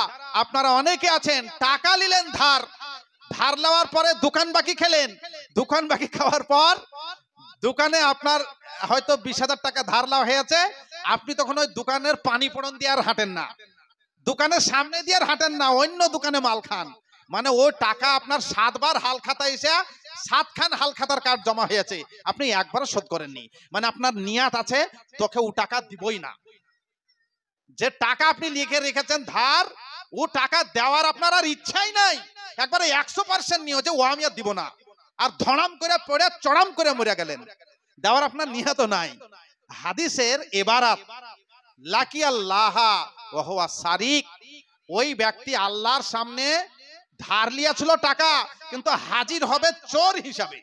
আপনারা অনেকে আছেন টাকা নিলেন ধার, ধার নেওয়ার পরে দোকান বাকি খেলেন, দোকান বাকি খাওয়ার পর দোকানে আপনার হয়তো 20,000 টাকা ধার নেওয়া হয়েছে, আপনি তখন ওই দোকানের পানি পড়ন দিয়ে আর হাঁটেন না, দোকানের সামনে দিয়ে আর হাঁটেন না, অন্য দোকানে মাল খান। মানে ওই টাকা আপনার 7 বার হাল খাতা এসে 7 খান হাল খাতার কার্ড জমা হয়েছে, আপনি একবারও শোধ করেননি। মানে আপনার নিয়াত আছে তোকে ও টাকা দিবই না। যে টাকা আপনি লিখে রেখেছেন ধার, ও টাকা দেওয়ার আপনার আর ইচ্ছাই নাই, একবারে 100% নিয়ে যে ও আমি আর দিব না, আর ধড়াম করে পড়ে চড়াম করে মরে গেলেন, দেওয়ার আপনার নিয়ত নাই। হাদিসের এবারাত লাকি আল্লাহ ওয়া হুয়া সারিক, ওই ব্যক্তি আল্লাহর সামনে ধার লিয়েছিল টাকা, কিন্তু হাজির হবে চোর হিসাবে।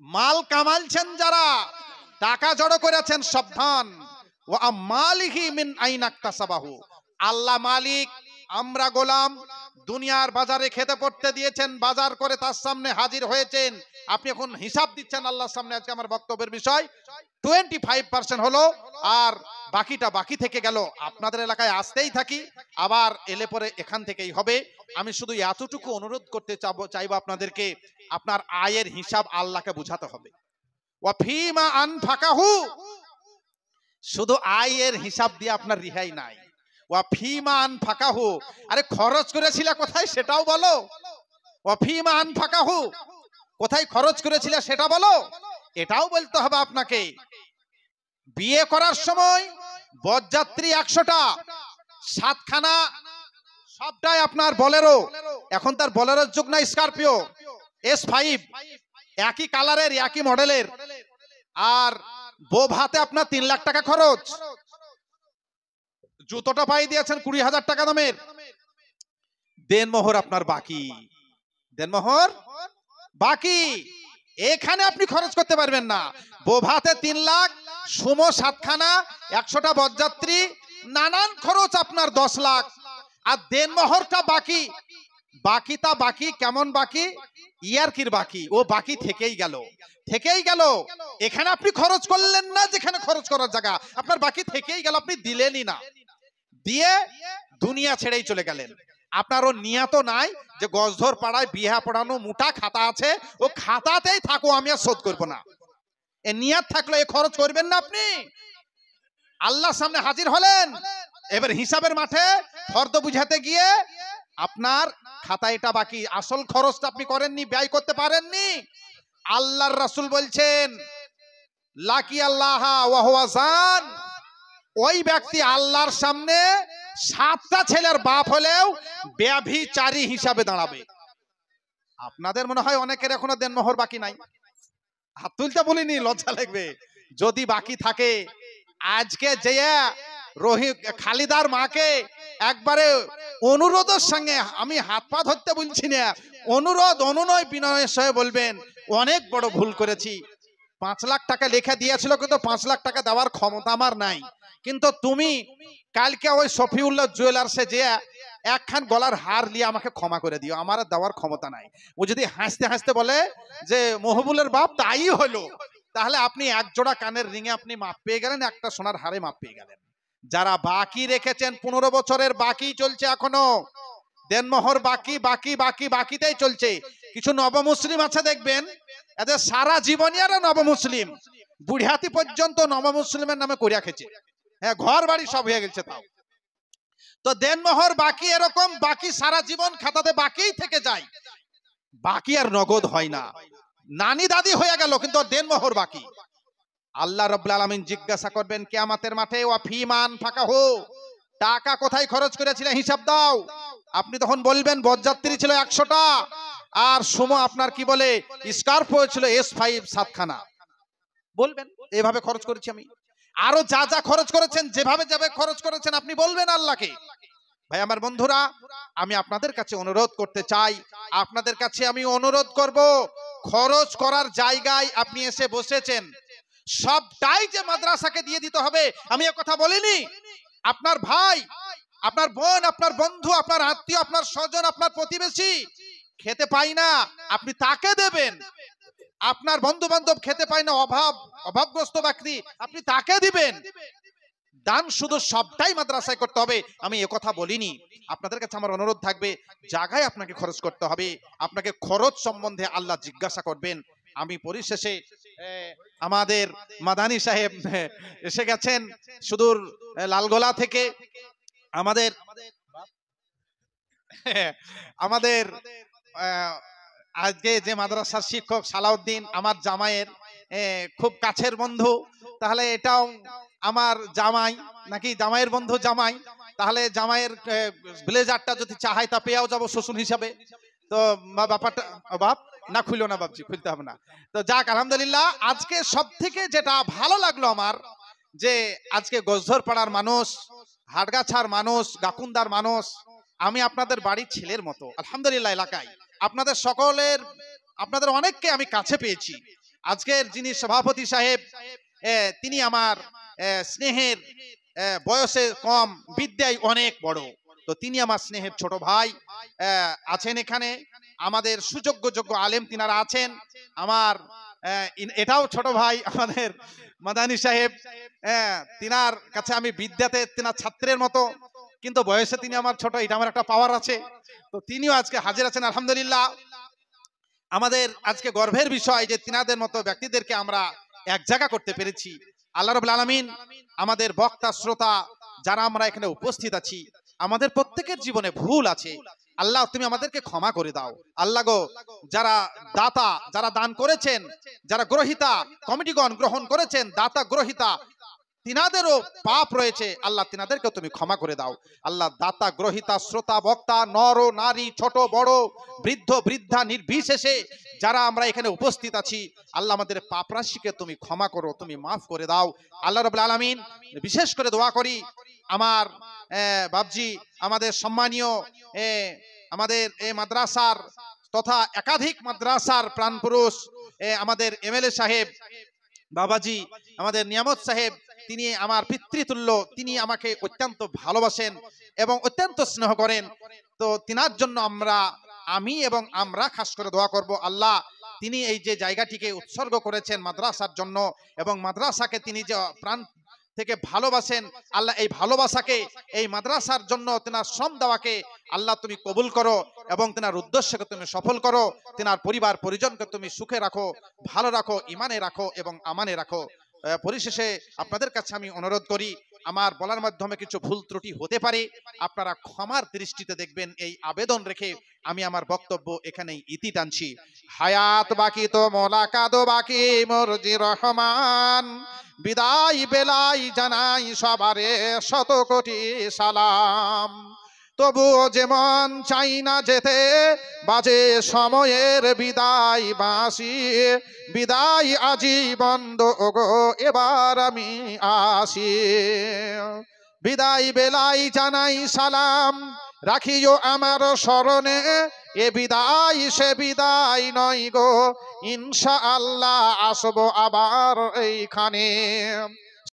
মাল কামালছেন যারা, টাকা জড়ো করেছেন, সাবধান। ওয়া মালিহি মিন আইনা ইকতাসাবাহু, আল্লাহ মালিক, আমরা গোলাম। দুনিয়ার বাজারে খেতে পড়তে দিয়েছেন, বাজার করে তার সামনে হাজির হয়েছেন, আপনি এখন হিসাব দিচ্ছেন আল্লাহর সামনে। আজকে আমার বক্তব্যের বিষয় 25% হলো, আর বাকিটা বাকি থেকে গেল। আপনাদের এলাকায় আসতেই থাকি, আবার এলে পরে এখান থেকেই হবে। আমি শুধু এতটুকু অনুরোধ করতে চাইবো আপনাদেরকে, আপনার আয়ের হিসাব আল্লাহকে বুঝাতে হবে। ওয়া ফিমা আনফাকাহু, শুধু আয়ের হিসাব দিয়ে আপনার রিহাই নাই। ওয়া ফিমা আনফাকাহু, আরে খরচ করেছিল কোথায় সেটাও বলো। ওয়া ফিমা আনফাকাহু, কোথায় খরচ করেছিল সেটা বলো, এটাও বলতে হবে আপনাকে। বিয়ে করার সময় বরযাত্রী 100টা, 7খানা সবটাই আপনার বোলেরো, এখন তার বোলেরোর যুগ না, স্করপিও S5, একই কালারের একই মডেলের, আর বউ ভাতে আপনার 3 লাখ টাকা খরচ। জুতোটা পাই দিয়েছেন 20,000 টাকা দামের, দেনমোহর আপনার বাকি, দেনমোহর বাকি, এখানে আপনি খরচ করতে পারবেন না। বউ ভাতে 3 লাখ, সুমো 7খানা, 100টা বরযাত্রী, নানান খরচ আপনার 10 লাখ, আর দেনমোহরটা বাকি। বাকিটা বাকি কেমন বাকি? ইয়ারকির বাকি, ও বাকি থেকেই গেল, থেকেই গেল। এখানে আপনি খরচ করলেন না, যেখানে খরচ করার জায়গা, আপনার বাকি থেকেই গেল, আপনি দিলেনই না, দিয়ে দুনিয়া ছেড়েই চলে গেলেন। আপনারও নিয়ত নাই যে গজধর পাড়ায় বিহা পড়ানো মোটা খাতা আছে, ও খাতাতেই থাকো, আমি আর শোধ করবো না। এ নিয়ত থাকলে এ খরচ করবেন না। আপনি আল্লাহর সামনে হাজির হলেন, এবার হিসাবের মাঠে ফর্দ বুঝাতে গিয়ে আপনার খাতা এটা বাকি, আসল খরচটা আপনি করেননি, ব্যয় করতে পারেননি। আল্লাহর রাসূল বলছেন, লাকি আল্লাহ ওয়া হুয়া জান, ওই ব্যক্তি আল্লাহর সামনে 7টা ছেলের বাপ হলেও ব্যভিচারী হিসাবে দাঁড়াবে। আপনাদের মনে হয় অনেকের এখনো দেনমোহর বাকি নাই, হাত তুলতে বলিনি, লজ্জা লাগবে। যদি বাকি থাকে, আজকে যে খালিদার মাকে একবারে অনুরোধের সঙ্গে, আমি হাত পা ধরতে বলছি না, অনুরোধ অনুনয় বিনয়ের সঙ্গে বলবেন, অনেক বড় ভুল করেছি। 5 লাখ টাকা লেখা দিয়েছিল, কিন্তু 5 লাখ টাকা দেওয়ার ক্ষমতা আমার নাই, কিন্তু তুমি কালকে ওই শফিউল্লাহ জুয়েলার্সে যে একখান গলার হার নিয়ে আমাকে ক্ষমা করে দিও, আমার দেওয়ার ক্ষমতা নাই। ও যদি হাসতে হাসতে বলে যে মহবুলের বাপ তাই হলো, তাহলে আপনি এক জোড়া কানের রিঙে আপনি মাপ পেয়ে গেলেন, একটা সোনার হারে মাপ পেয়ে গেলেন। যারা বাকি রেখেছেন 15 বছরের বাকি চলছে, এখনো দেনমোহর বাকি বাকি বাকি বাকিতেই চলছে। কিছু নবমুসলিম আছে দেখবেন, এদের সারা জীবনই আর নবমুসলিম, বুড়িহাতি পর্যন্ত নবমুসলিমের নামে করিয়া খেছে, হ্যাঁ, ঘর বাড়ি সব হয়ে গেছে। তাও তো দেনমোহর বাকি এরকম বাকি সারা জীবন খাতাতে বাকিই থেকে যায়, বাকি আর নগদ হয় না। নানি দাদি হয়ে গেল, কিন্তু দেনমোহর বাকি। আল্লাহ রাব্বুল আলামিন জিজ্ঞাসা করবেন কিয়ামতের মাঠে, ওয়া ফিমান ফাকাহু, টাকা কোথায় খরচ করেছিলেন হিসাব দাও। আপনি তখন বলবেন বরযাত্রী ছিল 100টা, আর সুমো আপনার কি বলে স্কার্পিও ছিল S5 7খানা। বলবেন এভাবে খরচ করেছি আমি। আরো যা যা খরচ করেছেন, যেভাবে যাবে খরচ করেছেন, আপনি বলবেন আল্লাহকে। ভাই আমার বন্ধুরা, আমি আপনাদের কাছে অনুরোধ করতে চাই, আপনাদের কাছে আমি অনুরোধ করব, খরচ করার জায়গায় আপনি এসে বসেছেন, সবটাই যে মাদ্রাসাকে দিয়ে দিতে হবে আমি এ কথা বলিনি। আপনার ভাই, আপনার বোন, আপনার বন্ধু, আপনার আত্মীয়, আপনার স্বজন, আপনার প্রতিবেশী খেতে পায় না, আপনি তাকে দেবেন। আপনার বন্ধু বান্ধব খেতে পায় না, অভাবগ্রস্ত ব্যক্তি, আপনি তাকে দিবেন। দান শুধু সবটাই মাদ্রাসায় করতে হবে আমি এ কথা বলিনি। আপনাদের কাছে আমার অনুরোধ থাকবে, জায়গায় আপনাকে খরচ করতে হবে, আপনাকে খরচ সম্বন্ধে আল্লাহ জিজ্ঞাসা করবেন। আমি পরিশেষে আমাদের মাদানী সাহেব এসে গেছেন সুদূর লালগোলা থেকে, আমাদের আজকে যে মাদ্রাসার শিক্ষক সালাউদ্দিন আমার জামাইয়ের খুব কাছের বন্ধু, তাহলে এটাও আমার জামাই নাকি জামাইয়ের বন্ধু জামাই, তাহলে জামাইয়ের ব্লেজারটা যদি চাহাই তা পেয়েও যাবো শ্বশুর হিসাবে। তো ব্যাপারটা বাপ না খুললো না, বাপজি খুলতে হবে না। তো যাক আলহামদুলিল্লাহ, আজকে সব থেকে যেটা ভালো লাগলো আমার, যে আজকে গজধর পাড়ার মানুষ, হাটগাছার মানুষ, গাকুন্দার মানুষ, আমি আপনাদের বাড়ির ছেলের মতো আলহামদুলিল্লাহ এলাকায় আপনাদের সকলের, আপনাদের অনেককে আমি কাছে পেয়েছি। আজকের যিনি সভাপতি সাহেব, তিনি আমার স্নেহের, বয়সে কম, বিদ্যায় অনেক বড়, তো তিনি আমার স্নেহের ছোট ভাই আছেন এখানে। আমাদের সুযোগ্য যোগ্য আলেম তিনারা আছেন। আমার এটাও ছোট ভাই আমাদের মাদানী সাহেব, তিনার কাছে আমি বিদ্যাতে তিনার ছাত্রের মতো, কিন্তু বয়সে তিনি আমার ছোট, এটা আমার একটা পাওয়ার আছে। তো তিনিও আজকে হাজির আছেন আলহামদুলিল্লাহ। আমাদের আজকে গর্বের বিষয় যে তিনাদের মতো ব্যক্তিদেরকে আমরা এক জায়গা করতে পেরেছি। আল্লাহ রাব্বুল আলামিন আমাদের বক্তা শ্রোতা যারা আমরা এখানে উপস্থিত আছি, আমাদের প্রত্যেকের জীবনে ভুল আছে, আল্লাহ তুমি আমাদেরকে ক্ষমা করে দাও। আল্লাহ গো, যারা দাতা, যারা দান করেছেন, যারা গ্রহিতা, কমিটিগণ গ্রহণ করেছেন, দাতা গ্রহিতা, তিনাদেরও পাপ রয়েছে, আল্লাহ তিনাদেরকে তুমি ক্ষমা করে দাও। আল্লাহ দাতা গ্রহিতা শ্রোতা বক্তা নর নারী ছোট বড় বৃদ্ধ বৃদ্ধা নির্বিশেষে যারা আমরা এখানে উপস্থিত আছি, আল্লাহ আমাদের পাপ রাশিকে তুমি ক্ষমা করো, তুমি মাফ করে দাও। আল্লাহ রাব্বুল আলামিন বিশেষ করে দোয়া করি আমার বাবজি, আমাদের সম্মানীয় আমাদের এই মাদ্রাসার তথা একাধিক মাদ্রাসার প্রাণপুরুষ আমাদের এমএলএ সাহেব বাবাজি, আমাদের নিয়ামত সাহেব, তিনি আমার পিতৃতুল্য, তিনি আমাকে অত্যন্ত ভালোবাসেন এবং অত্যন্ত স্নেহ করেন। তো তিনার জন্য আমরা আমি এবং আমরা খাস করে দোয়া করব, আল্লাহ তিনি এই যে জায়গাটিকে উৎসর্গ করেছেন মাদ্রাসার জন্য এবং মাদ্রাসাকে তিনি যে প্রাণ থেকে ভালোবাসেন, আল্লাহ এই ভালোবাসাকে এই মাদ্রাসার জন্য তেনার শ্রম দেওয়াকে আল্লাহ তুমি কবুল করো এবং তেনার উদ্দেশ্যকে তুমি সফল করো, তেনার পরিবার পরিজনকে তুমি সুখে রাখো, ভালো রাখো, ইমানে রাখো এবং আমানে রাখো। পরিশেষে আপনাদের কাছে আমি অনুরোধ করি, আমার বলার মাধ্যমে কিছু ভুল ত্রুটি হতে পারে, আপনারা ক্ষমার দৃষ্টিতে দেখবেন এই আবেদন রেখে আমি আমার বক্তব্য এখানেই ইতি টানছি। হায়াত বাকি তো মোলাকাত বাকি, মরজি রহমান বিদায় বেলাই জানাই সবারে শত কোটি সালাম। তবুও যেমন চাই না যেতে বাজে সময়ের বিদায় বাঁশি, বিদায় আজীবন ওগো এবার আমি আসি। বিদায় বেলাই জানাই সালাম, রাখিও আমার স্মরণে এ বিদায় সে বিদায় নয় গো, ইনশাআল্লাহ আসবো আবার এইখানে।